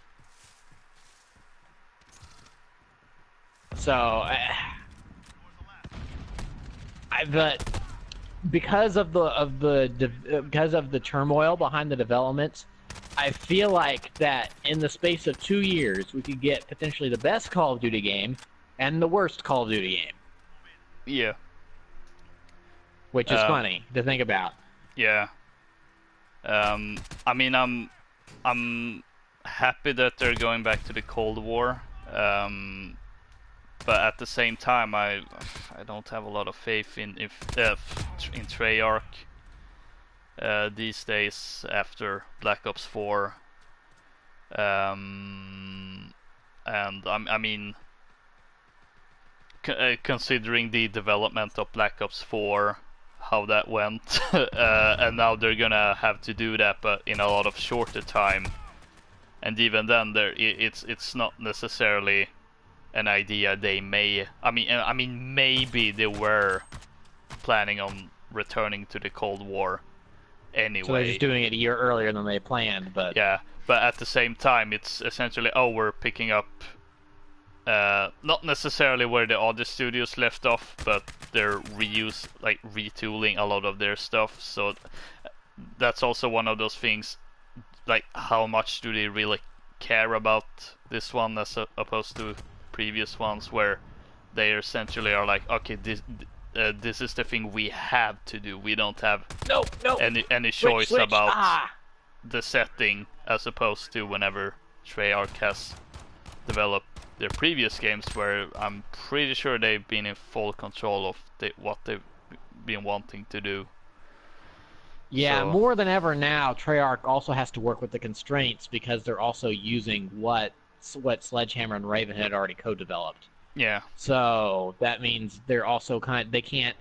So but because of the turmoil behind the development, I feel like that in the space of 2 years we could get potentially the best Call of Duty game and the worst Call of Duty game. Yeah. Which is funny to think about. Yeah. I mean, I'm happy that they're going back to the Cold War. But at the same time, I don't have a lot of faith in Treyarch these days after Black Ops 4. And I mean, considering the development of Black Ops 4, how that went, and now they're gonna have to do that, but in a lot of shorter time. And even then, it's not necessarily an idea they may. I mean, maybe they were planning on returning to the Cold War anyway. So they're just doing it a year earlier than they planned, but yeah. But at the same time, it's essentially, oh, we're picking up not necessarily where the other studios left off, but they're retooling a lot of their stuff. So that's also one of those things. Like, how much do they really care about this one as opposed to previous ones, where they essentially are like, okay, this is the thing we have to do. We don't have any choice switch. about the setting, as opposed to whenever Treyarch has developed their previous games, where I'm pretty sure they've been in full control of what they've been wanting to do. Yeah, So, more than ever now, Treyarch also has to work with the constraints because they're also using what Sledgehammer and Raven had already co-developed. Yeah. So that means they're also they can't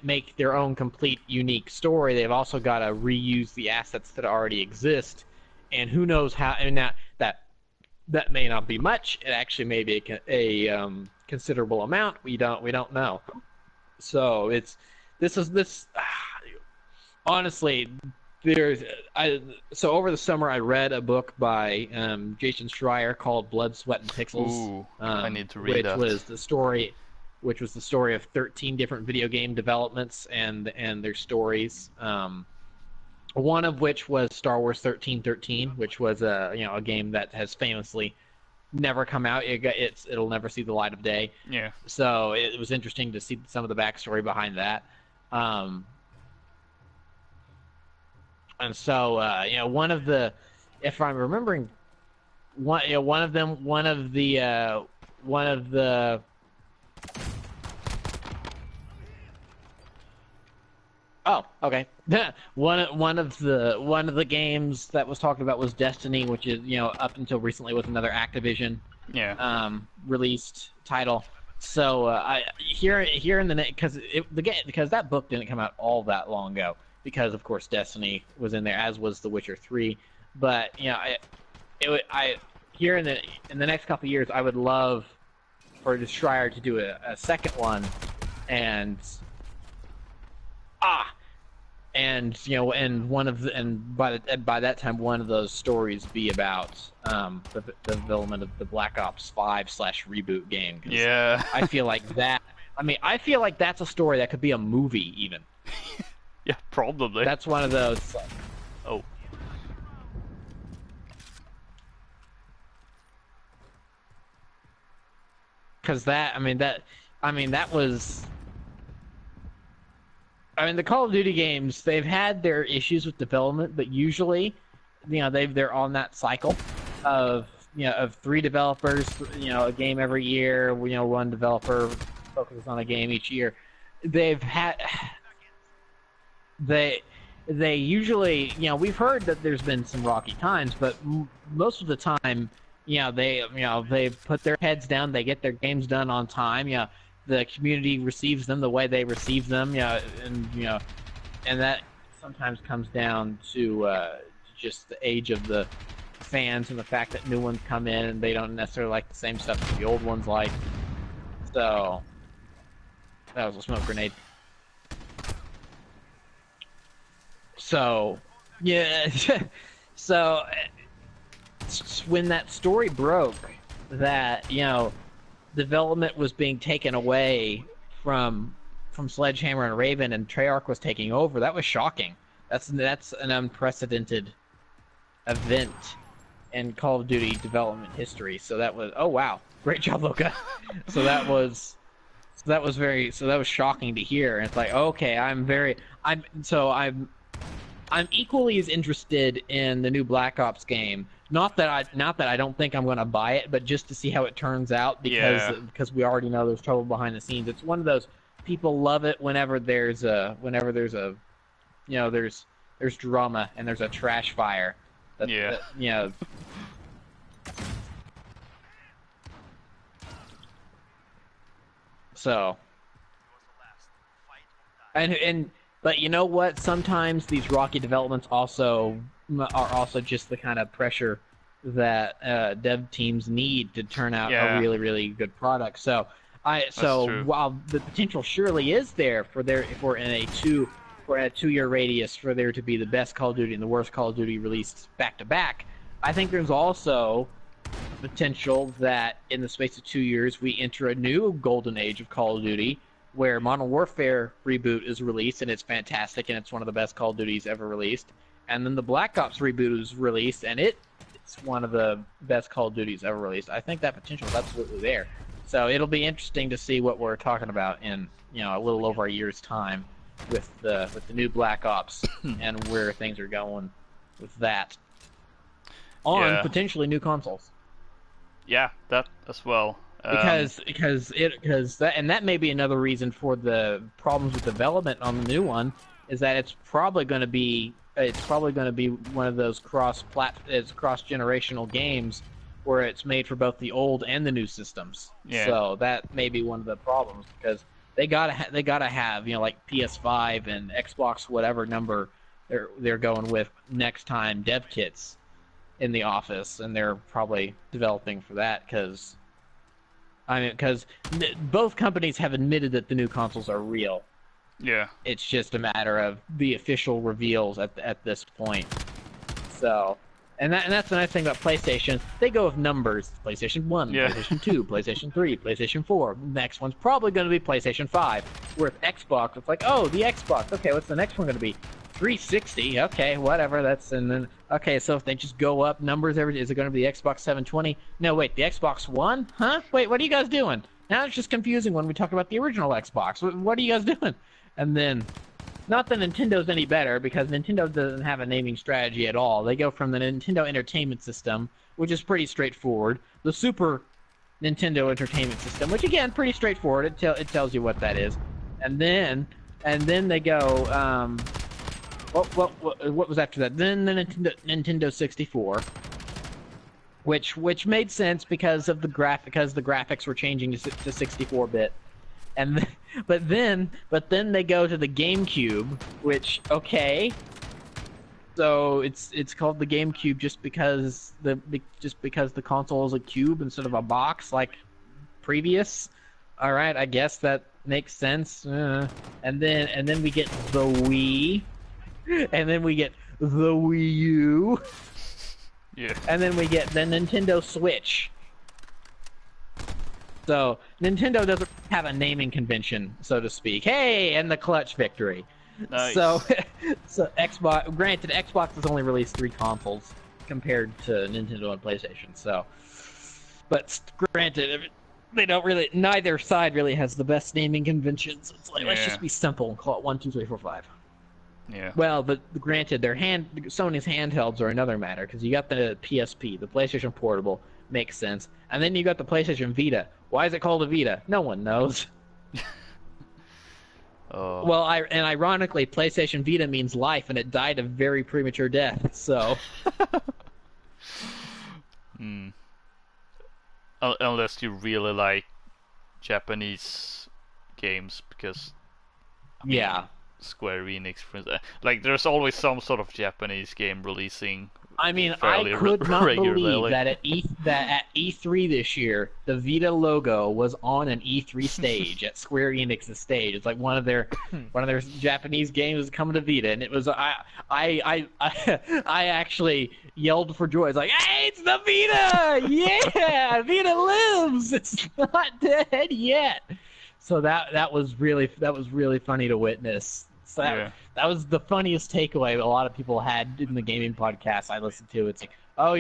make their own complete unique story. They've also got to reuse the assets that already exist, and who knows how. And that may not be much. It actually may be a considerable amount. We don't know. So this honestly, there's I so over the summer I read a book by Jason Schreier called Blood, Sweat, and Pixels, Ooh, I need to read that. Which was the story of 13 different video game developments and their stories. One of which was Star Wars 1313, which was a game that has famously never come out. It'll never see the light of day. Yeah. So it was interesting to see some of the backstory behind that. And so one of the, if I'm remembering, one of the oh, okay. one of the games that was talked about was Destiny, which is up until recently was another Activision released title. So I here in the because that book didn't come out all that long ago, because of course Destiny was in there, as was The Witcher 3. But I here in the next couple of years, I would love for Schreier to do a second one, and by that time one of those stories be about the development of the Black Ops 5/reboot game. Yeah. I feel like that's a story that could be a movie even. Yeah, probably. That's one of those. Oh. Because that was. The Call of Duty games, they've had their issues with development, but usually, they're on that cycle of 3 developers, a game every year. One developer focuses on a game each year. They usually, we've heard that there's been some rocky times, but most of the time, they put their heads down, they get their games done on time. The community receives them the way they receive them, and that sometimes comes down to just the age of the fans and the fact that new ones come in and they don't necessarily like the same stuff that the old ones like. So that was a smoke grenade. So yeah, so when that story broke that development was being taken away from Sledgehammer and Raven, and Treyarch was taking over, that was shocking. That's an unprecedented event in Call of Duty development history. So that was, oh wow, great job, Loka. so that was shocking to hear. And it's like, okay, I'm equally as interested in the new Black Ops game. Not that I don't think I'm going to buy it, but just to see how it turns out, because we already know there's trouble behind the scenes. It's one of those, people love it whenever there's there's drama and there's a trash fire. So. But you know what? Sometimes these rocky developments are also just the kind of pressure that dev teams need to turn out a really, really good product. So while the potential surely is there for a 2-year radius for there to be the best Call of Duty and the worst Call of Duty released back to back, I think there's also potential that in the space of 2 years we enter a new golden age of Call of Duty, where Modern Warfare reboot is released and it's fantastic and it's one of the best Call of Duties ever released, and then the Black Ops reboot is released and it's one of the best Call of Duties ever released. I think that potential is absolutely there. So it'll be interesting to see what we're talking about in a little over a year's time with the new Black Ops and where things are going with that on potentially new consoles. Yeah, that as well. Because that may be another reason for the problems with development on the new one, is that it's probably going to be one of those cross generational games where it's made for both the old and the new systems. Yeah. So that may be one of the problems because they gotta have like PS5 and Xbox whatever number they're going with next time dev kits in the office, and they're probably developing for that because both companies have admitted that the new consoles are real. Yeah. It's just a matter of the official reveals at this point. So, and that's the nice thing about PlayStation. They go with numbers. PlayStation 1, Yeah. PlayStation 2, PlayStation 3, PlayStation 4. Next one's probably going to be PlayStation 5. Where with Xbox, it's like, oh, the Xbox. Okay, what's the next one going to be? 360. Okay, whatever. And then okay. So if they just go up numbers, is it going to be the Xbox 720? No, wait, the Xbox One? Huh? Wait, what are you guys doing? Now it's just confusing when we talk about the original Xbox. What are you guys doing? And then, not that Nintendo's any better, because Nintendo doesn't have a naming strategy at all. They go from the Nintendo Entertainment System, which is pretty straightforward, the Super Nintendo Entertainment System, which again, pretty straightforward. It tells you what that is, and then they go. What was after that? Then the Nintendo 64, which made sense because of the graphics were changing to 64-bit, and but then they go to the GameCube, which okay. So it's called the GameCube just because the console is a cube instead of a box like previous. All right, I guess that makes sense. And then we get the Wii. And then we get the Wii U. Yeah. And then we get the Nintendo Switch. So, Nintendo doesn't have a naming convention, so to speak. Hey, and the clutch victory. Nice. So Xbox, granted, Xbox has only released 3 consoles compared to Nintendo and PlayStation, so. But granted, they don't really, neither side really has the best naming conventions. It's like, let's just be simple and call it 1, 2, 3, 4, 5. Yeah. Well, but granted, Sony's handhelds are another matter because you got the PSP, the PlayStation Portable, makes sense, and then you got the PlayStation Vita. Why is it called a Vita? No one knows. Well, and ironically, PlayStation Vita means life, and it died a very premature death. So, unless you really like Japanese games, because yeah. Square Enix, for instance. Like, there's always some sort of Japanese game releasing. I mean, fairly I could not regularly. believe that at E3 this year, the Vita logo was on an E3 stage at Square Enix's stage. It's like one of their Japanese games is coming to Vita, and it was I actually yelled for joy. It's like, hey, it's the Vita! Yeah, Vita lives. It's not dead yet. So that was really funny to witness. So that was the funniest takeaway a lot of people had in the gaming podcast I listened to. It's like, oh,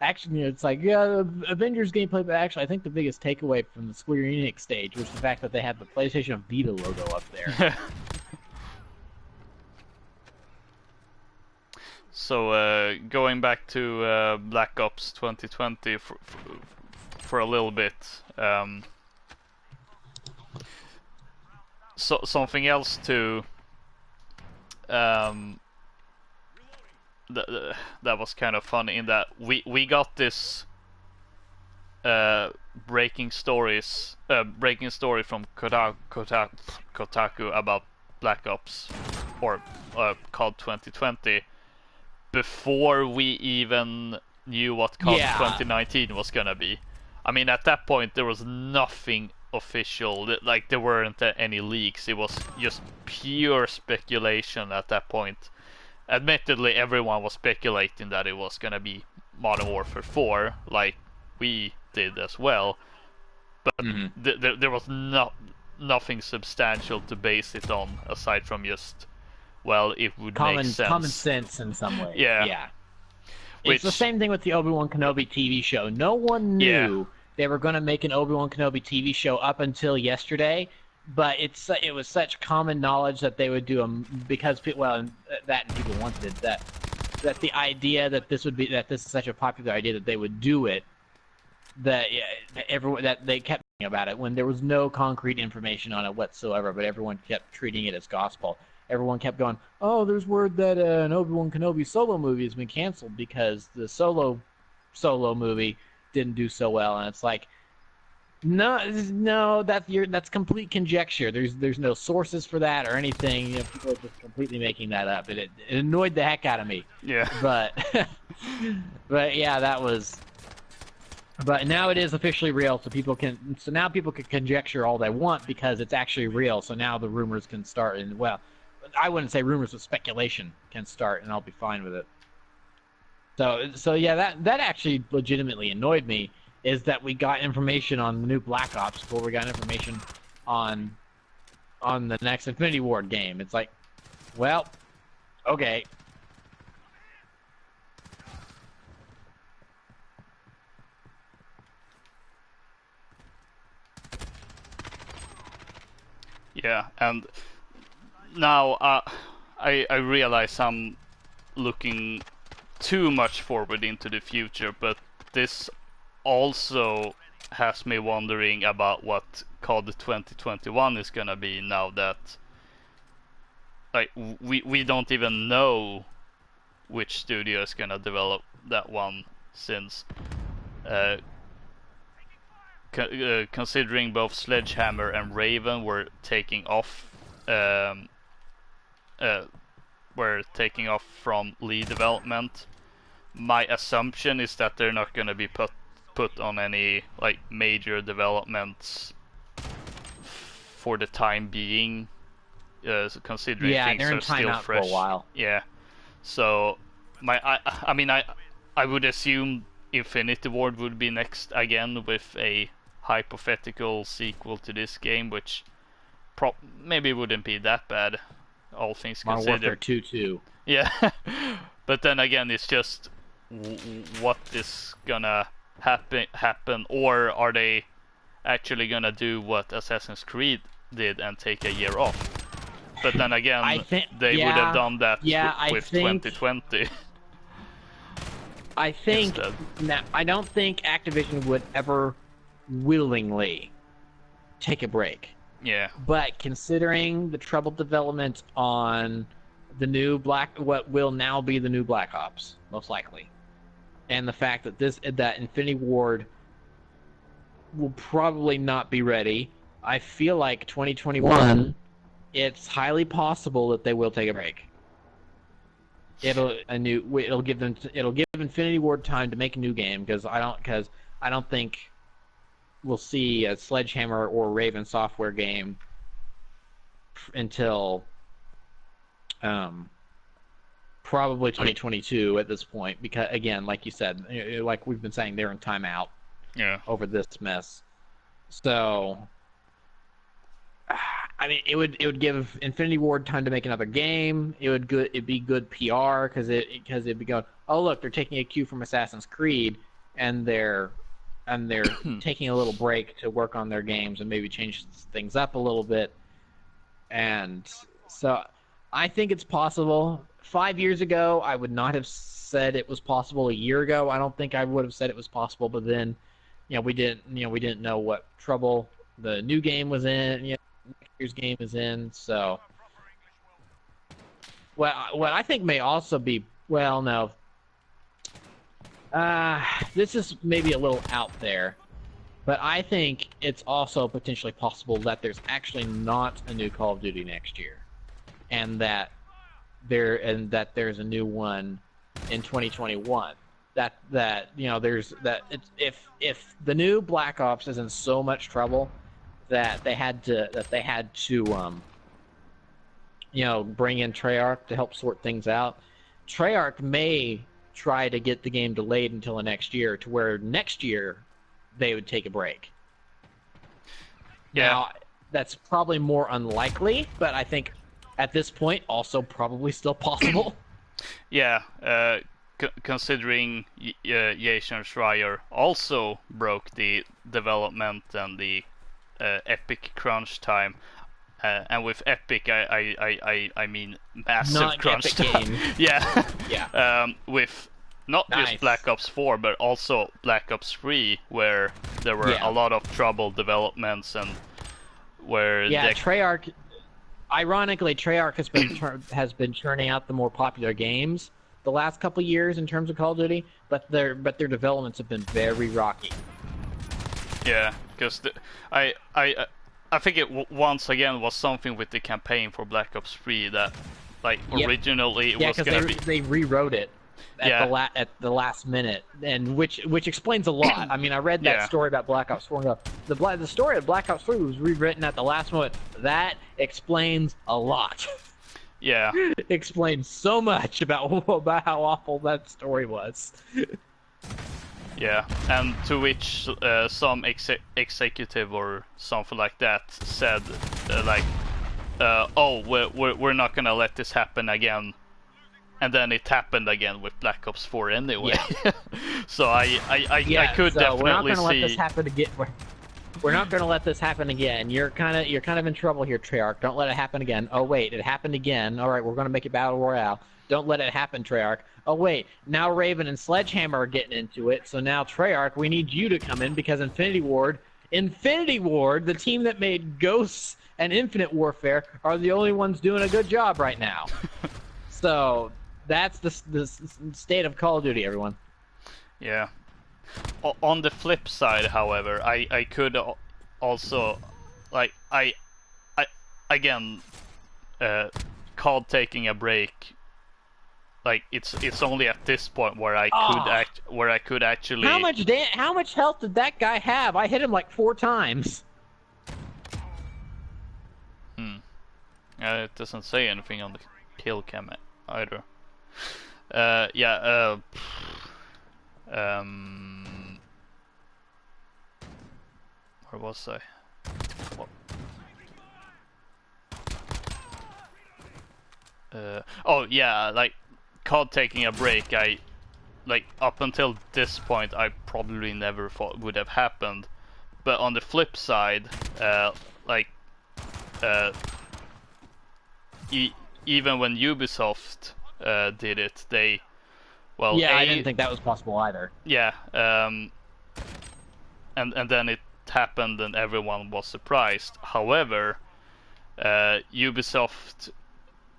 actually, it's like, yeah, Avengers gameplay, but actually, I think the biggest takeaway from the Square Enix stage was the fact that they had the PlayStation Vita logo up there. So, going back to Black Ops 2020 for a little bit. So something else to that was kind of funny in that we got this breaking story from Kotaku about Black Ops or COD 2020 before we even knew what COD 2019 was gonna be. I mean, at that point there was nothing official, like there weren't any leaks. It was just pure speculation at that point. Admittedly, everyone was speculating that it was gonna be Modern Warfare 4, like we did as well, but there was nothing substantial to base it on aside from just, well, it would make sense. Common sense in some ways. Yeah. It's the same thing with the Obi-Wan Kenobi TV show. No one knew they were going to make an Obi-Wan Kenobi TV show up until yesterday, but it was such common knowledge that they would do them because people wanted that the idea that this is such a popular idea that they would do it, that they kept thinking about it when there was no concrete information on it whatsoever, but everyone kept treating it as gospel. Everyone kept going, oh, there's word that an Obi-Wan Kenobi solo movie has been canceled because the solo movie didn't do so well, and it's like, no, that's complete conjecture. There's no sources for that or anything. You know, people are just completely making that up, and it annoyed the heck out of me. Yeah. But but yeah, that was. But now it is officially real, so now people can conjecture all they want because it's actually real. So now the rumors can start, and well, I wouldn't say rumors, but speculation can start, and I'll be fine with it. So yeah, that actually legitimately annoyed me. Is that we got information on the new Black Ops before we got information on the next Infinity Ward game. It's like, well, okay. Yeah, and now I realize I'm looking too much forward into the future, but this also has me wondering about what COD 2021 is gonna be now that like we don't even know which studio is gonna develop that one, since uh, considering both Sledgehammer and Raven um, were taking off from lead development. My assumption is that they're not gonna be put on any like major developments for the time being, considering things they're in are still timeout fresh. for a while. Yeah, so I would assume Infinity Ward would be next again with a hypothetical sequel to this game, which maybe wouldn't be that bad, all things Modern considered. Warfare 2 too. Yeah, but then again, it's just what is gonna happen, or are they actually gonna do what Assassin's Creed did and take a year off? But then again, they would have done that with 2020. I think now, I don't think Activision would ever willingly take a break. Yeah. But considering the troubled development on the new what will now be the new Black Ops, most likely, and the fact that that Infinity Ward will probably not be ready, I feel like 2021, it's highly possible that they will take a break. It'll give Infinity Ward time to make a new game, because I don't think we'll see a Sledgehammer or Raven Software game until probably 2022 at this point, because again, like you said, like we've been saying, they're in timeout over this mess. So I mean, it would give Infinity Ward time to make another game. It'd be good PR, because it'd be going, oh look, they're taking a cue from Assassin's Creed, and they're taking a little break to work on their games and maybe change things up a little bit. And so I think it's possible. 5 years ago, I would not have said it was possible. A year ago, I don't think I would have said it was possible. But then, we didn't know what trouble the new game was in. Next year's game is in. So, what I think may also be, well, no. This is maybe a little out there, but I think it's also potentially possible that there's actually not a new Call of Duty next year, and that there's a new one in 2021. If the new Black Ops is in so much trouble that they had to bring in Treyarch to help sort things out, Treyarch may try to get the game delayed until the next year, to where next year they would take a break. Yeah. Now, that's probably more unlikely, but I think at this point also probably still possible. Yeah, considering Jason Schreier also broke the development and the Epic crunch time. And with Epic, I mean massive not crunch Epic time. Game. Yeah. With not just Black Ops 4, but also Black Ops 3, where there were a lot of troubled developments, and where Treyarch. Ironically, Treyarch has been churning out the more popular games, the last couple years in terms of Call of Duty, but their developments have been very rocky. Yeah, because I think it once again was something with the campaign for Black Ops 3 that, like, Yep. originally it Yeah, was because gonna be. they rewrote it at Yeah. at the last minute, and which explains a lot. I mean, I read that Yeah. story about Black Ops 4 and the story of Black Ops 3 was rewritten at the last moment. That explains a lot. Yeah. It explains so much about how awful that story was. Yeah, and to which some executive or something like that said, like, "Oh, we're not gonna let this happen again," and then it happened again with Black Ops 4 anyway. Yeah. So I could so we're not definitely gonna let this see. happen again. We're not gonna let this happen again. You're kind of in trouble here, Treyarch. Don't let it happen again. Oh wait, it happened again. All right, we're gonna make it battle royale. Don't let it happen, Treyarch. Oh wait, now Raven and Sledgehammer are getting into it. So now Treyarch, we need you to come in because Infinity Ward, the team that made Ghosts and Infinite Warfare, are the only ones doing a good job right now. So that's the state of Call of Duty, everyone. Yeah. On the flip side, however, I could also, like, I again, called taking a break. Like, it's only at this point where I could actually. How much health did that guy have? I hit him like 4 times. It doesn't say anything on the kill cam either. Yeah. Where was I? What? Oh yeah, like, COD taking a break. Like, up until this point, I probably never thought would have happened. But on the flip side, like, even when Ubisoft did it, they, well, Yeah, I didn't think that was possible either. yeah, and then it happened and everyone was surprised. However, Ubisoft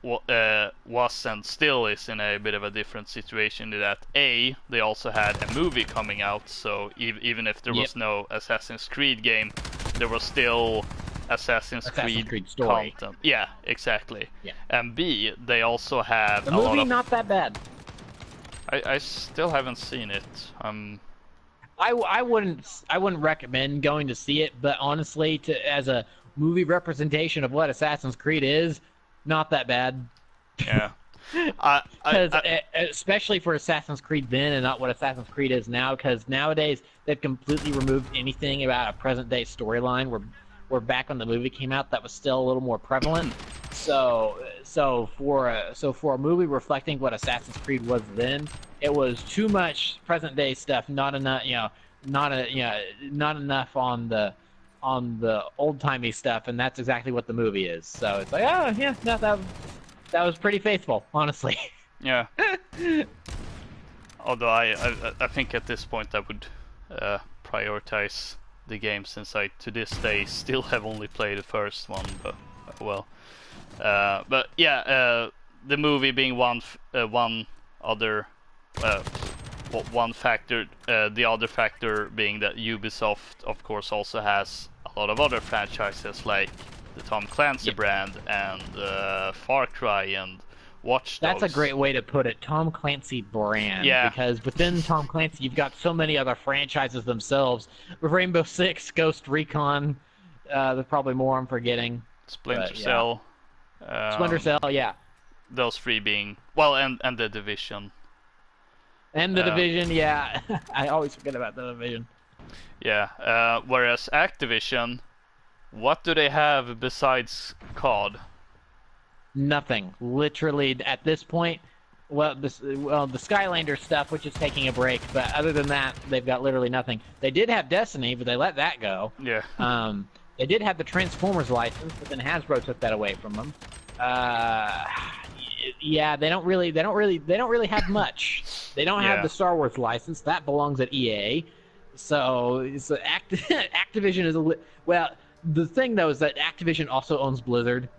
was and still is in a bit of a different situation in that they also had a movie coming out, so even if there was no Assassin's Creed game, there was still Assassin's Creed story. content. Yeah, exactly. Yeah. And B, they also have the a lot movie of. not that bad. I still haven't seen it. I wouldn't recommend going to see it, but honestly, as a movie representation of what Assassin's Creed is, not that bad. Yeah. Because especially for Assassin's Creed then and not what Assassin's Creed is now, because nowadays they've completely removed anything about a present day storyline. Where back when the movie came out, that was still a little more prevalent. So for a movie reflecting what Assassin's Creed was then, it was too much present day stuff, not enough, not enough on the old timey stuff, and that's exactly what the movie is. So it's like, oh yeah, no, that was pretty faithful, honestly. Yeah. Although I think at this point I would prioritize the game, since I to this day still have only played the first one, but well. But yeah, the movie being one other one factor, the other factor being that Ubisoft of course also has a lot of other franchises like the Tom Clancy brand and Far Cry and Watch Dogs. That's a great way to put it, Tom Clancy brand. Yeah. Because within Tom Clancy, you've got so many other franchises themselves. Rainbow Six, Ghost Recon, there's probably more I'm forgetting. Splinter Cell. Splinter Cell, yeah. Those three being, well, and the Division. And the Division, yeah. I always forget about the Division. Yeah. Whereas Activision, what do they have besides COD? Nothing. Literally, at this point, the Skylander stuff, which is taking a break, but other than that, they've got literally nothing. They did have Destiny, but they let that go. Yeah. They did have the Transformers license, but then Hasbro took that away from them. Yeah, they don't really have much. They don't have the Star Wars license. That belongs at EA. So Activision is well. The thing though is that Activision also owns Blizzard.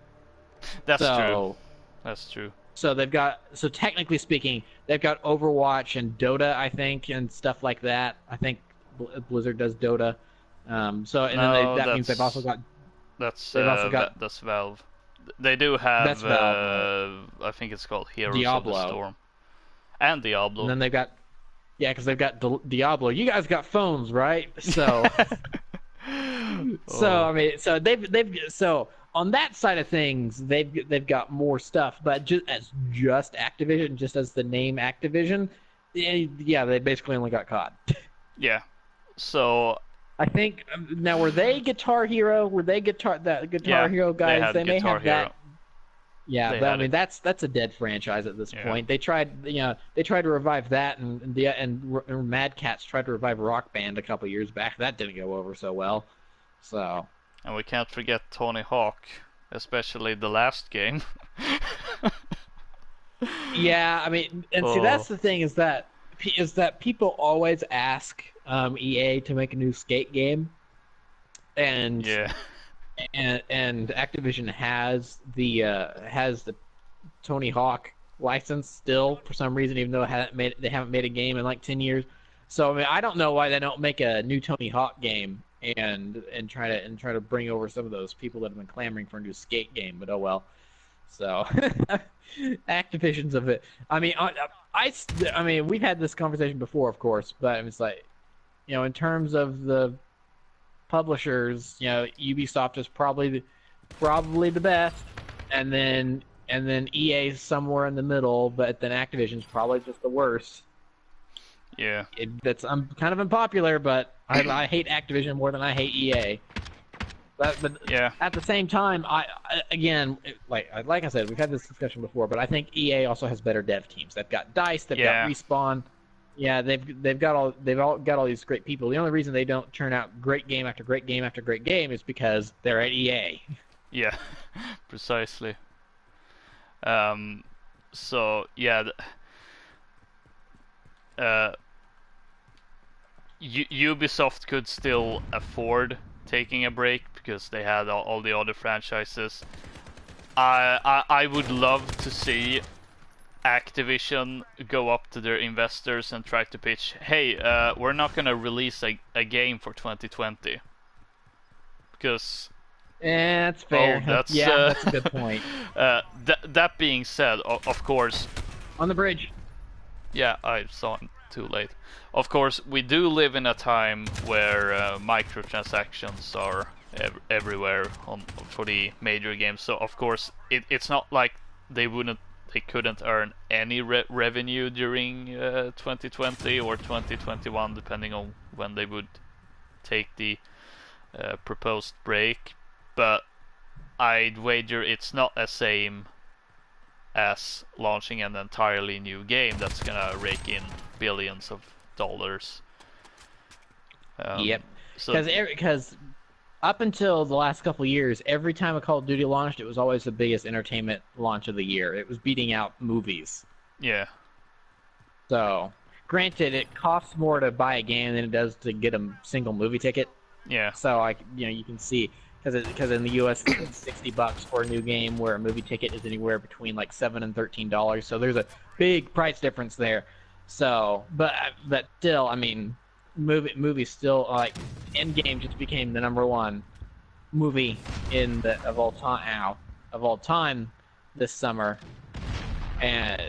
That's true. That's true. So they've got, so technically speaking, they've got Overwatch and Dota, I think, and stuff like that. I think Blizzard does Dota. So and then No, that means that's they've also got That's Valve. They do have that's Valve, I think it's called Heroes of the Diablo, Storm and and Diablo. then they've got yeah, because they've got Diablo. You guys got phones, right? So so Oh, I mean, so they've so on that side of things, they've got more stuff, but just Activision, just as the name Activision, yeah, they basically only got COD. yeah. So I think now were they Guitar Hero? Were they Guitar yeah, Hero they guys? had They may Guitar have that. Hero. Yeah, They but I had mean it. that's a dead franchise at this Yeah. point. They tried to revive that, and Mad Catz tried to revive Rock Band a couple years back. That didn't go over so well. So And we can't forget Tony Hawk, especially the last game. yeah, I mean, and see Oh, that's the thing is that people always ask EA to make a new skate game, and yeah. and Activision has the Tony Hawk license still for some reason, even though they haven't made a game in like 10 years. So I mean, I don't know why they don't make a new Tony Hawk game and try to bring over some of those people that have been clamoring for a new skate game. But oh well. So Activision's of it. I mean, I mean, we've had this conversation before, of course, but it's like, in terms of the publishers, Ubisoft is probably the best, and then EA is somewhere in the middle, but then Activision's probably just the worst. Yeah. I'm kind of unpopular, but I hate Activision more than I hate EA. But Yeah. at the same time, again, like I said, we've had this discussion before, but I think EA also has better dev teams. They've got Dice, they've got Yeah. Respawn. Yeah, they've all got all these great people. The only reason they don't turn out great game after great game after great game is because they're at EA. Yeah. Precisely. Um. So yeah. Uh. Ubisoft could still afford taking a break because they had all the other franchises. I would love to see Activision go up to their investors and try to pitch, hey, we're not gonna release a game for 2020 because That's fair. that's Yeah, that's a good point. that being said, of course, On the bridge. yeah, I saw it too late. Of course, we do live in a time where microtransactions are everywhere for the major games. So of course, it's not like they couldn't earn any revenue during 2020 or 2021, depending on when they would take the proposed break. But I'd wager it's not the same as launching an entirely new game that's gonna rake in billions of dollars. Yep. So Because up until the last couple of years, every time a Call of Duty launched, it was always the biggest entertainment launch of the year. It was beating out movies. yeah, So, granted, it costs more to buy a game than it does to get a single movie ticket. yeah, So, you can see because in the U.S. it's $60 for a new game, where a movie ticket is anywhere between like $7 and $13. So there's a big price difference there. So, but still, I mean, movies still like Endgame just became the number one movie of all time this summer, and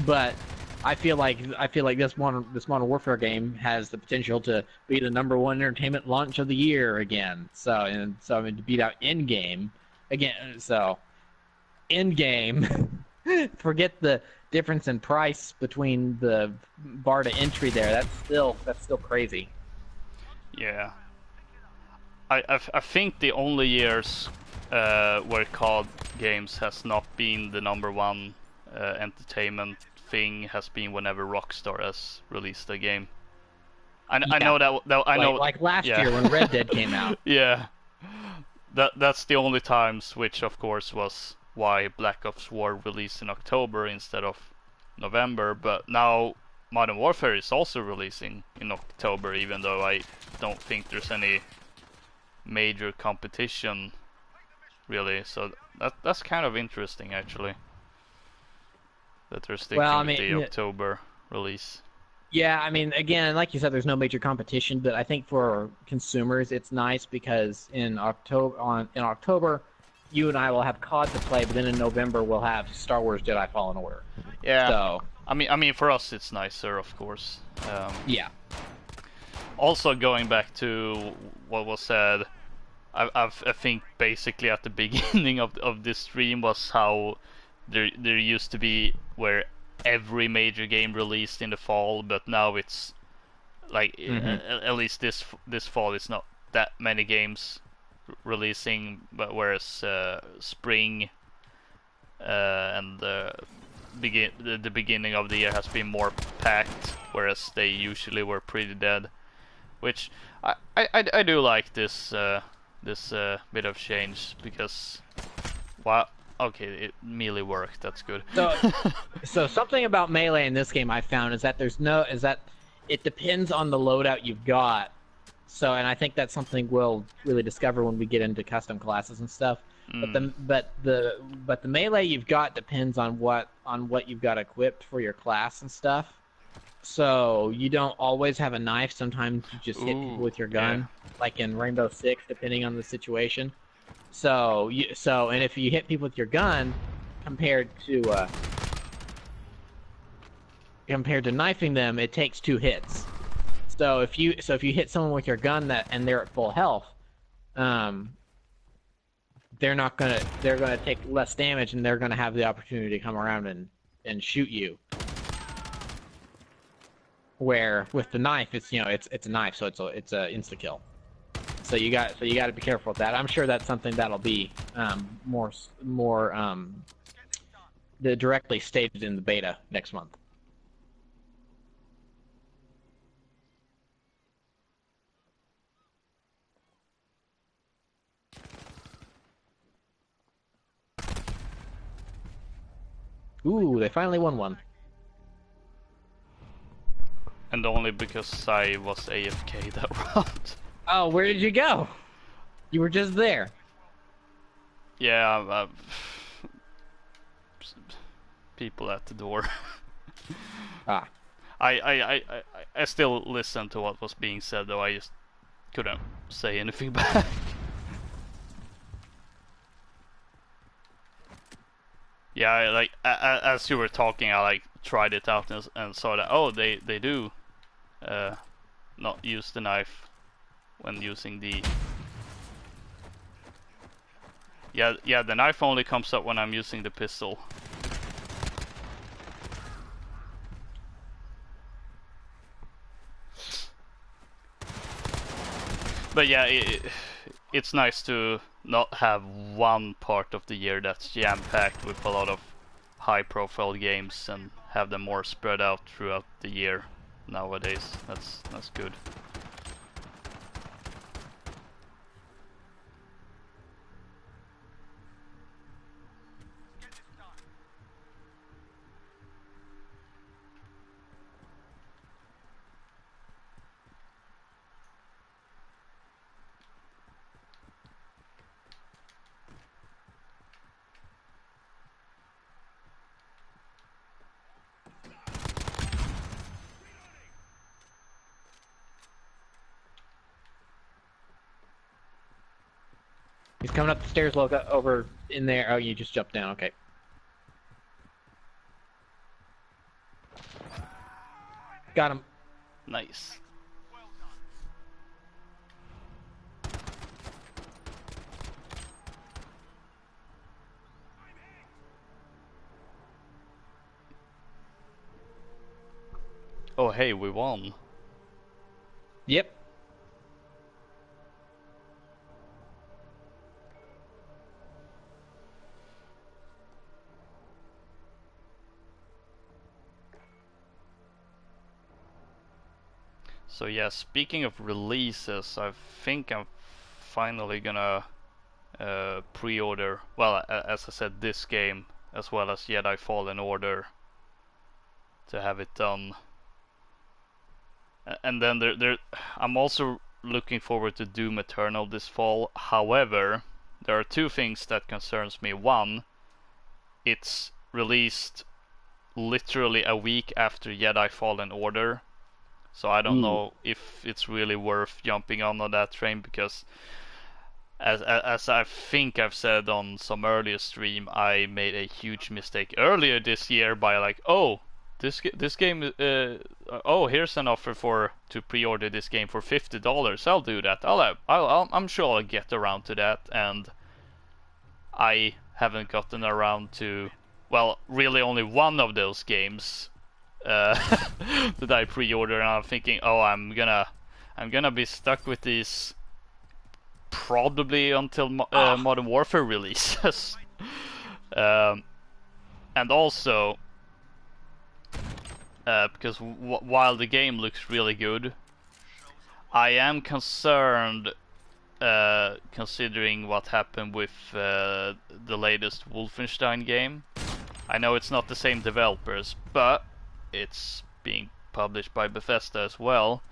but I feel like this Modern Warfare game has the potential to be the number one entertainment launch of the year again. So I mean, to beat out Endgame again. So Endgame, forget the difference in price between the bar to entry there. That's still crazy. yeah. I think the only years where COD games has not been the number one entertainment thing has been whenever Rockstar has released a game. I Yeah. know that I know Like last yeah. year when Red Dead came out. Yeah, that's the only times, which of course was why Black Ops War released in October instead of November. But now Modern Warfare is also releasing in October, even though I don't think there's any major competition really. So that's kind of interesting actually that they're Well, sticking I with the mean, October release. yeah, I mean, again, like you said, there's no major competition, but I think for consumers, it's nice because in October, you and I will have COD to play, but then in November we'll have Star Wars Jedi Fallen Order. Yeah, So I mean for us it's nicer, of course. yeah. Also going back to what was said, I think basically at the beginning of this stream was how there used to be where every major game released in the fall, but now it's like Hmm. at least this fall it's not that many games releasing, but whereas spring and the beginning of the year has been more packed, whereas they usually were pretty dead. Which I do like this bit of change because wow, okay, it melee worked. That's good. So so something about melee in this game I found is that it depends on the loadout you've got. So, and I think that's something we'll really discover when we get into custom classes and stuff. But Mm. the melee you've got depends on what you've got equipped for your class and stuff. So you don't always have a knife. Sometimes you just hit people Ooh, with your yeah. gun, like in Rainbow Six, depending on the situation. And if you hit people with your gun, compared to uh, compared to knifing them, it takes 2 hits. So if you hit someone with your gun and they're at full health, um, they're gonna take less damage and they're gonna have the opportunity to come around and shoot you. Where with the knife, it's a knife, so it's a insta kill. So you got to be careful with that. I'm sure that's something that'll be more directly stated in the beta next month. Ooh, they finally won one. And only because I was AFK that round. Oh, where did you go? You were just there. Yeah, people at the door. Ah, I still listened to what was being said, though I just couldn't say anything back. Yeah, as you were talking, I like tried it out and saw that they do uh, not use the knife when using the yeah the knife only comes up when I'm using the pistol. But yeah, it's nice to not have one part of the year that's jam-packed with a lot of high-profile games and have them more spread out throughout the year nowadays. That's good. he's coming up the stairs, Loka, over in there. Oh, you just jumped down. Okay. Got him. Nice. Oh hey, we won. Yep. So yeah, speaking of releases, I think I'm finally gonna pre-order, well, as I said, this game as well as Jedi Fallen Order to have it done. And then I'm also looking forward to Doom Eternal this fall. However, there are two things that concerns me. One, it's released literally a week after Jedi Fallen Order, so I don't Ooh. know if it's really worth jumping on that train, because as I think I've said on some earlier stream, I made a huge mistake earlier this year by like, oh, this game, oh, here's an offer to pre-order this game for $50. I'll do that. I'm sure I'll get around to that, and I haven't gotten around to, well, really only one of those games that I pre-ordered, and I'm thinking, oh, I'm gonna be stuck with these probably until Modern Warfare releases. um, and also, because while the game looks really good, I am concerned considering what happened with the latest Wolfenstein game. I know it's not the same developers, but it's being published by Bethesda as well.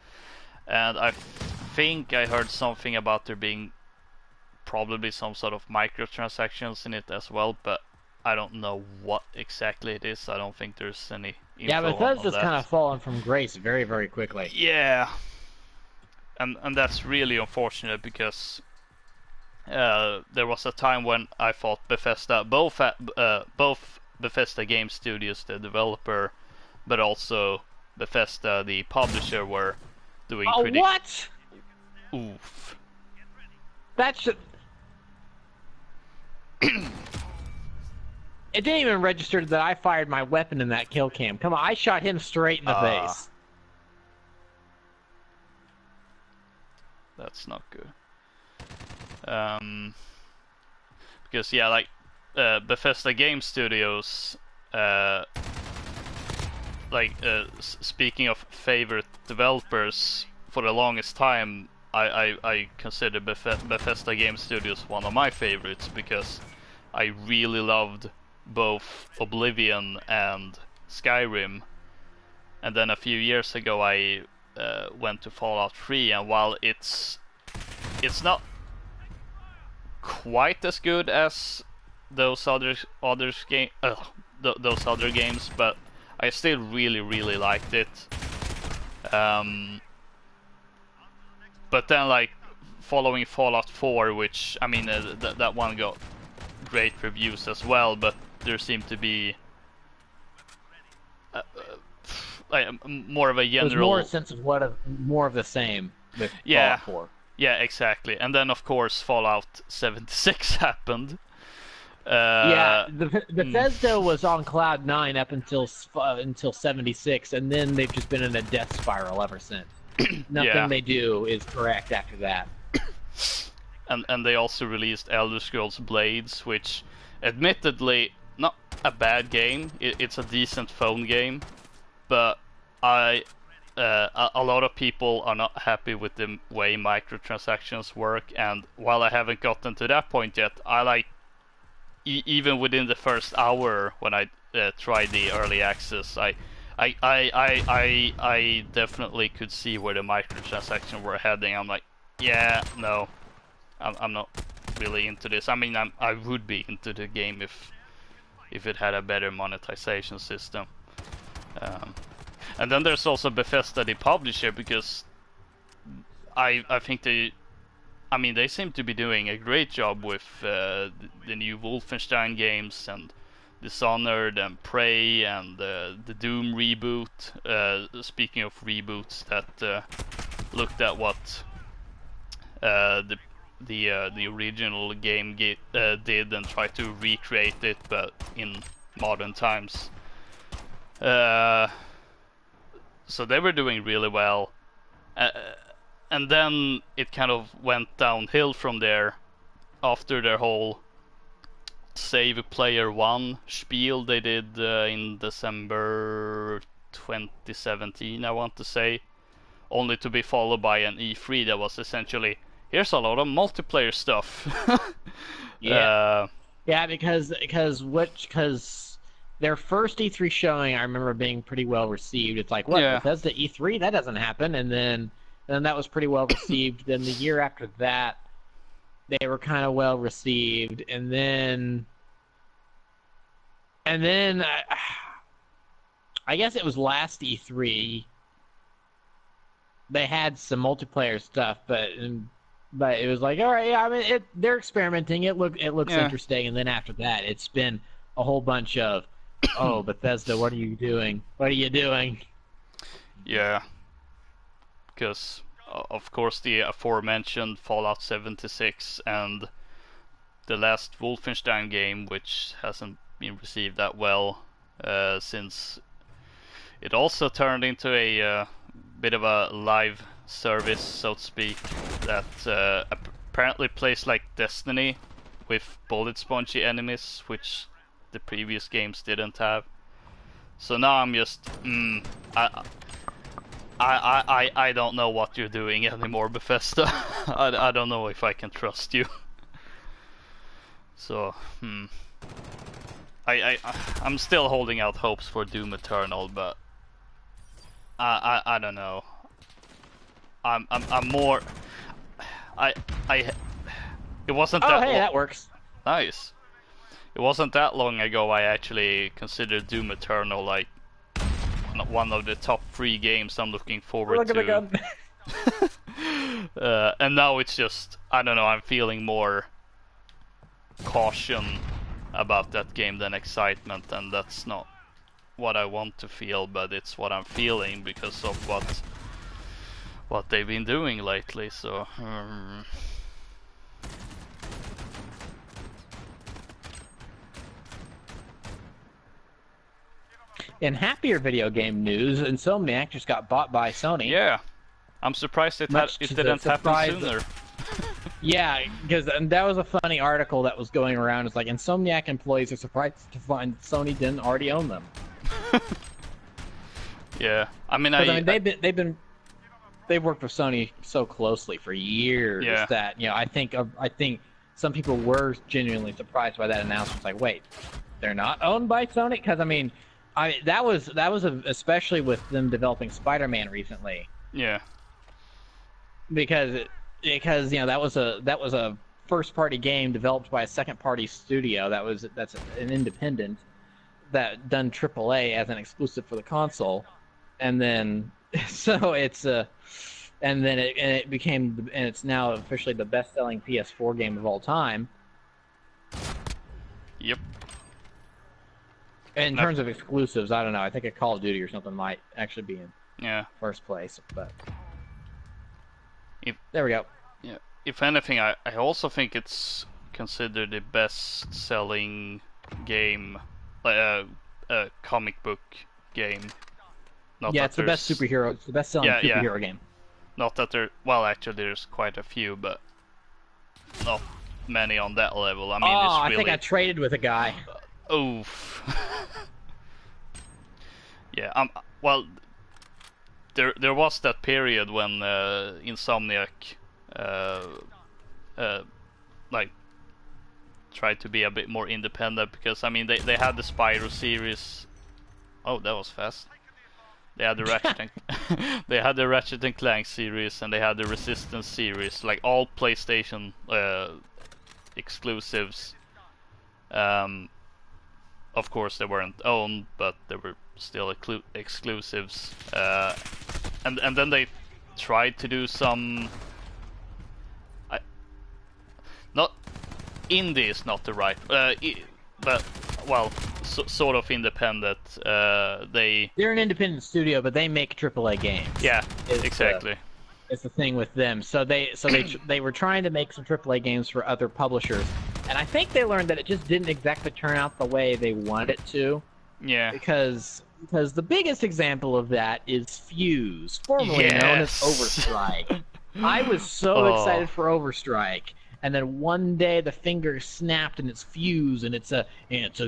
And I think I heard something about there being probably some sort of microtransactions in it as well, but I don't know what exactly it is. I don't think there's any info Yeah, on Bethesda's that. kind of fallen from grace very, very quickly. Yeah, and that's really unfortunate, because there was a time when I thought Bethesda, both Bethesda Game Studios, the developer, but also Bethesda, the publisher, were doing Oh, pretty. what? Oof. That should. It didn't even register that I fired my weapon in that kill cam. Come on, I shot him straight in the face. That's not good. Because yeah, like Bethesda Game Studios, speaking of favorite developers, for the longest time I consider Bethesda Game Studios one of my favorites, because I really loved both Oblivion and Skyrim. And then a few years ago I went to Fallout 3, and while it's not quite as good as those other games, but I still really liked it. But then, like, following Fallout 4, which, I mean, that one got great reviews as well, but there seemed to be more of a general. There's more a sense of more of the same with Yeah. Fallout 4. Yeah, exactly. And then, of course, Fallout 76 happened. Bethesda was on cloud 9 up until 76, and then they've just been in a death spiral ever since. Nothing they do is correct after that. And they also released Elder Scrolls Blades, which, admittedly, not a bad game. It's a decent phone game, but a lot of people are not happy with the way microtransactions work. And while I haven't gotten to that point yet, I like, even within the first hour when I tried the early access, I definitely could see where the microtransactions were heading. I'm like, yeah, no, I'm not really into this. I mean, I would be into the game if it had a better monetization system. And then there's also Bethesda, the publisher, because I think they seem to be doing a great job with the new Wolfenstein games, and Dishonored and Prey and the Doom reboot. Speaking of reboots, that looked at what the original game did and tried to recreate it, but in modern times. So they were doing really well. And then it kind of went downhill from there after their whole Save Player One spiel they did in December 2017, I want to say, only to be followed by an E3 that was essentially, here's a lot of multiplayer stuff. Yeah, because their first E3 showing, I remember being pretty well received. It's like, what, Bethesda E3? That doesn't happen. And then that was pretty well received. Then the year after that, they were kind of well received, and then I guess it was last E3. They had some multiplayer stuff, but it was like, all right, yeah, I mean, they're experimenting. It looks Yeah. interesting, and then after that, it's been a whole bunch of, oh, Bethesda, what are you doing? What are you doing? Yeah, because of course the aforementioned Fallout 76 and the last Wolfenstein game, which hasn't been received that well, since it also turned into a bit of a live service, so to speak, that apparently plays like Destiny with bullet spongy enemies, which the previous games didn't have. So now I'm just, I don't know what you're doing anymore, Bethesda. I don't know if I can trust you. So, I'm still holding out hopes for Doom Eternal, but I don't know. I'm more. I It wasn't Oh, that. hey, that works. Nice. It wasn't that long ago I actually considered Doom Eternal like one of the top 3 games I'm looking forward Look at the to. gun. And now it's just, I don't know, I'm feeling more caution about that game than excitement, and that's not what I want to feel, but it's what I'm feeling because of what they've been doing lately. So In happier video game news, Insomniac just got bought by Sony. yeah, I'm surprised it didn't happen sooner. Yeah, because that was a funny article that was going around. It's like Insomniac employees are surprised to find Sony didn't already own them. Yeah, I mean, they've worked with Sony so closely for years that I think some people were genuinely surprised by that announcement. It's like, wait, they're not owned by Sony? Because that was especially with them developing Spider-Man recently. Yeah. Because that was a first party game developed by a second party studio that's an independent that done AAA as an exclusive for the console, and then so it's and it's now officially the best selling PS4 game of all time. Yep. In terms of exclusives, I don't know. I think a Call of Duty or something might actually be in first place, but there we go. Yeah. If anything, I also think it's considered the best selling game, comic book game. It's the best superhero. It's the best selling superhero game. Not that actually there's quite a few, but not many on that level. I mean, I think I traded with a guy. Oof. Yeah. Well, there was that period when Insomniac like tried to be a bit more independent, because I mean they had the Spyro series. Oh, that was fast. They had the Ratchet and Clank series, and they had the Resistance series, like all PlayStation exclusives. Of course, they weren't owned, but they were still exclusives. And then they tried to do some. Not indie is not the right, but well, sort of independent. They're an independent studio, but they make AAA games. Yeah, exactly. It's the thing with them. So they were trying to make some AAA games for other publishers, and I think they learned that it just didn't exactly turn out the way they wanted it to. Yeah. Because the biggest example of that is Fuse, formerly known as Overstrike. I was so excited for Overstrike, and then one day the finger snapped and it's Fuse, and it's a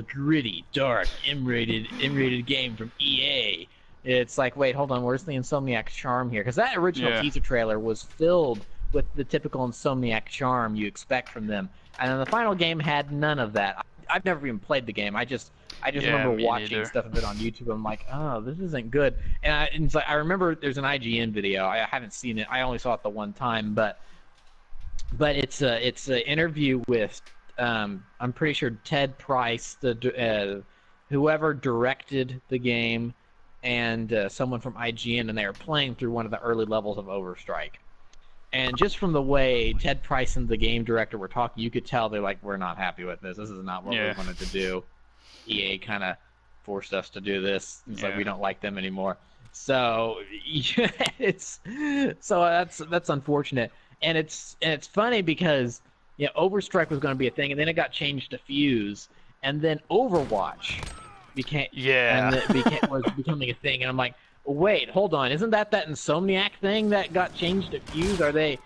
gritty, dark, M-rated game from EA. It's like, wait, hold on, where's the Insomniac charm here? Because that original teaser trailer was filled with the typical Insomniac charm you expect from them, and then the final game had none of that. I've never even played the game. I just remember watching stuff of it on YouTube. I'm like, oh, this isn't good. And I remember there's an IGN video. I haven't seen it. I only saw it the one time, but but it's an interview with I'm pretty sure Ted Price, the whoever directed the game, and someone from IGN, and they were playing through one of the early levels of Overstrike. And just from the way Ted Price and the game director were talking, you could tell they're like, "We're not happy with this. This is not what we Yeah. wanted to do. EA kind of forced us to do this. It's like Yeah. we don't like them anymore." So it's that's unfortunate, and it's funny because Overstrike was going to be a thing, and then it got changed to Fuse, and then Overwatch became Yeah. was becoming a thing, and I'm like, wait, hold on, isn't that Insomniac thing that got changed to Fuse? Are they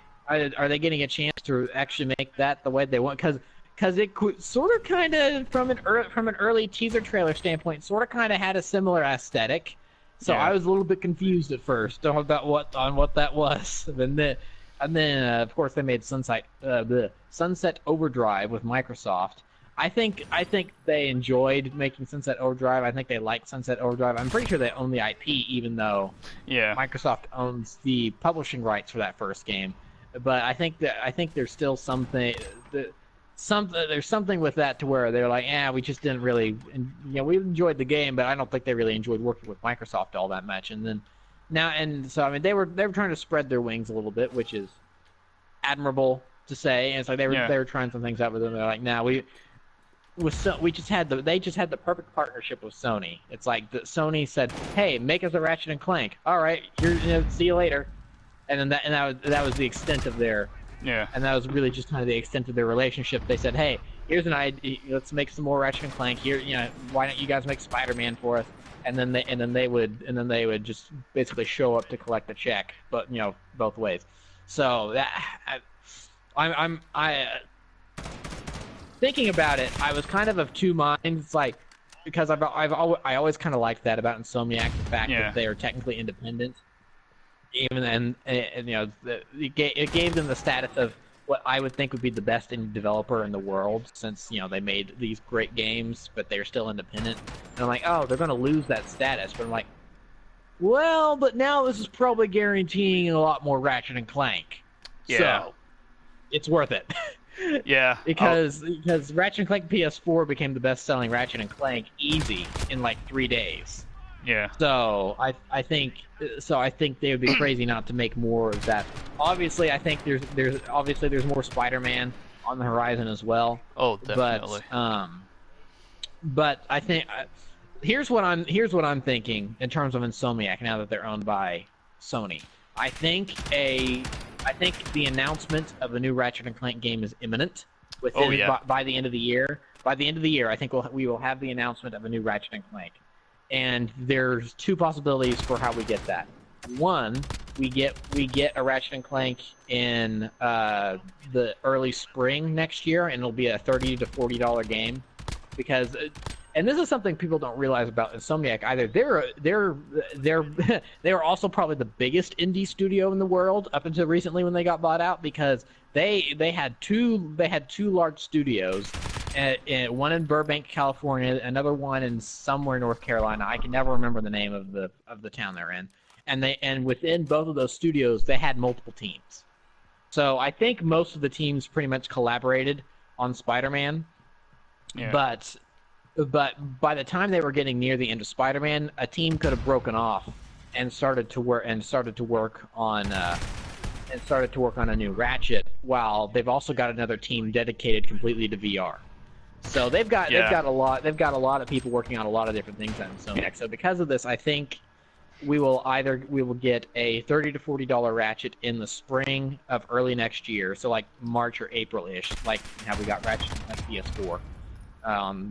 getting a chance to actually make that the way they want? Because it sort of kind of from an early teaser trailer standpoint, sort of kind of had a similar aesthetic. So Yeah. I was a little bit confused at first about what that was, and then of course they made the Sunset Overdrive with Microsoft. I think they enjoyed making Sunset Overdrive. I think they like Sunset Overdrive. I'm pretty sure they own the IP, even though Yeah. Microsoft owns the publishing rights for that first game. But I think there's still something there's something with that to where they're like, yeah, we just didn't really, we enjoyed the game, but I don't think they really enjoyed working with Microsoft all that much. And so I mean they were trying to spread their wings a little bit, which is admirable to say. And it's like Yeah. they were trying some things out with them. They're like, nah, we just had they just had the perfect partnership with Sony. It's like Sony said, "Hey, make us a Ratchet and Clank." All right, here, see you later. And then that was the extent of their, Yeah. and that was really just kind of the extent of their relationship. They said, "Hey, here's an idea. Let's make some more Ratchet and Clank. Here, why don't you guys make Spider-Man for us?" And then they would just basically show up to collect the check, but both ways. So I thinking about it, I was kind of two minds. It's like because I always kind of liked that about Insomniac, the fact Yeah. that they are technically independent. Even and it gave them the status of what I would think would be the best indie developer in the world, since they made these great games, but they're still independent. And I'm like, oh, they're going to lose that status. But I'm like, well, but now this is probably guaranteeing a lot more Ratchet and Clank, Yeah. so it's worth it. Yeah. because Ratchet and Clank PS4 became the best-selling Ratchet and Clank easy in like 3 days. Yeah. So I think they would be crazy not to make more of that. Obviously, I think there's more Spider-Man on the horizon as well. Oh, definitely. But I think here's what I'm thinking in terms of Insomniac now that they're owned by Sony. I think the announcement of a new Ratchet and Clank game is imminent. Oh, yeah. By the end of the year. By the end of the year, I think we will have the announcement of a new Ratchet and Clank. And there's two possibilities for how we get that. One, we get a Ratchet and Clank in the early spring next year, and it'll be a $30 to $40 game. Because, and this is something people don't realize about Insomniac either. They're also probably the biggest indie studio in the world up until recently when they got bought out, because they had two large studios. One in Burbank, California, another one in somewhere in North Carolina. I can never remember the name of the town they're in. And within both of those studios, they had multiple teams. So I think most of the teams pretty much collaborated on Spider-Man. Yeah. But by the time they were getting near the end of Spider-Man, a team could have broken off and started to work on a new Ratchet. While they've also got another team dedicated completely to VR. So they've got a lot of people working on a lot of different things at Insomniac. So because of this, I think we will get a $30 to $40 Ratchet in the spring of early next year, so like March or April-ish, like how we got Ratchet on PS4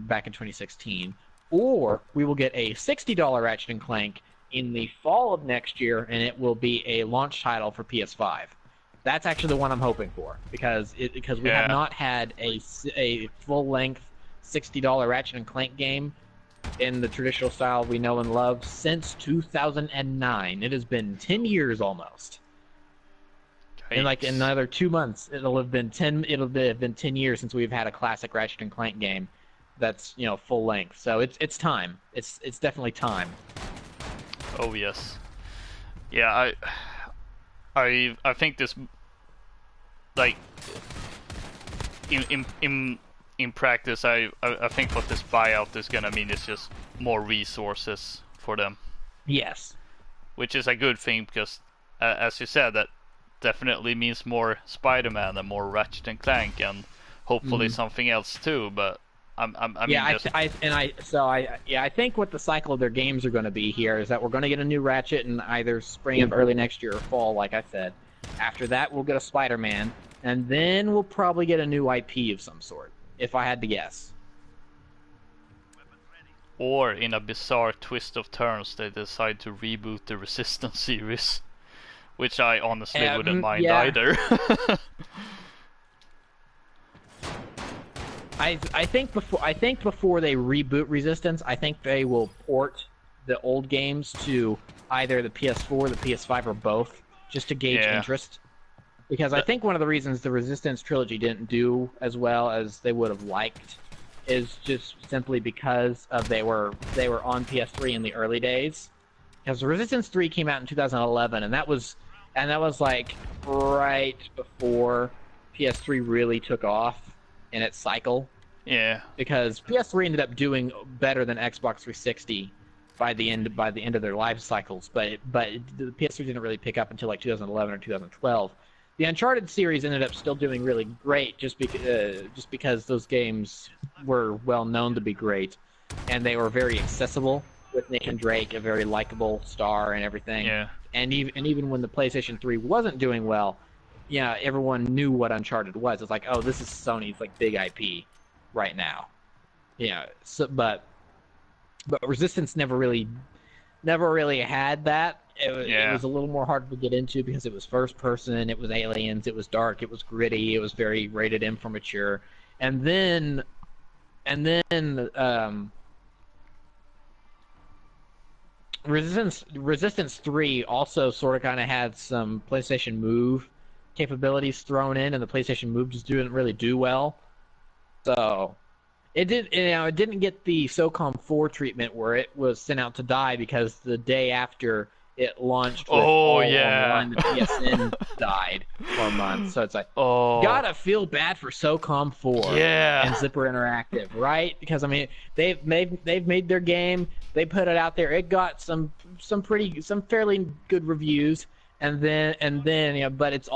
back in 2016, or we will get a $60 Ratchet and Clank in the fall of next year, and it will be a launch title for PS5. That's actually the one I'm hoping for, because we have not had a full-length $60 Ratchet and Clank game in the traditional style we know and love since 2009. It has been 10 years almost. In like another 2 months, it'll have been 10 years since we've had a classic Ratchet and Clank game that's full length. So it's time. It's definitely time. Oh yes. Yeah, I think this like in practice, I think what this buyout is gonna mean is just more resources for them, Yes. which is a good thing because, as you said, that definitely means more Spider-Man and more Ratchet and Clank and hopefully something else too. But I mean, just I think what the cycle of their games are going to be here is that we're going to get a new Ratchet in either spring of early next year or fall, like I said. After that, we'll get a Spider-Man, and then we'll probably get a new IP of some sort, if I had to guess. or in a bizarre twist of turns, they decide to reboot the Resistance series, which I honestly wouldn't mind Yeah. either. I think before they reboot Resistance, I think they will port the old games to either the PS4, the PS5, or both, just to gauge interest. Because I think one of the reasons the Resistance trilogy didn't do as well as they would have liked is just simply because of they were on PS3 in the early days. Because Resistance 3 came out in 2011, and that was like right before PS3 really took off in its cycle. Yeah. Because PS3 ended up doing better than Xbox 360 by the end of their life cycles, but the PS3 didn't really pick up until like 2011 or 2012. The Uncharted series ended up still doing really great just because those games were well known to be great, and they were very accessible with Nathan Drake, a very likable star and everything. Yeah. And even when the PlayStation 3 wasn't doing well, yeah, everyone knew what Uncharted was. It's like, oh, this is Sony's like big IP right now. Yeah. So, but Resistance never really had that. It was a little more hard to get into because it was first person, it was aliens, it was dark, it was gritty, it was very rated M for mature. And then Resistance 3 also sort of kind of had some PlayStation Move capabilities thrown in, and the PlayStation Move just didn't really do well. So it didn't get the SOCOM 4 treatment where it was sent out to die because the day after it launched with online, the PSN died for a month. So it's like, gotta feel bad for SOCOM 4 and Zipper Interactive, right? Because I mean, they've made their game, they put it out there, it got some fairly good reviews, and then but it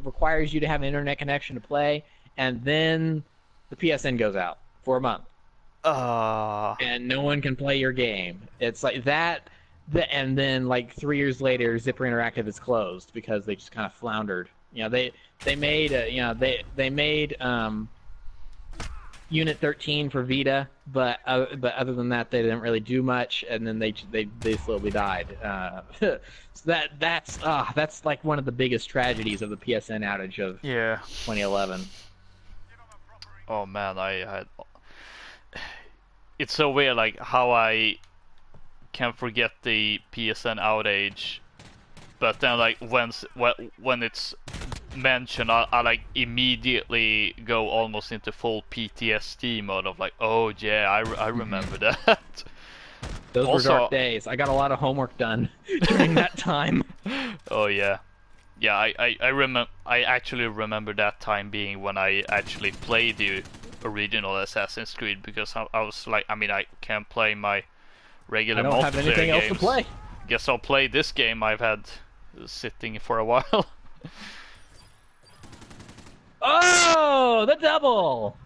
requires you to have an internet connection to play, and then the PSN goes out for a month. And no one can play your game. It's like that. And then like 3 years later, Zipper Interactive is closed because they just kind of floundered. They made Unit 13 for Vita, but other than that, they didn't really do much. And then they slowly died. So that's like one of the biggest tragedies of the PSN outage of 2011. Oh man, it's so weird, like how I can forget the PSN outage, but then like when it's mentioned, I like immediately go almost into full PTSD mode of like, oh yeah, I remember that. Those were dark days. I got a lot of homework done during that time. Oh yeah. Yeah, I actually remember that time being when I actually played the original Assassin's Creed, because I was like, I mean, I can't play my regular multiplayer games. I don't have anything else to play. Guess I'll play this game I've had sitting for a while. Oh, the double!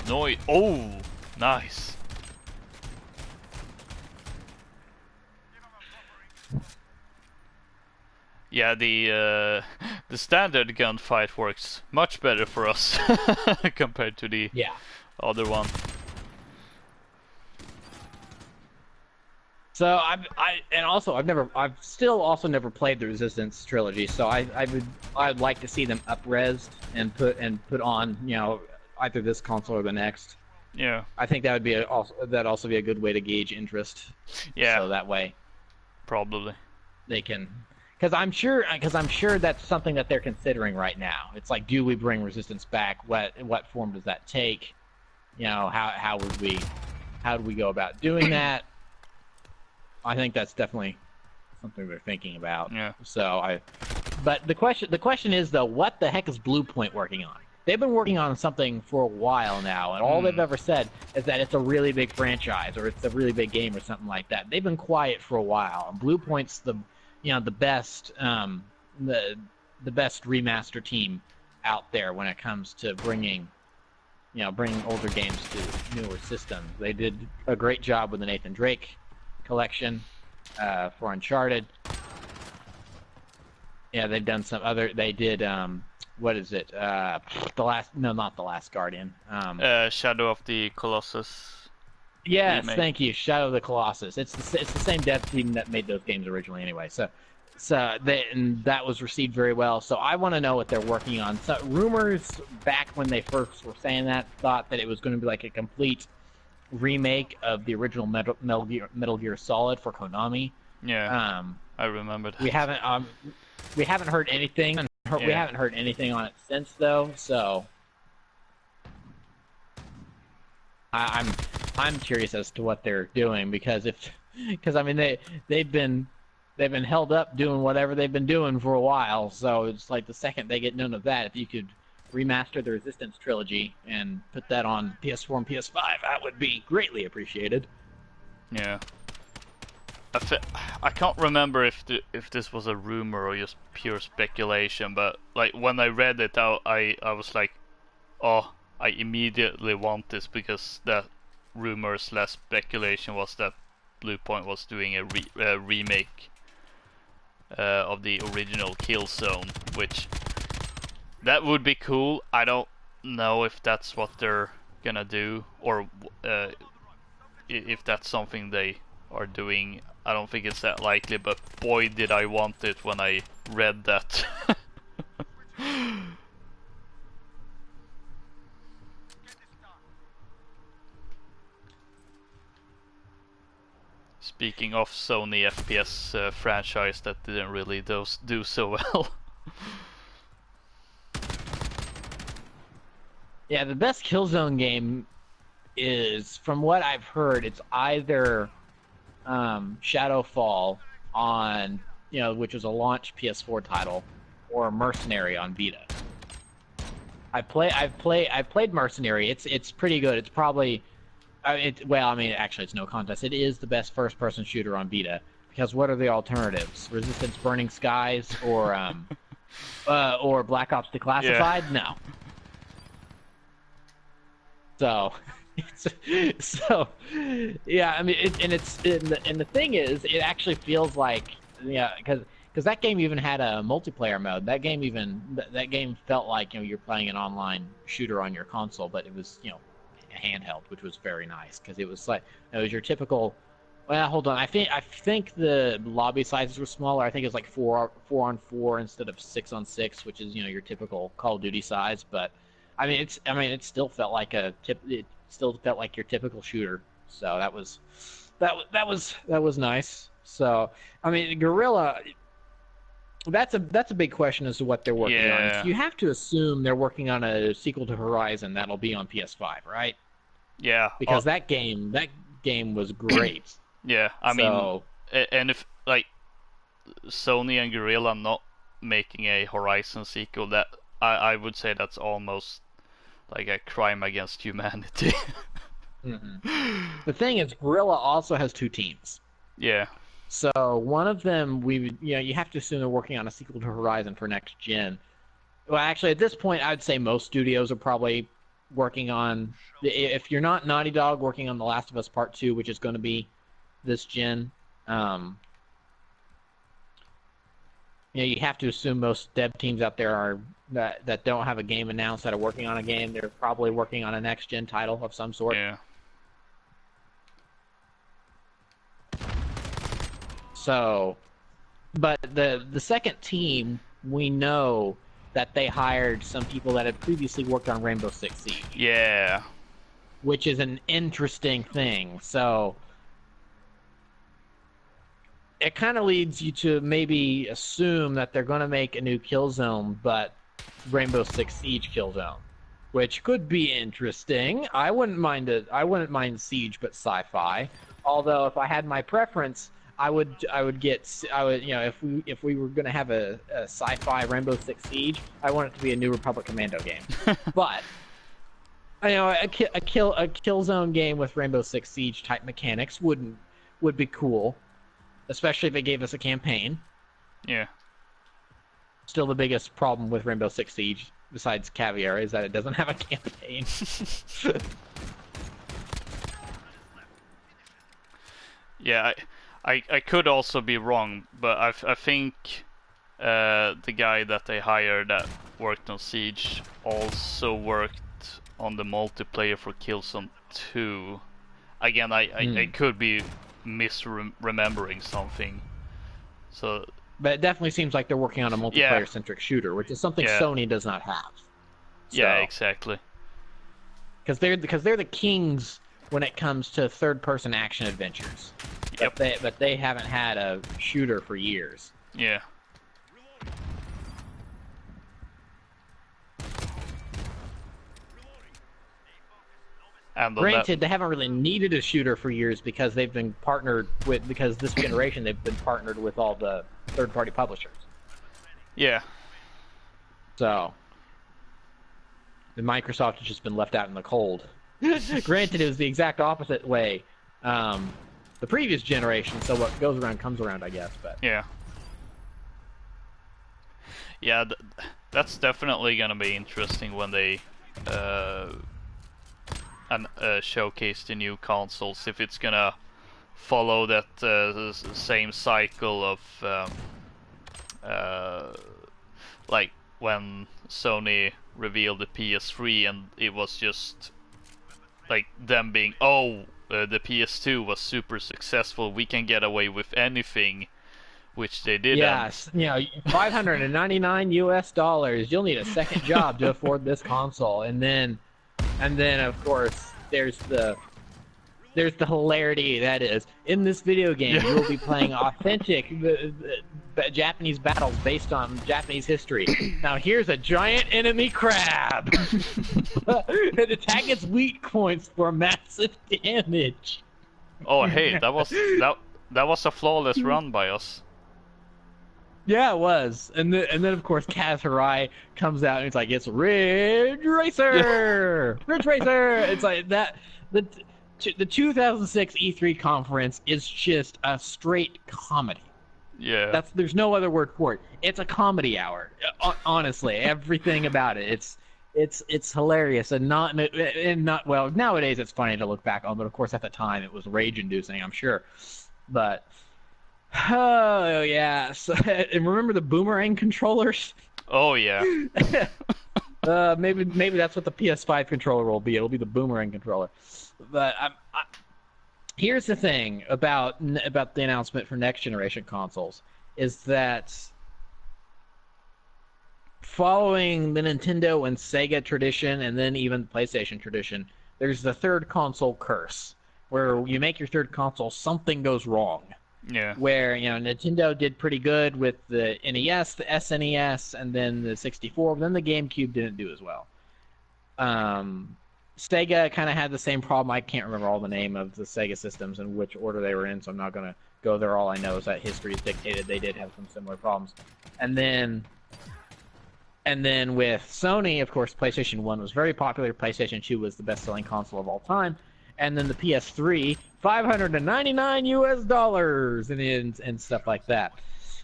Oh, nice. Yeah, the standard gunfight works much better for us compared to the other one. So I've still also never played the Resistance trilogy. So I'd like to see them up-resed and put on, either this console or the next. Yeah. I think that'd also be a good way to gauge interest. Yeah. So that way, probably they can. Because I'm sure that's something that they're considering right now. It's like, do we bring Resistance back? What form does that take? How do we go about doing that? I think that's definitely something they're thinking about. Yeah. But the question is though, what the heck is Blue Point working on? They've been working on something for a while now, and all they've ever said is that it's a really big franchise or it's a really big game or something like that. They've been quiet for a while, and Blue Point's the best the best remaster team out there when it comes to bringing older games to newer systems. They did a great job with the Nathan Drake collection for Uncharted. Yeah, they've done some other. They did what is it? Not the Last Guardian. Shadow of the Colossus. Yes, remake. thank you. Shadow of the Colossus. It's the same dev team that made those games originally, anyway. And that was received very well. So I want to know what they're working on. So rumors back when they first were saying that thought that it was going to be like a complete remake of the original Metal Gear Solid for Konami. Yeah, I remember that. We haven't heard anything. We haven't heard anything on it since though. So I'm curious as to what they're doing because I mean they've been held up doing whatever they've been doing for a while. So it's like the second they get none of that, if you could remaster the Resistance trilogy and put that on PS4 and PS5, that would be greatly appreciated. Yeah. I can't remember if this was a rumor or just pure speculation, but like when I read it out, I was like, oh, I immediately want this because the rumor / speculation was that Blue Point was doing a remake of the original Killzone, which that would be cool. I don't know if that's what they're gonna do or if that's something they are doing. I don't think it's that likely, but boy did I want it when I read that. Speaking of Sony FPS franchise that didn't really do so well. Yeah, the best Killzone game is, from what I've heard, it's either Shadowfall on, which was a launch PS4 title, or Mercenary on Vita. I've played Mercenary. It's pretty good. It's probably, actually, it's no contest. It is the best first-person shooter on Vita because what are the alternatives? Resistance: Burning Skies or Black Ops Declassified? Yeah. No. So yeah, I mean, the thing is, it actually feels like, because that game even had a multiplayer mode. That game felt like you're playing an online shooter on your console, but it was handheld, which was very nice because it was like it was your typical. Well, hold on, I think the lobby sizes were smaller. I think it was like 4-on-4 instead of 6-on-6, which is your typical Call of Duty size, but. It still felt like your typical shooter. So that was nice. So Guerrilla. That's a big question as to what they're working on. You have to assume they're working on a sequel to Horizon that'll be on PS5, right? Yeah. Because that game was great. Yeah, I mean, and if like Sony and Guerrilla not making a Horizon sequel, that I would say that's almost like a crime against humanity. Mm-hmm. The thing is, Guerrilla also has two teams. Yeah. So one of them, you have to assume they're working on a sequel to Horizon for next gen. Well, actually, at this point, I'd say most studios are probably working on. If you're not Naughty Dog, working on The Last of Us Part 2, which is going to be this gen. You have to assume most dev teams out there are that don't have a game announced that are working on a game. They're probably working on a next gen title of some sort. Yeah. So, but the second team, we know that they hired some people that had previously worked on Rainbow Six Siege. Yeah. Which is an interesting thing. So it kind of leads you to maybe assume that they're going to make a new Killzone, but Rainbow Six Siege Killzone, which could be interesting. I wouldn't mind Siege, but sci-fi. Although if I had my preference, you know, if we were gonna have a sci-fi Rainbow Six Siege, I want it to be a New Republic Commando game. But you know, a Killzone game with Rainbow Six Siege type mechanics would be cool, especially if it gave us a campaign. Yeah. Still, the biggest problem with Rainbow Six Siege, besides caviar, is that it doesn't have a campaign. Yeah, I could also be wrong, but I think the guy that they hired that worked on Siege also worked on the multiplayer for Killzone 2. Again, I could be misremembering something. So, but it definitely seems like they're working on a multiplayer-centric shooter, which is something Sony does not have. So, yeah, exactly. Because they're the kings when it comes to third-person action adventures. Yep. But they haven't had a shooter for years. Yeah. And granted, they haven't really needed a shooter for years because they've been partnered with, because this generation they've been partnered with all the third-party publishers. Yeah. So, the Microsoft has just been left out in the cold. Granted, it was the exact opposite way the previous generation, so what goes around comes around, I guess. But yeah. Yeah, that's definitely gonna be interesting when they showcase the new consoles, if it's gonna follow that same cycle of like when Sony revealed the PS3 and it was just like them being, the PS2 was super successful, we can get away with anything, which they didn't. Yes, you know, $599 You'll need a second job to afford this console, and then of course there's the hilarity that is in this video game. You'll be playing authentic Japanese battles based on Japanese history. Now here's a giant enemy crab. It attack its weak points for massive damage. Oh hey, that was a flawless run by us. Yeah, it was. And then of course Kaz Hirai comes out and it's like, it's Ridge Racer! Ridge Racer! It's like that. The 2006 E3 conference is just a straight comedy. Yeah. There's no other word for it. It's a comedy hour. Honestly, everything about it. It's hilarious and not well, nowadays it's funny to look back on, but of course at the time it was rage inducing, I'm sure. But oh yeah. So, and remember the boomerang controllers? Oh yeah. Maybe that's what the PS5 controller will be. It'll be the boomerang controller. But here's the thing about the announcement for next generation consoles is that following the Nintendo and Sega tradition, and then even the PlayStation tradition, there's the third console curse, where you make your third console, something goes wrong. Yeah. Where, you know, Nintendo did pretty good with the NES, the SNES, and then the 64. But then the GameCube didn't do as well. Sega kind of had the same problem. I can't remember all the name of the Sega systems and which order they were in, so I'm not going to go there. All I know is that history has dictated they did have some similar problems. And then with Sony, of course, PlayStation 1 was very popular. PlayStation 2 was the best-selling console of all time. And then the PS3, $599 and stuff like that.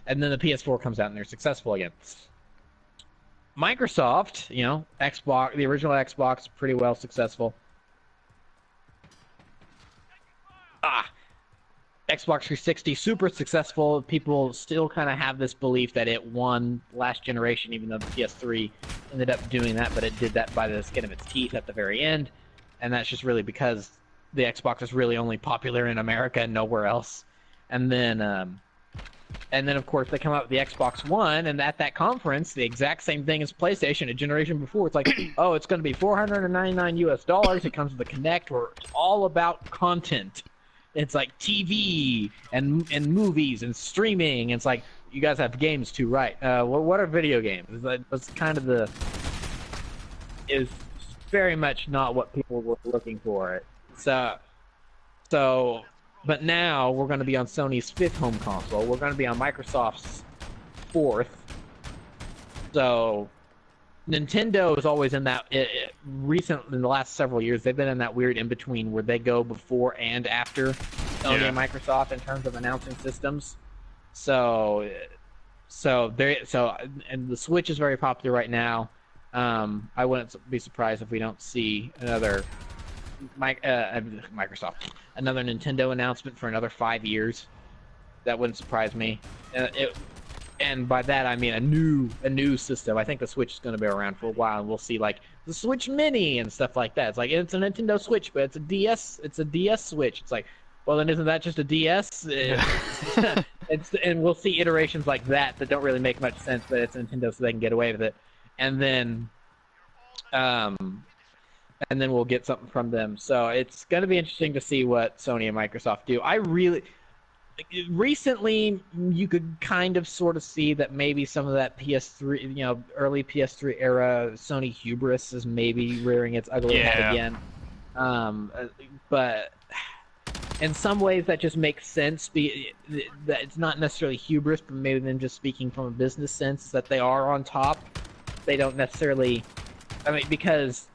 And then the PS4 comes out and they're successful again. Microsoft, you know, Xbox, the original Xbox, pretty well successful. Xbox 360, super successful. People still kind of have this belief that it won last generation, even though the PS3 ended up doing that, but it did that by the skin of its teeth at the very end. And that's just really because the Xbox is really only popular in America and nowhere else. And then of course they come out with the Xbox One, and at that conference, the exact same thing as PlayStation a generation before. It's like, oh, it's going to be $499. It comes with the Kinect, where it's all about content. It's like TV and movies and streaming. It's like, you guys have games too, right? What are video games? That's kind of is very much not what people were looking for. So But now we're going to be on Sony's fifth home console. We're going to be on Microsoft's fourth. So Nintendo is always in that in the last several years, they've been in that weird in between where they go before and after Sony and Microsoft in terms of announcing systems. So and the Switch is very popular right now. I wouldn't be surprised if we don't see another Microsoft, another Nintendo announcement for another 5 years. That wouldn't surprise me. And by that I mean a new system. I think the Switch is going to be around for a while, and we'll see like the Switch Mini and stuff like that. It's like it's a Nintendo Switch, but it's a DS. It's a DS Switch. It's like, well, then isn't that just a DS? And we'll see iterations like that don't really make much sense, but it's Nintendo, so they can get away with it. And then we'll get something from them. So it's going to be interesting to see what Sony and Microsoft do. Recently, you could kind of sort of see that maybe some of that PS3, early PS3 era Sony hubris is maybe rearing its ugly head again. But in some ways, that just makes sense. That it's not necessarily hubris, but maybe them just speaking from a business sense that they are on top. They don't necessarily. I mean, because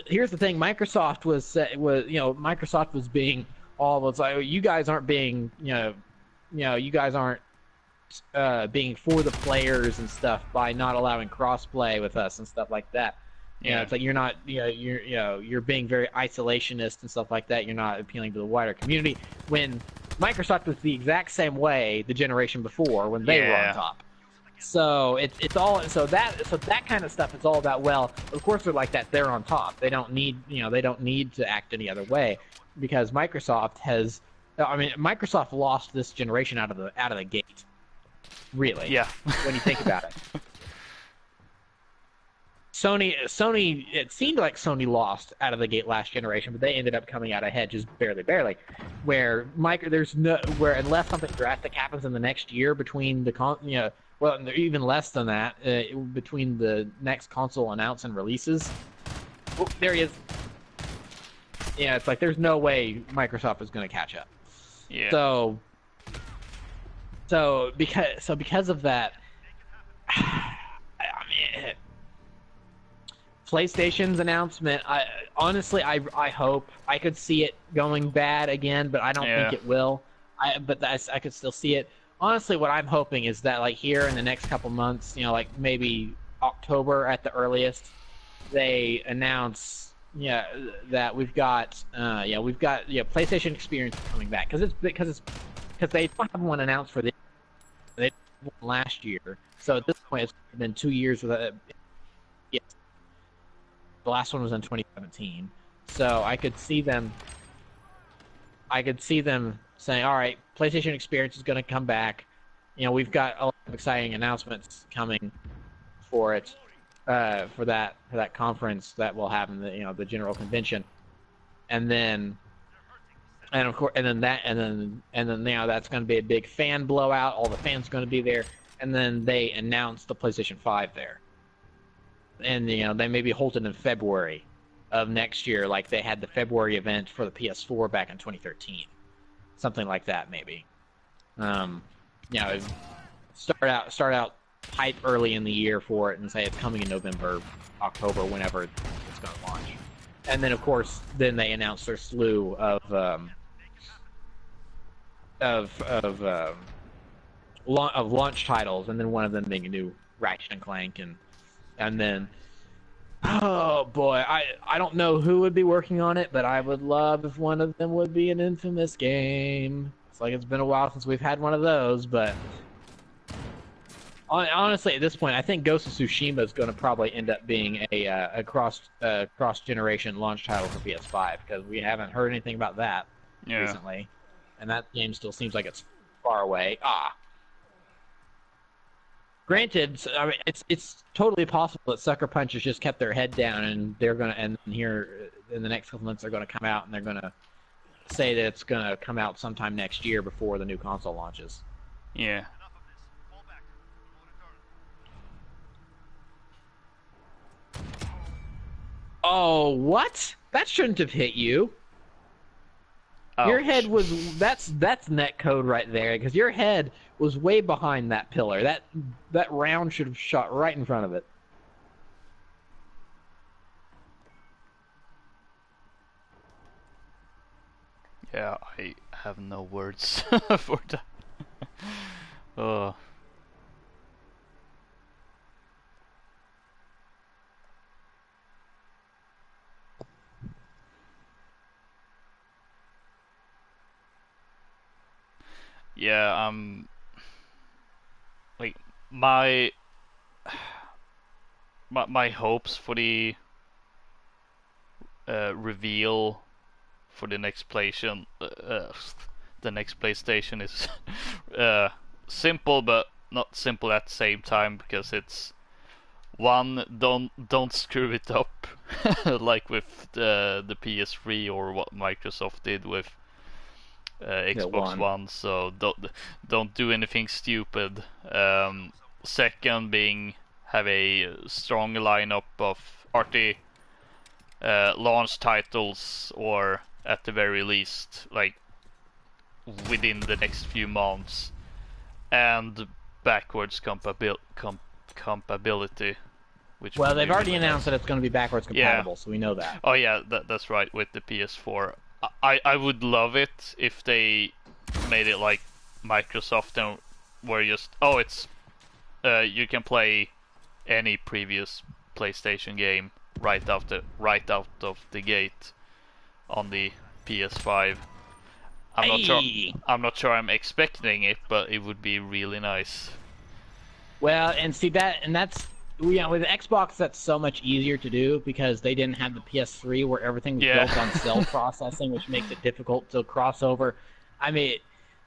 here's the thing: Microsoft was being almost like, you guys aren't being, you guys aren't being for the players and stuff by not allowing crossplay with us and stuff like that. It's like you're not, you're being very isolationist and stuff like that. You're not appealing to the wider community. When Microsoft was the exact same way the generation before when they were on top. So it's all that kind of stuff is all about, well, of course they're like that. They're on top. They don't need to act any other way, because Microsoft lost this generation out of the gate. Really. Yeah. When you think about it. Sony, it seemed like Sony lost out of the gate last generation, but they ended up coming out ahead just barely. Where unless something drastic happens in the next year between even less than that, between the next console announce and releases. Oh, there he is. Yeah, it's like there's no way Microsoft is going to catch up. Yeah. So because of that, I mean, PlayStation's announcement. Honestly, I hope I could see it going bad again, but I don't think it will. I could still see it. Honestly, what I'm hoping is that like here in the next couple months, like maybe October at the earliest, they announce that we've got PlayStation Experience coming back, because they don't have one announced for this. They did one last year, so at this point it's been 2 years without. Yes, the last one was in 2017, so I could see them saying, all right, PlayStation Experience is going to come back. We've got a lot of exciting announcements coming for it, for that conference that we'll have in the general convention, and then that's going to be a big fan blowout. All the fans are going to be there, and then they announce the PlayStation 5 there, and they maybe hold it in February of next year, like they had the February event for the PS4 back in 2013. Something like that, maybe. Start out hype early in the year for it and say it's coming in November, October, whenever it's going to launch. And then, of course, they announce their slew of launch titles, and then one of them being a new Ratchet and Clank, and then. Oh boy, I don't know who would be working on it, but I would love if one of them would be an Infamous game. It's like it's been a while since we've had one of those, but honestly, at this point, I think Ghost of Tsushima is going to probably end up being a cross-generation launch title for PS5, because we haven't heard anything about that recently, and that game still seems like it's far away. Granted, I mean, it's totally possible that Sucker Punch has just kept their head down, and here in the next couple months they're going to come out and they're going to say that it's going to come out sometime next year before the new console launches. Yeah. Oh, what? That shouldn't have hit you. Your head Ouch. was that's net code right there because your head was way behind that pillar. That round should have shot right in front of it. Yeah, I have no words for that. Oh. Yeah, like my my hopes for the reveal for the next PlayStation is simple, but not simple at the same time because it's one, don't screw it up like with the PS3 or what Microsoft did with The Xbox one. One. So don't do anything stupid. Second, being have a strong lineup of RT launch titles, or at the very least, like within the next few months, and backwards compatibility, which Well, would they've be already really announced nice. that it's going to be backwards Yeah. compatible, so we know that. Oh yeah, that's right, with the PS4. I would love it if they made it like Microsoft and were just it's you can play any previous PlayStation game right out of the gate on the PS5. I'm not sure. Hey. I'm not sure I'm expecting it, but it would be really nice. Well, and see that's with Xbox that's so much easier to do because they didn't have the PS3 where everything was Yeah. built on cell processing, which makes it difficult to cross over. I mean,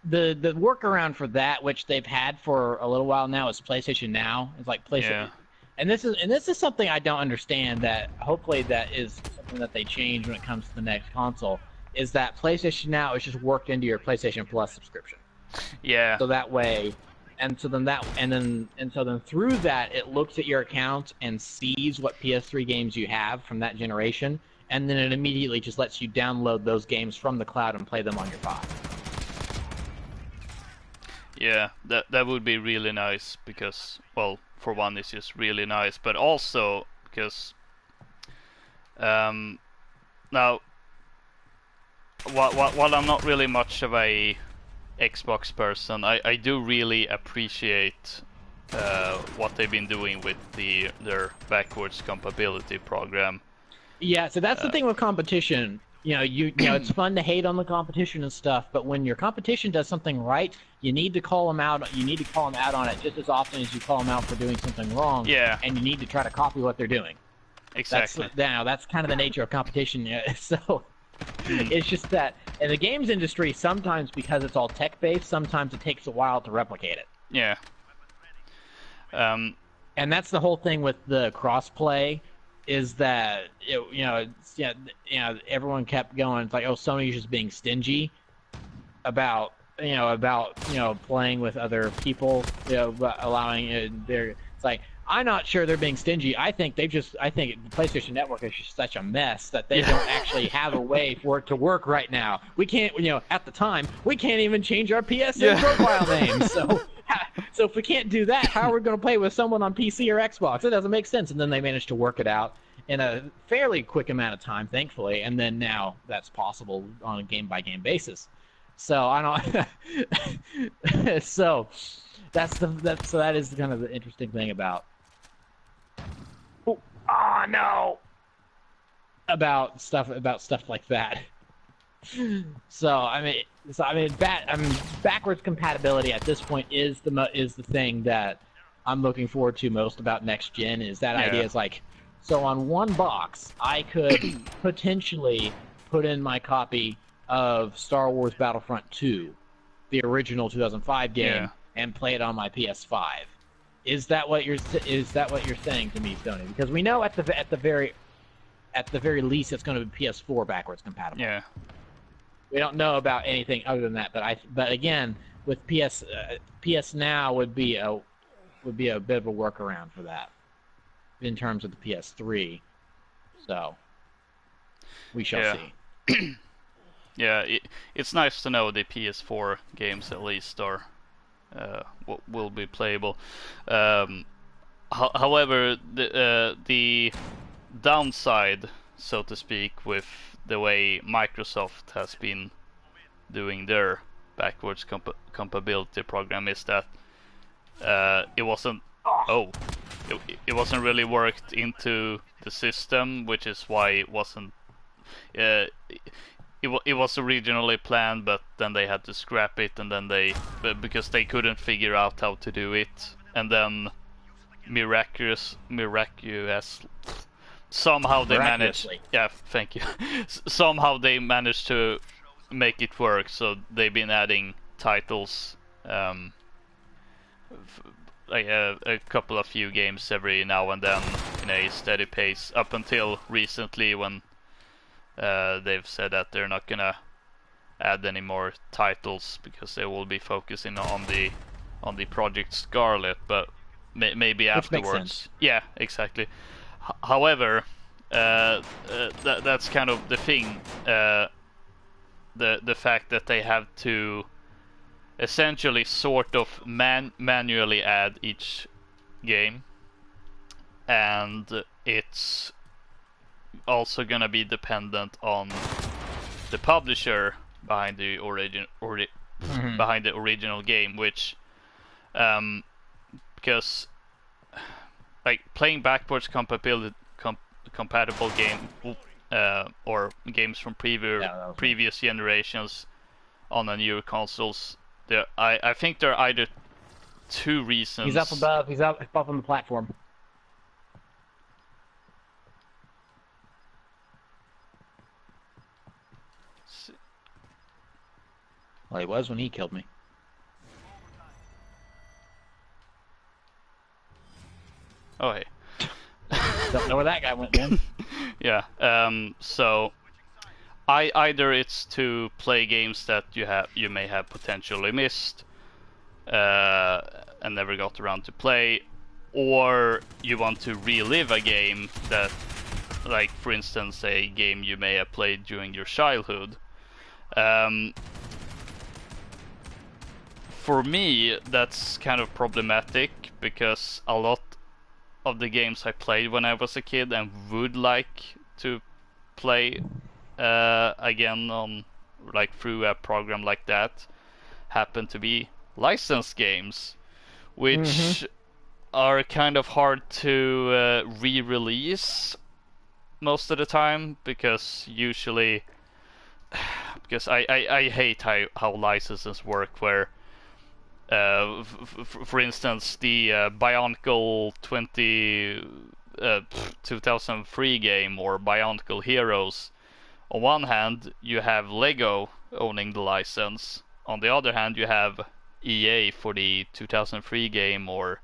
the workaround for that, which they've had for a little while now, is PlayStation Now. It's like Yeah. PlayStation, and this is something I don't understand. That hopefully that is something that they change when it comes to the next console. Is that PlayStation Now is just worked into your PlayStation Plus subscription, Yeah. so that way and so then through that it looks at your account and sees what PS3 games you have from that generation, and then it immediately just lets you download those games from the cloud and play them on your phone. Yeah. That would be really nice because, well, for one, it's just really nice, but also because now while I'm not really much of a Xbox person, I do really appreciate what they've been doing with their backwards compatibility program. Yeah, so that's the thing with competition. It's fun to hate on the competition and stuff, but when your competition does something right, you need to call them out. You need to call them out on it just as often as you call them out for doing something wrong. Yeah. And you need to try to copy what they're doing. Exactly. That's kind of the nature of competition. So it's just that in the games industry, sometimes because it's all tech based, sometimes it takes a while to replicate it. Yeah. And that's the whole thing with the crossplay, is that everyone kept going. It's like, oh, Sony's just being stingy about playing with other people, allowing it's like, I'm not sure they're being stingy. I think the PlayStation Network is just such a mess that they don't actually have a way for it to work right now. We can't, at the time, we can't even change our PSN profile name. So if we can't do that, how are we going to play with someone on PC or Xbox? It doesn't make sense. And then they managed to work it out in a fairly quick amount of time, thankfully. And then now that's possible on a game-by-game basis. So I don't. So that is kind of the interesting thing about. Oh no! About stuff like that. Backwards compatibility at this point is the thing that I'm looking forward to most about next gen. Is that idea? Is like, so on one box I could potentially put in my copy of Star Wars Battlefront 2, the original 2005 game, and play it on my PS5. Is that what you're saying to me, Sony? Because we know at the very least it's going to be PS4 backwards compatible. Yeah. We don't know about anything other than that, but again, with PS Now would be a bit of a workaround for that in terms of the PS3. So we shall see. Yeah, it's nice to know the PS4 games at least are will be playable. Um, however, the downside, so to speak, with the way Microsoft has been doing their backwards compatibility program is that it wasn't. Oh, it wasn't really worked into the system, which is why it wasn't. It was originally planned, but then they had to scrap it, and then because they couldn't figure out how to do it, and then miraculous somehow they managed. Miraculously. Yeah, thank you. Somehow they managed to make it work, so they've been adding titles, like a couple of few games every now and then in a steady pace, up until recently when they've said that they're not gonna add any more titles because they will be focusing on the Project Scarlet, but maybe Which makes afterwards. sense. Yeah, exactly. However, that's kind of the thing. The fact that they have to essentially sort of manually add each game, and it's also gonna be dependent on the publisher behind the behind the original game, which because like playing backwards compatible game or games from previous generations on the newer consoles, I think there are either two reasons. He's up above. He's up on the platform. Well, he was when he killed me. Oh, hey. Don't know where that guy went, man. Yeah. So, either it's to play games that you may have potentially missed, and never got around to play, or you want to relive a game that, like for instance, a game you may have played during your childhood. For me, that's kind of problematic because a lot of the games I played when I was a kid and would like to play again on like through a program like that happen to be licensed games, which are kind of hard to re-release most of the time because usually because I hate how licenses work where for instance the Bionicle 2003 game or Bionicle Heroes, on one hand you have Lego owning the license, on the other hand you have EA for the 2003 game or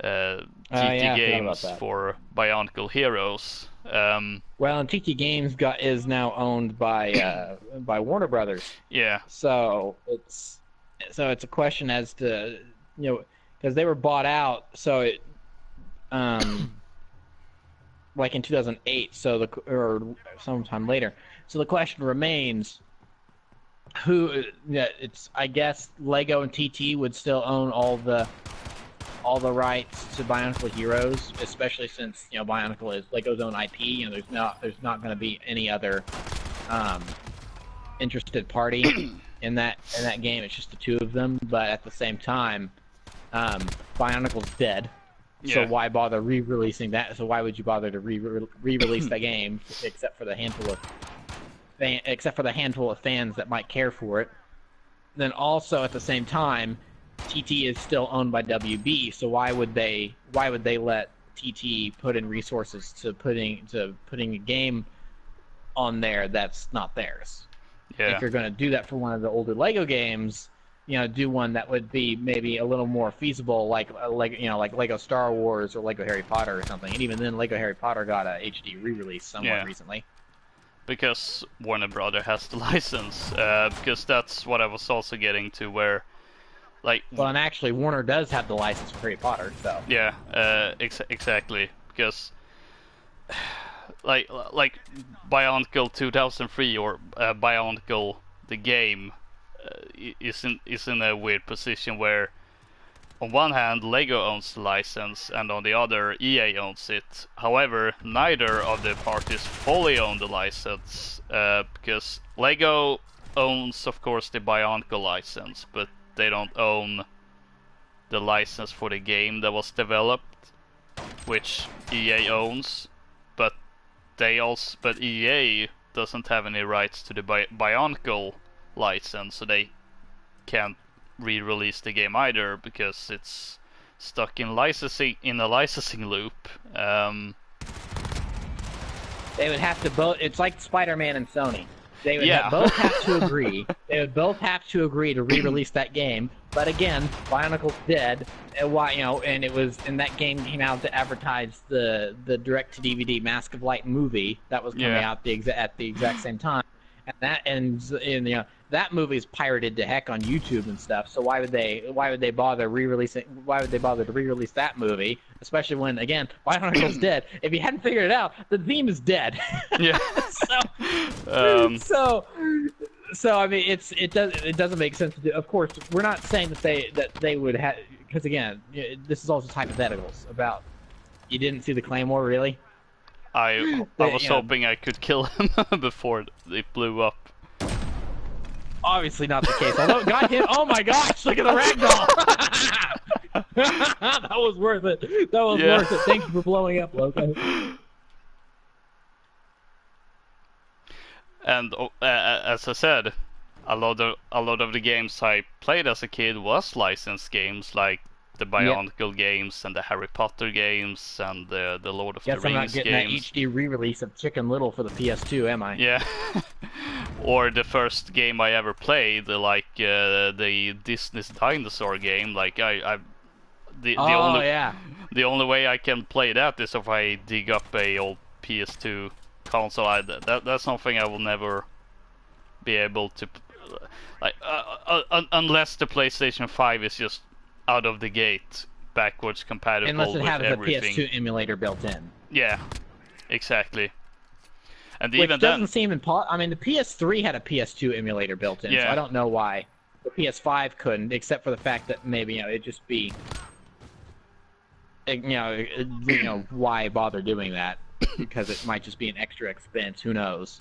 TT Games for Bionicle Heroes. Well, and TT Games is now owned by Warner Brothers. Yeah. So it's a question as to because they were bought out. So it like in 2008. So or sometime later. So the question remains. I guess Lego and TT would still own all the rights to Bionicle Heroes, especially since Bionicle is Lego's own IP. There's not going to be any other interested party in that game. It's just the two of them. But at the same time, Bionicle's dead. Yeah. So why bother re-releasing that? So why would you bother to re-release that game except for the handful of fans that might care for it? Then also at the same time, TT is still owned by WB, so why would they let TT put in resources to putting a game on there that's not theirs? Yeah. If you're going to do that for one of the older Lego games, do one that would be maybe a little more feasible, like Lego Star Wars or Lego Harry Potter or something. And even then, Lego Harry Potter got a HD re-release somewhat recently. Because Warner Brothers has the license. Because that's what I was also getting to, where well, and actually Warner does have the license for Harry Potter, so yeah, exactly, because like Bionicle 2003 or Bionicle the game is in a weird position where on one hand Lego owns the license and on the other EA owns it. However, neither of the parties fully own the license because Lego owns, of course, the Bionicle license, but they don't own the license for the game that was developed, which EA owns. But EA doesn't have any rights to the Bionicle license, so they can't re-release the game either because it's stuck in a licensing loop. They would have to both. It's like Spider-Man and Sony. They would Yeah. both have to agree. They would both have to agree to re-release that game. But again, Bionicle's dead. And why, and that game came out to advertise the direct-to-DVD Mask of Light movie that was coming out at the exact same time. And that movie is pirated to heck on YouTube and stuff. So why would they bother re-releasing? Why would they bother to re-release that movie? Especially when, again, Bionicle's dead. If you hadn't figured it out, the theme is dead. Yeah. So I mean, it doesn't make sense to do. Of course, we're not saying that they would have, because again, this is also hypotheticals about. You didn't see the Claymore, really? I was hoping I could kill him before it blew up. Obviously not the case. Although it got him. Oh my gosh! Look at the ragdoll. That was worth it. That was worth it. Thank you for blowing up, Loka. And as I said, a lot of the games I played as a kid was licensed games, like the Bionicle games and the Harry Potter games and the Lord of the Rings games. Guess I'm not getting that HD re-release of Chicken Little for the PS2, am I? Yeah. Or the first game I ever played, like the Disney's dinosaur game. Like the only way I can play that is if I dig up a old PS2 console. That's something I will never be able to, like, unless the PlayStation 5 is just out of the gate backwards compatible unless it has everything. a PS2 emulator built in. Yeah, exactly. And Which even doesn't then, seem impossible. I mean, the PS3 had a PS2 emulator built in, so I don't know why the PS5 couldn't, except for the fact that maybe it'd just be, why bother doing that? Because it might just be an extra expense. Who knows?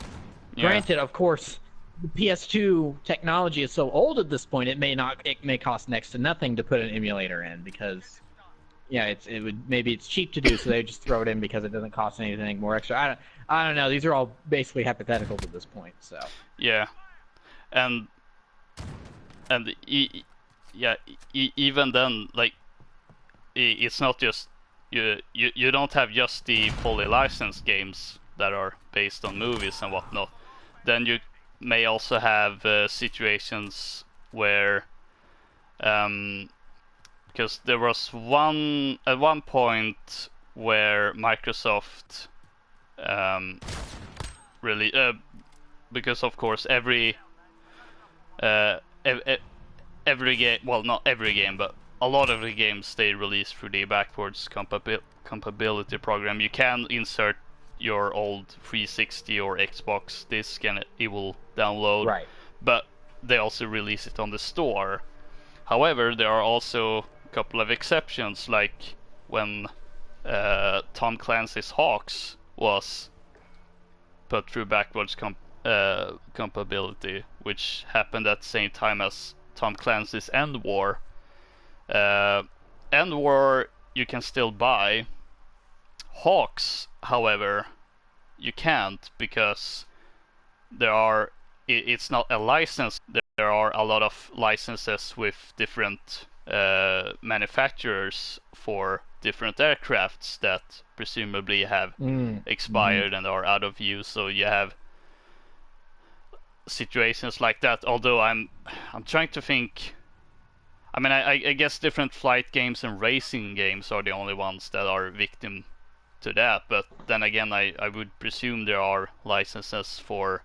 Yeah. Granted, of course, the PS2 technology is so old at this point. It may cost next to nothing to put an emulator in because, maybe it's cheap to do, so they just throw it in because it doesn't cost anything more extra. I don't know. These are all basically hypotheticals at this point. So yeah, and even then, like, it's not just you don't have just the fully licensed games that are based on movies and whatnot. Then you may also have situations where because there was at one point where Microsoft really because of course every game, well, not every game, but a lot of the games they release through the backwards compatibility program. You can insert your old 360 or Xbox disc and it will download. Right. But they also release it on the store. However, there are also a couple of exceptions, like when Tom Clancy's Hawks was put through backwards compatibility, which happened at the same time as Tom Clancy's End War. End War you can still buy. Hawks, however, you can't, because it's not a license. There are a lot of licenses with different manufacturers for different aircrafts that presumably have expired and are out of use. So you have situations like that. Although I'm trying to think. I mean, I guess different flight games and racing games are the only ones that are victim to that. But then again, I would presume there are licenses for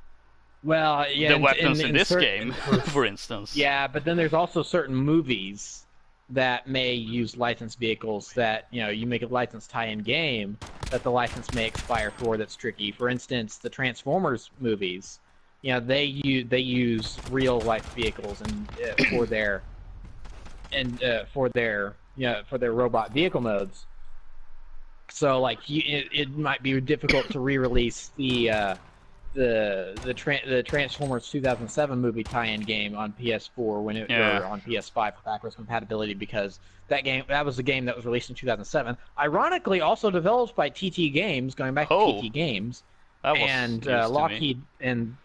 the weapons in this game, for instance. Yeah, but then there's also certain movies that may use licensed vehicles that, you make a licensed tie-in game that the license may expire for. That's tricky. For instance, the Transformers movies, they use real life vehicles and for their robot vehicle modes. So like it might be difficult to re-release the Transformers 2007 movie tie-in game on PS4 or on PS5 for backwards compatibility, because that was the game that was released in 2007. Ironically, also developed by TT Games, going back to TT Games, and Lockheed, and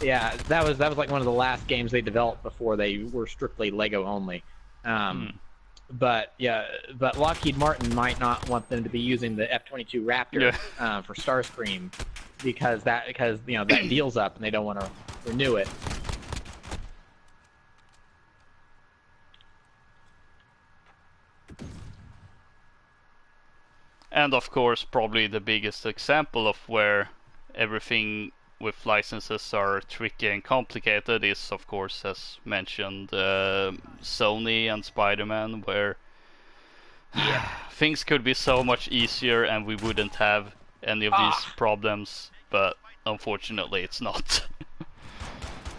yeah, that was like one of the last games they developed before they were strictly Lego only. But Lockheed Martin might not want them to be using the F-22 Raptor for Starscream, because that deal's up and they don't want to renew it. And of course, probably the biggest example of where everything with licenses are tricky and complicated is, of course, as mentioned, Sony and Spider-Man, where things could be so much easier and we wouldn't have any of these problems, but unfortunately it's not.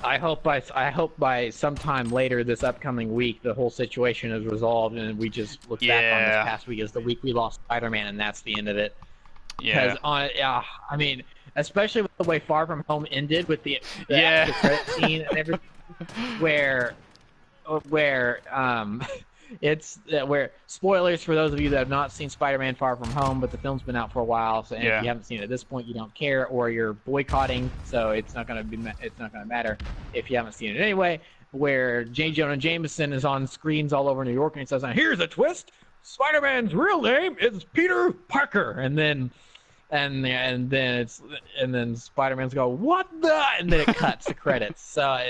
I hope by sometime later this upcoming week the whole situation is resolved and we just look back on this past week as the week we lost Spider-Man, and that's the end of it. Because I mean, especially with the way Far From Home ended with the credit scene and everything, where it's where, spoilers for those of you that have not seen Spider-Man Far From Home, but the film's been out for a while, so if you haven't seen it at this point, you don't care, or you're boycotting, so it's not gonna matter if you haven't seen it anyway. Where J. Jonah Jameson is on screens all over New York and he says, "Here's a twist: Spider-Man's real name is Peter Parker," and then Spider-Man's go, "What the?" and then it cuts the credits. So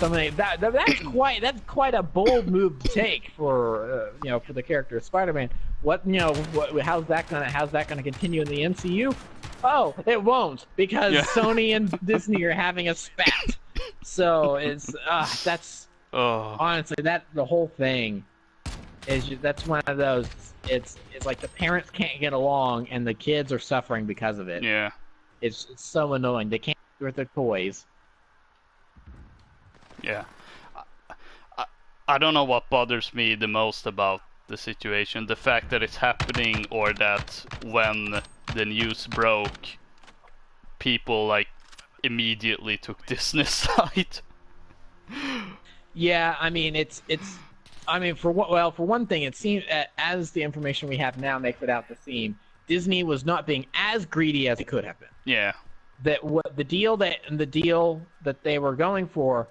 that's quite a bold move to take for for the character of Spider-Man. How's that gonna continue in the MCU? Oh, it won't, because Sony and Disney are having a spat. So it's honestly, that the whole thing is that's one of those. It's like the parents can't get along and the kids are suffering because of it. Yeah. It's so annoying. They can't do with their toys. Yeah. I don't know what bothers me the most about the situation. The fact that it's happening, or that when the news broke, people like immediately took Disney's side. Yeah, I mean for one thing, it seems, as the information we have now makes it out to seem, Disney was not being as greedy as it could have been. Yeah. The deal that they were going for,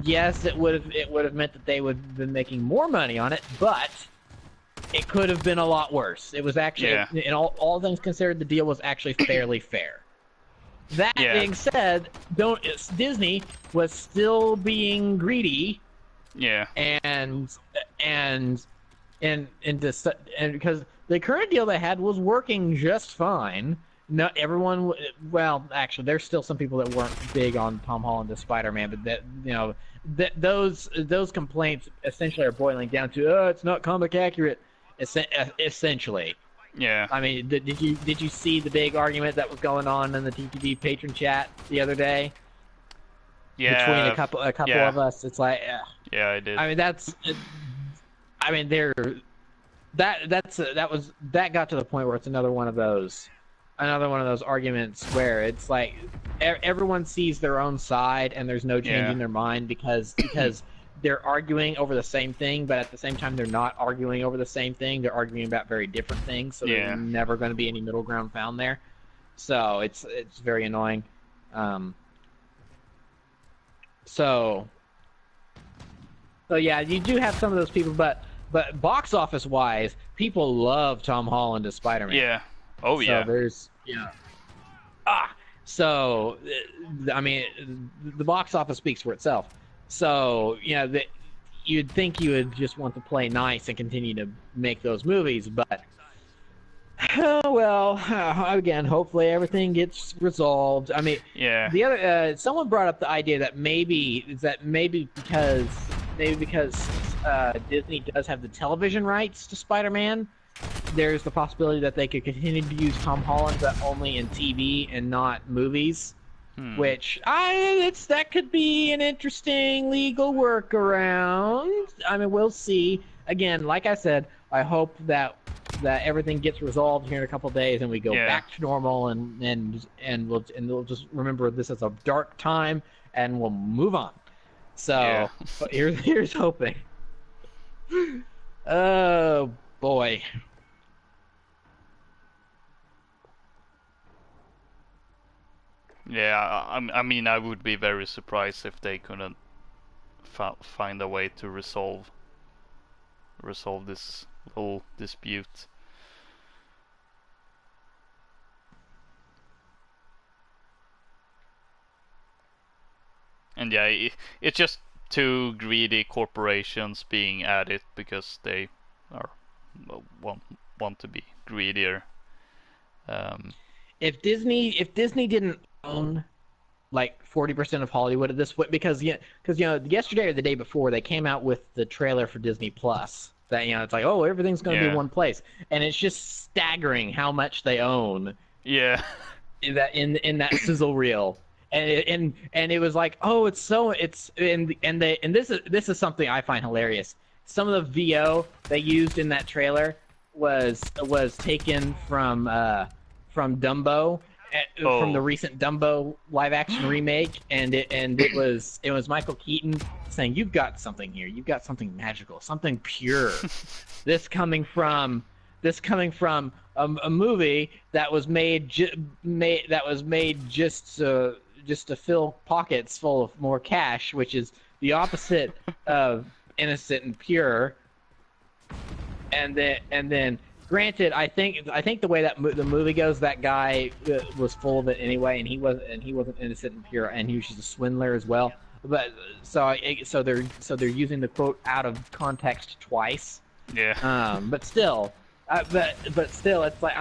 yes, it would have meant that they would have been making more money on it, but it could have been a lot worse. It was actually, in all things considered, the deal was actually fairly fair. That being said, Disney was still being greedy. Yeah. And because the current deal they had was working just fine. Not everyone. Well, actually, there's still some people that weren't big on Tom Holland as Spider-Man, but those complaints essentially are boiling down to, it's not comic accurate. Essentially. Yeah. I mean, did you see the big argument that was going on in the TTV patron chat the other day? Yeah. Between a couple of us, it's like. Yeah, I did. I mean, that got to the point where it's another one of those arguments where it's like everyone sees their own side and there's no change in their mind because they're arguing over the same thing, but at the same time they're not arguing over the same thing. They're arguing about very different things, so there's never going to be any middle ground found there. So it's very annoying. So yeah, you do have some of those people, but box office wise, people love Tom Holland as Spider-Man. Yeah. Oh yeah. So there's So I mean, the box office speaks for itself. So you'd think you would just want to play nice and continue to make those movies, but again, hopefully everything gets resolved. I mean, the other someone brought up the idea that maybe because Disney does have the television rights to Spider-Man, there's the possibility that they could continue to use Tom Holland, but only in TV and not movies. Hmm. Which that could be an interesting legal workaround. I mean, we'll see. Again, like I said, I hope that everything gets resolved here in a couple of days and we go Yeah. back to normal and we'll just remember this as a dark time and we'll move on. Yeah. So, but here's hoping. Oh boy. Yeah. I mean, I would be very surprised if they couldn't find a way to resolve this whole dispute. And yeah, it's just two greedy corporations being at it because they are want to be greedier. Um, If Disney didn't own like 40% of Hollywood at this point, because yesterday or the day before they came out with the trailer for Disney Plus that it's like, oh, everything's going to be in yeah, one place, and it's just staggering how much they own yeah, in that sizzle reel. And it was like, oh, this is something I find hilarious. Some of the VO they used in that trailer was taken from Dumbo, from the oh, recent Dumbo live action remake, and it was Michael Keaton saying, "You've got something here. You've got something magical, something pure. This coming from a movie that was made just to fill pockets full of more cash, which is the opposite of innocent and pure." And then granted, I think the way that the movie goes, that guy was full of it anyway, and he wasn't innocent and pure, and he was just a swindler as well. But so they're using the quote out of context twice. yeah. But still, still, it's like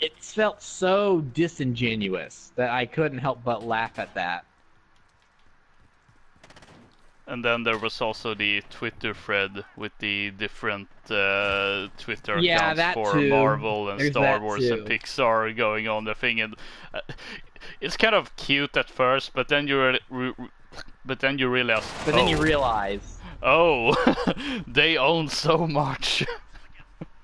it felt so disingenuous that I couldn't help but laugh at that. And then there was also the Twitter thread with the different Twitter Yeah, accounts that for too. Marvel and There's Star that Wars and too. Pixar going on the thing, and uh, it's kind of cute at first, but then you realize, But then you realize, oh, they own so much.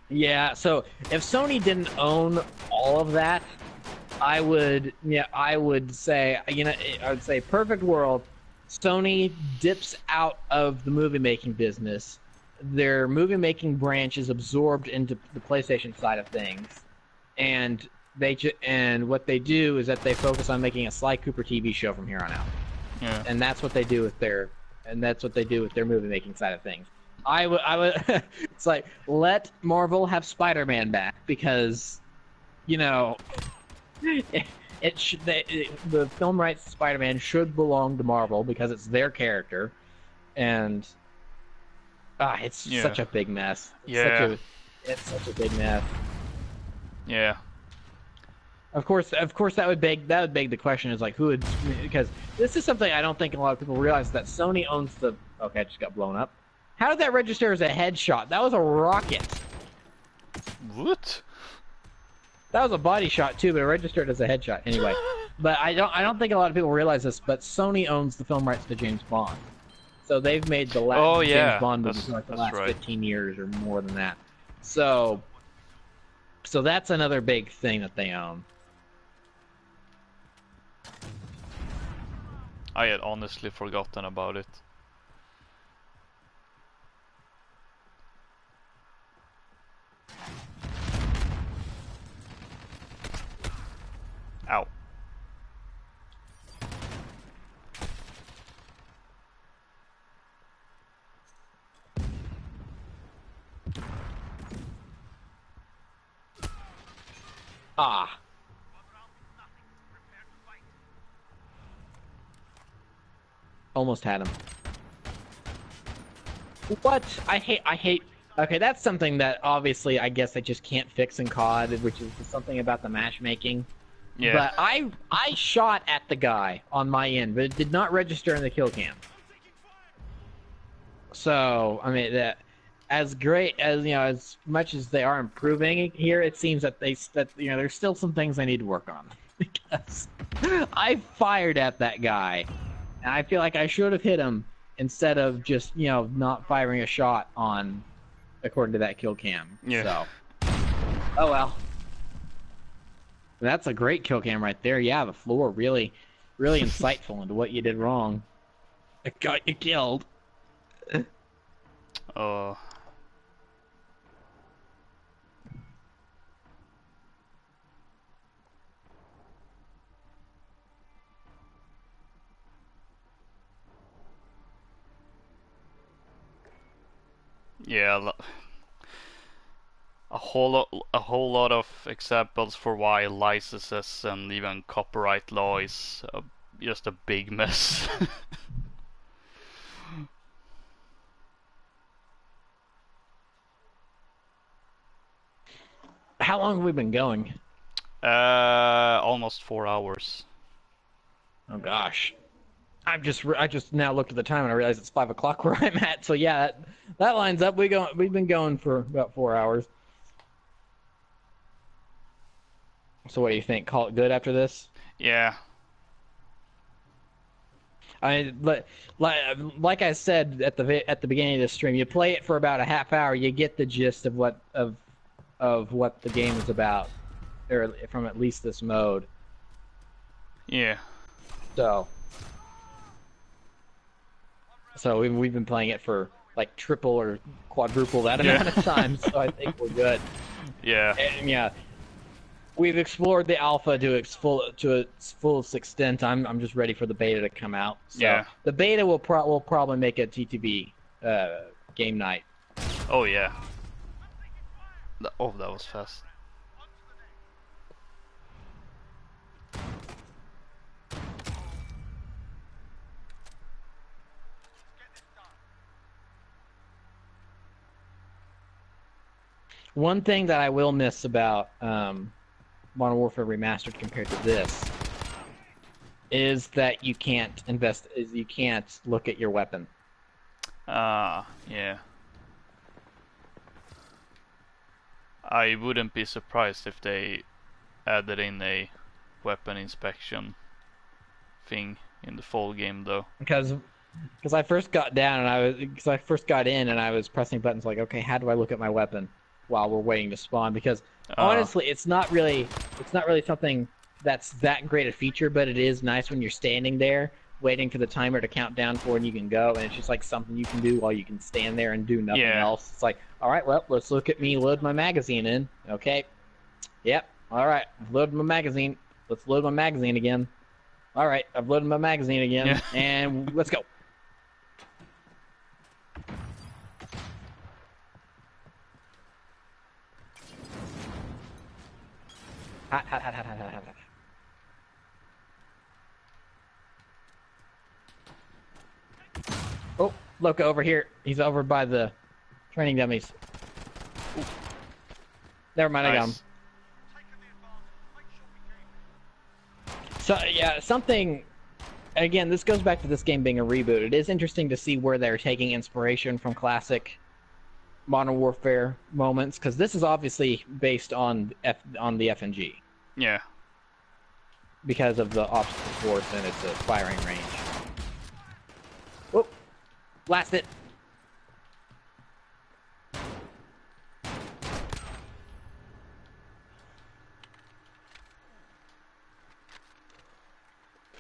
yeah. So if Sony didn't own all of that, I would say, I would say perfect world. Sony dips out of the movie making business. Their movie making branch is absorbed into the PlayStation side of things, and and what they do is that they focus on making a Sly Cooper TV show from here on out, Yeah. and that's what they do with their movie making side of things. I would it's like, let Marvel have Spider-Man back, because you know the film rights to Spider-Man should belong to Marvel because it's their character, and it's Yeah. such a big mess. Yeah. It's such a big mess. Yeah. Of course, that would beg the question, is like, who would, because this is something I don't think a lot of people realize, that Sony owns the. Okay, it just got blown up. How did that register as a headshot? That was a rocket. What? That was a body shot too, but it registered as a headshot anyway. But I don't think a lot of people realize this, but Sony owns the film rights to James Bond. So they've made the last Oh James yeah, Bond movies for like the that's last right. 15 years or more than that. So that's another big thing that they own. I had honestly forgotten about it. Ow. Ah. Almost had him. What? I hate. Okay, that's something that obviously I guess I just can't fix in COD, which is something about the matchmaking. Yeah. But I shot at the guy on my end, but it did not register in the kill cam. So I mean that as great as as much as they are improving here, it seems that there's still some things they need to work on because I fired at that guy and I feel like I should have hit him instead of just not firing a shot on according to that kill cam. Yeah. So oh well. That's a great kill cam right there. Yeah, the floor really insightful into what you did wrong. It got you killed. Oh. Yeah, a whole lot of examples for why licenses and even copyright law is just a big mess. How long have we been going? Almost 4 hours. Oh gosh. I just now looked at the time and I realized it's 5 o'clock where I'm at. So yeah, that lines up. We've been going for about 4 hours. So what do you think? Call it good after this? Yeah. Like I said at the beginning of the stream, you play it for about a half hour, you get the gist of what the game is about, or from at least this mode. Yeah. So we've been playing it for like triple or quadruple that amount of time, so I think we're good. Yeah. And yeah, we've explored the alpha to its fullest extent. I'm just ready for the beta to come out. So Yeah. the beta will probably make a TTB game night. Oh yeah. Oh, that was fast. One thing that I will miss about Modern Warfare Remastered compared to this is that you can't look at your weapon. Yeah. I wouldn't be surprised if they added in a weapon inspection thing in the full game, though. Because I first got down and I first got in and I was pressing buttons like, okay, how do I look at my weapon while we're waiting to spawn? Because honestly, it's not really something that's that great a feature, but it is nice when you're standing there waiting for the timer to count down for when you can go, and it's just like something you can do while you can stand there and do nothing else. It's like, all right, well, let's look at me load my magazine in. Okay, yep, all right, I've loaded my magazine. Let's load my magazine again. All right, I've loaded my magazine again, and let's go. Hot, hot, hot, hot, hot, hot, hot. Oh, Loka over here. He's over by the training dummies. Ooh. Never mind, I got him. So yeah, something. Again, this goes back to this game being a reboot. It is interesting to see where they're taking inspiration from classic Modern Warfare moments, because this is obviously based on the FNG. Yeah. Because of the obstacle course and its firing range. Whoop! Blast it!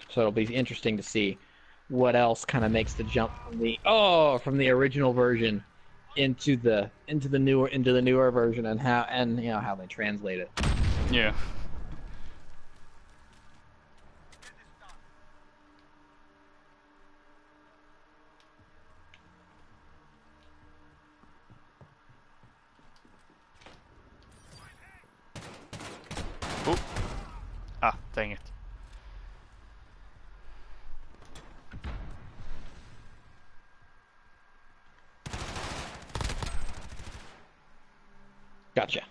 So it'll be interesting to see what else kind of makes the jump from the original version into the newer version, and how they translate it. Yeah. Oh. Ah, dang it. Gotcha.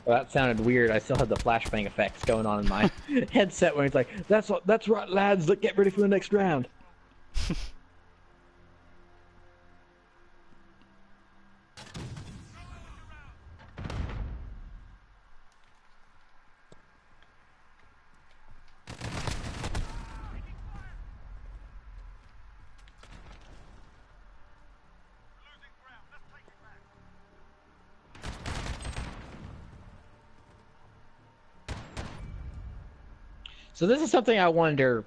Well, that sounded weird. I still had the flashbang effects going on in my headset when it's like, that's right, lads, get ready for the next round. So this is something I wonder.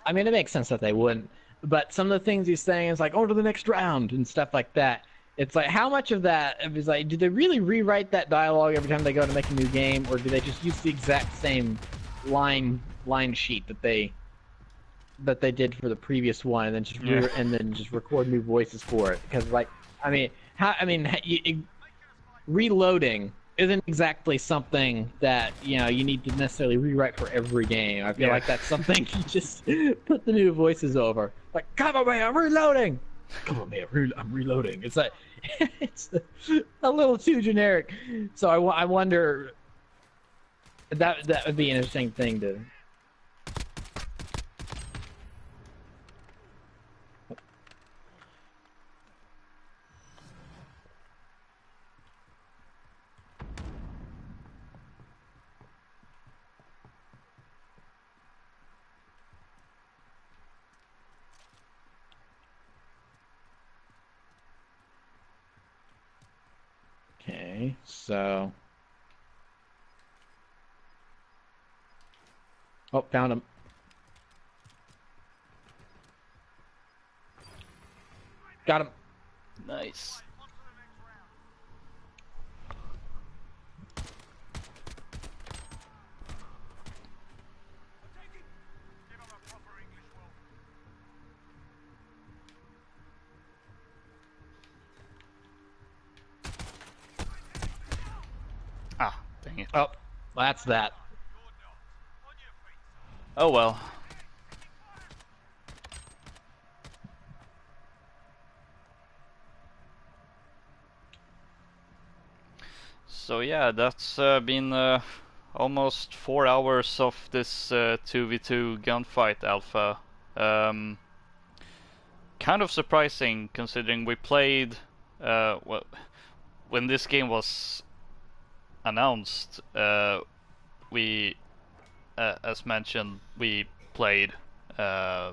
I mean, it makes sense that they wouldn't, but some of the things he's saying is like, "Oh, to the next round" and stuff like that. It's like, how much of that is like, do they really rewrite that dialogue every time they go to make a new game, or do they just use the exact same line sheet that they did for the previous one, and then just record new voices for it? Because like, I mean, reloading isn't exactly something that you need to necessarily rewrite for every game. I feel like that's something you just put the new voices over. Like, come on, man, I'm reloading. Come on, man, I'm reloading. It's like it's a little too generic. So I wonder that would be an interesting thing to. Okay, so. Oh, found him. Got him. Nice. Ah, dang it. Oh, that's that. Oh well. So yeah, that's been almost 4 hours of this 2v2 gunfight alpha. Um, Kind of surprising considering we played well, when this game was announced. We, as mentioned, we played uh,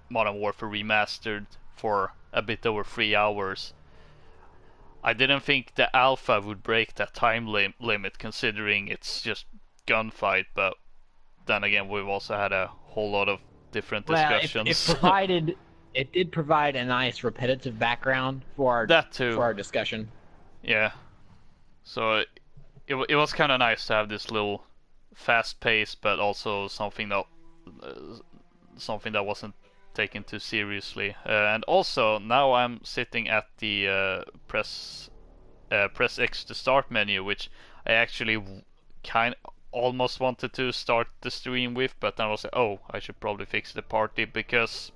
Modern Warfare Remastered for a bit over 3 hours. I didn't think the alpha would break that time limit considering it's just gunfight, but then again, we've also had a whole lot of different Well, discussions. it did provide a nice repetitive background for That too. our discussion. Yeah. So it was kind of nice to have this little fast pace, but also something that wasn't taken too seriously. And also now I'm sitting at the press X to start menu, which I actually kind almost wanted to start the stream with, but then I was like, oh, I should probably fix the party because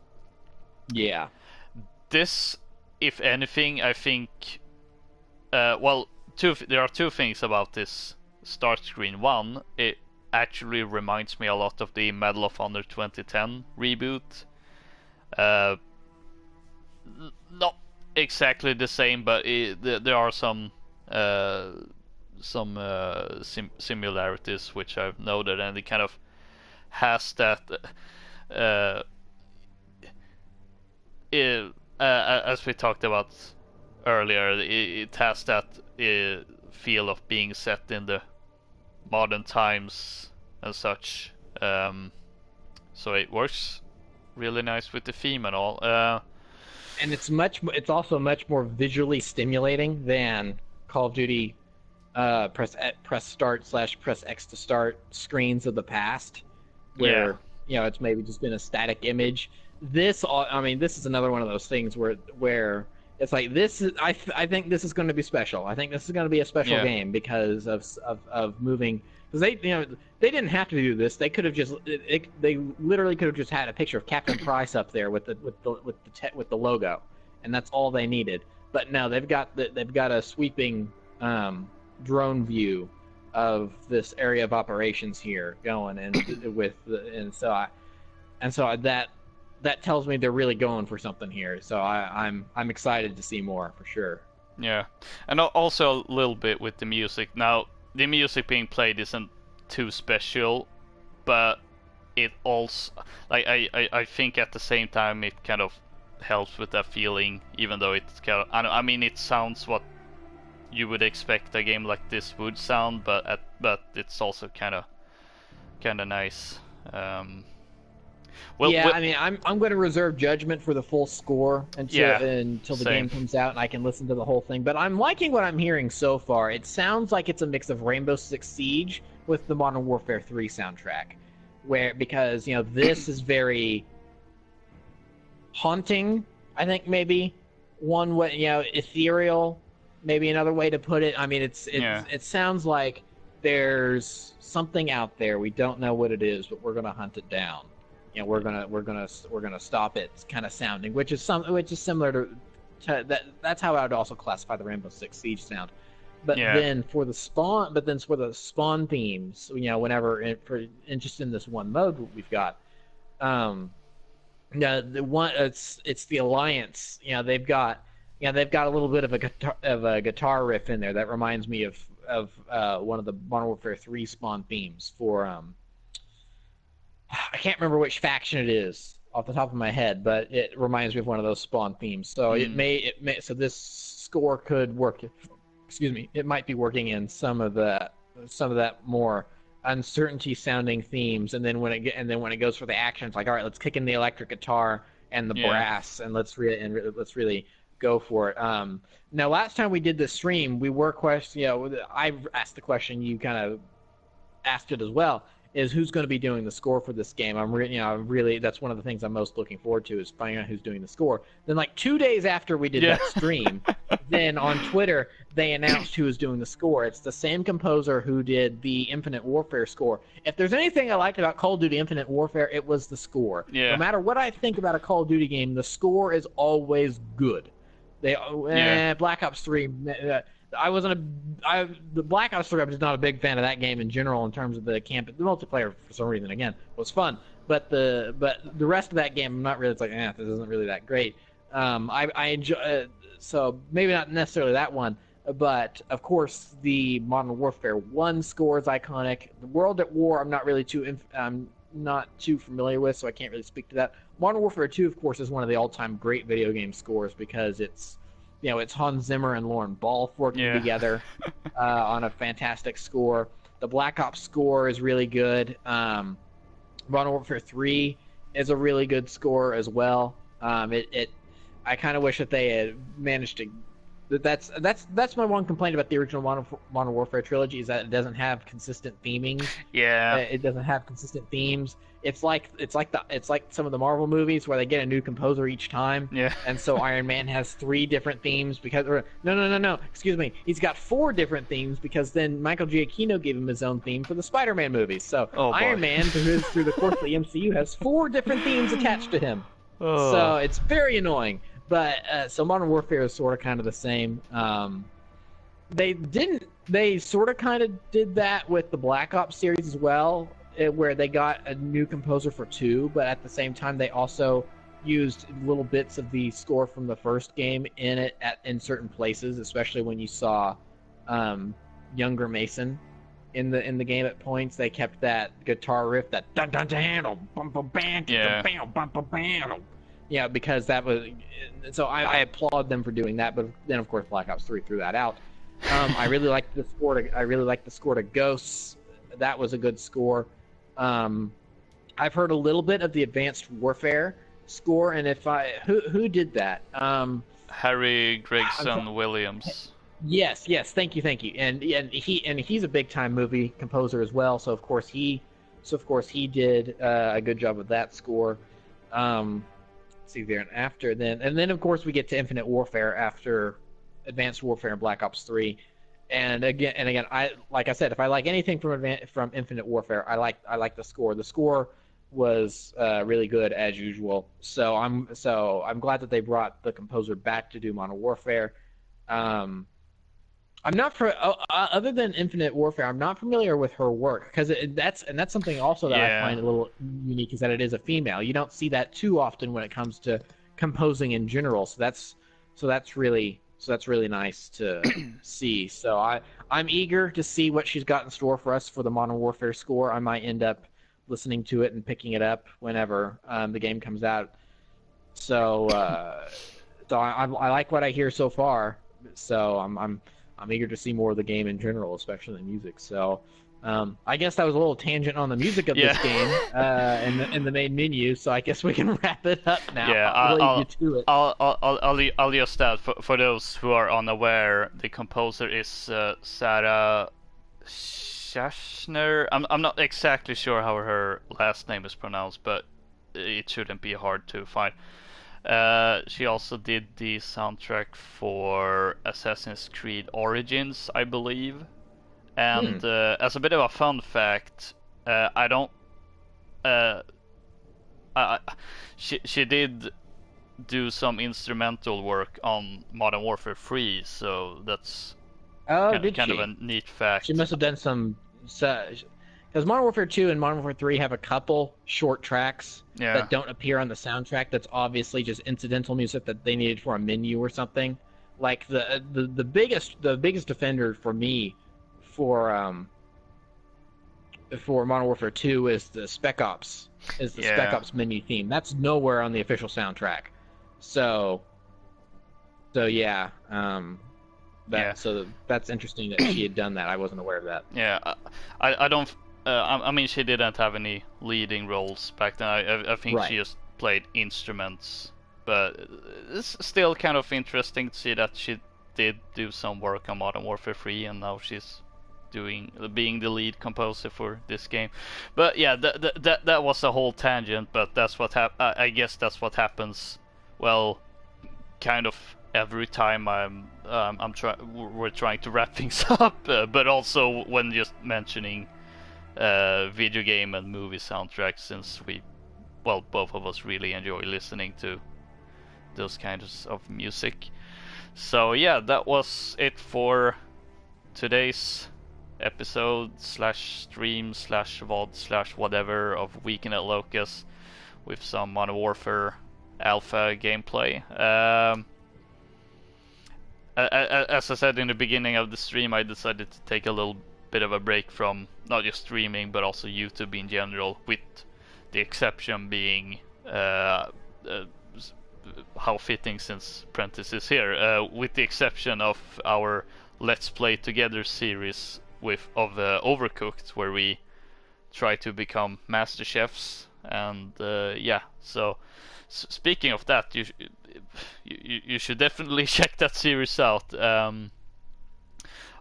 Yeah. this, if anything, I think, well, there are two things about this start screen. One, it actually reminds me a lot of the Medal of Honor 2010 reboot. Not exactly the same, but there are some similarities which I've noted, and it kind of has that. Uh, as we talked about earlier, it has that feel of being set in the modern times and such. So it works really nice with the theme and all. And it's also much more visually stimulating than Call of Duty press start / press X to start screens of the past, where it's maybe just been a static image. This is another one of those things where it's like I think this is going to be special. I think this is going to be a special game because of moving, because they didn't have to do this. They could have just they literally could have just had a picture of Captain Price up there with the logo, and that's all they needed. But no, they've got a sweeping drone view of this area of operations here going, and so that tells me they're really going for something here. So I'm excited to see more for sure. Yeah, and also a little bit with the music. Now, the music being played isn't too special, but it also, like, I think at the same time it kind of helps with that feeling, even though it's kind of, I mean, it sounds what you would expect a game like this would sound, but it's also kind of nice. Um, Yeah, well, I mean, I'm going to reserve judgment for the full score yeah, until the same. game comes out and I can listen to the whole thing. But I'm liking what I'm hearing so far. It sounds like it's a mix of Rainbow Six Siege with the Modern Warfare 3 soundtrack, where because this is very haunting. I think maybe one way, ethereal, maybe another way to put it. I mean, Yeah, it sounds like there's something out there. We don't know what it is, but we're gonna hunt it down. We're gonna stop it. Kind of sounding, which is similar to that. That's how I would also classify the Rainbow Six Siege sound. But yeah, then for the spawn themes, just in this one mode we've got, um, the one it's the Alliance. They've got a little bit of a guitar riff in there that reminds me of one of the Modern Warfare 3 spawn themes for I can't remember which faction it is off the top of my head, but it reminds me of one of those spawn themes. So mm, so this score could work. Excuse me, it might be working in some of that more uncertainty sounding themes, and then when it goes for the action, it's like, all right, let's kick in the electric guitar and the yeah, brass, and let's really go for it. Now, last time we did the stream, we were I asked the question, you kind of asked it as well, is who's going to be doing the score for this game. Really, that's one of the things I'm most looking forward to, is finding out who's doing the score. Then, like 2 days after we did yeah, that stream, then on Twitter they announced who was doing the score. It's the same composer who did the Infinite Warfare score. If there's anything I liked about Call of Duty Infinite Warfare, it was the score. No yeah, matter what I think about a Call of Duty game, the score is always good. yeah, Black Ops 3. I wasn't the Black Ops 3. I was not a big fan of that game in general in terms of the multiplayer for some reason again was fun, but the rest of that game I'm not really. It's like, this isn't really that great. I enjoy so maybe not necessarily that one, but of course the Modern Warfare 1 score is iconic. The World at War I'm not too familiar with, so I can't really speak to that. Modern Warfare 2, of course, is one of the all-time great video game scores because it's Hans Zimmer and Lauren Ball working yeah, together on a fantastic score. The Black Ops score is really good. Modern Warfare 3 is a really good score as well. I kind of wish that they had managed to. That's my one complaint about the original Modern Warfare trilogy, is that it doesn't have consistent themings. yeah, It doesn't have consistent themes. It's like some of the Marvel movies where they get a new composer each time, yeah. and so Iron Man has 3 different themes no, excuse me, he's got 4 different themes because then Michael Giacchino gave him his own theme for the Spider-Man movies. So Oh boy. Iron Man, through the course of the MCU, has 4 different themes attached to him. Oh, So it's very annoying. But so Modern Warfare is sort of kind of the same. They sort of kind of did that with the Black Ops series as well, where they got a new composer for 2, but at the same time they also used little bits of the score from the first game in certain places, especially when you saw younger Mason in the game at points. They kept that guitar riff, that dun dun dun bum bum bam yeah, bam bum bam. Yeah, because that was. So I applaud them for doing that, but then of course Black Ops 3 threw that out. I really liked the score. I really liked the score to Ghosts. That was a good score. I've heard a little bit of the Advanced Warfare score, and who did that? Harry I'm try- Gregson Williams. yes, thank you, and he's a big time movie composer as well. So of course he did a good job with that score. Let's see there, and then of course we get to Infinite Warfare after Advanced Warfare and Black Ops 3. And again, like I said, if I like anything from Infinite Warfare, I like the score. The score was really good as usual. So I'm glad that they brought the composer back to do Modern Warfare. I'm not for other than Infinite Warfare. I'm not familiar with her work because that's something also that I Yeah, find a little unique is that it is a female. You don't see that too often when it comes to composing in general. So that's really nice to see. So I'm eager to see what she's got in store for us for the Modern Warfare score. I might end up listening to it and picking it up whenever the game comes out. So I like what I hear so far. So I'm eager to see more of the game in general, especially the music. So I guess that was a little tangent on the music of yeah, this game in the main menu. So I guess we can wrap it up now. yeah. I'll leave you to it. I'll just add for those who are unaware, the composer is Sarah Schachner. I'm not exactly sure how her last name is pronounced, but it shouldn't be hard to find. She also did the soundtrack for Assassin's Creed Origins, I believe. And Hmm. as a bit of a fun fact, I don't. Uh, she did do some instrumental work on Modern Warfare 3, so that's Oh, did kind of a she? neat She fact. must have done some. Because Modern Warfare 2 and Modern Warfare 3 have a couple short tracks Yeah, that don't appear on the soundtrack. That's obviously just incidental music that they needed for a menu or something. Like the biggest offender for me for Modern Warfare 2 is the Spec yeah, Ops menu theme. That's nowhere on the official soundtrack. So so yeah, yeah. that's interesting that she had done that. I wasn't aware of that. Yeah, I don't. I mean, she didn't have any leading roles back then. I think she Right. just played instruments, but it's still kind of interesting to see that she did do some work on Modern Warfare 3, and now she's being the lead composer for this game. But yeah, that was a whole tangent. But that's what I guess that's what happens. Well, kind of every time we're trying to wrap things up, but also when just mentioning video game and movie soundtracks, since both of us really enjoy listening to those kinds of music. So yeah, that was it for today's episode slash stream slash VOD slash whatever of Weekend at Locus with some Modern Warfare alpha gameplay. As I said in the beginning of the stream, I decided to take a little bit of a break from not just streaming but also YouTube in general, with the exception being uh, how fitting since Prentice is here, with the exception of our Let's Play Together series of Overcooked, where we try to become master chefs. And yeah, so speaking of that, you should definitely check that series out.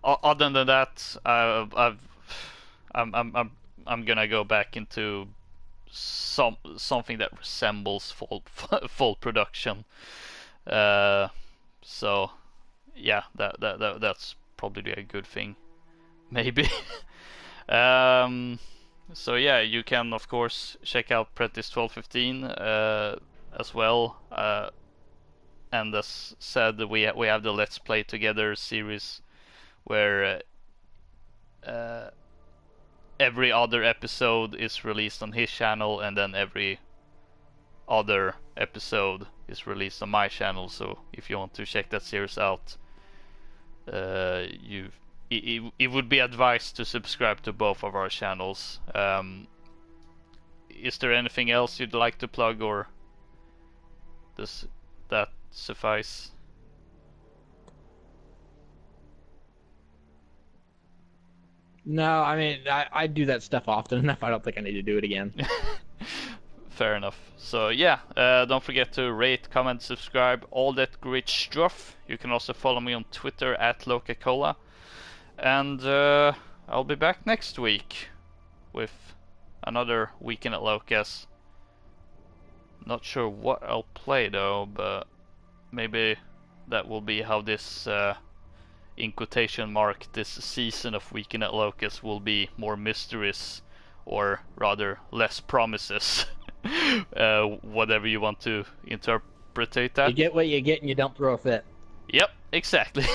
Other than that, I'm gonna go back into something that resembles full production. Uh, so yeah, that's probably a good thing, maybe. um, so yeah, you can of course check out Prentice 1215 as well. And as said, we have the Let's Play Together series where every other episode is released on his channel, and then every other episode is released on my channel. So if you want to check that series out, you it would be advised to subscribe to both of our channels. Is there anything else you'd like to plug, or does that suffice? No, I mean I do that stuff often enough. I don't think I need to do it again. Fair enough. So yeah, don't forget to rate, comment, subscribe, all that great stuff. You can also follow me on Twitter at LokaCola. And I'll be back next week with another Weekend at Locus. Not sure what I'll play though, but maybe that will be how this, in quotation mark, this season of Weekend at Locus will be more mysterious, or rather less promises. Whatever you want to interpretate You that. get what you get, and you don't throw a fit. Yep, exactly.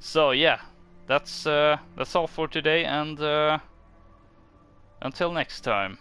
So yeah, that's all for today, and until next time.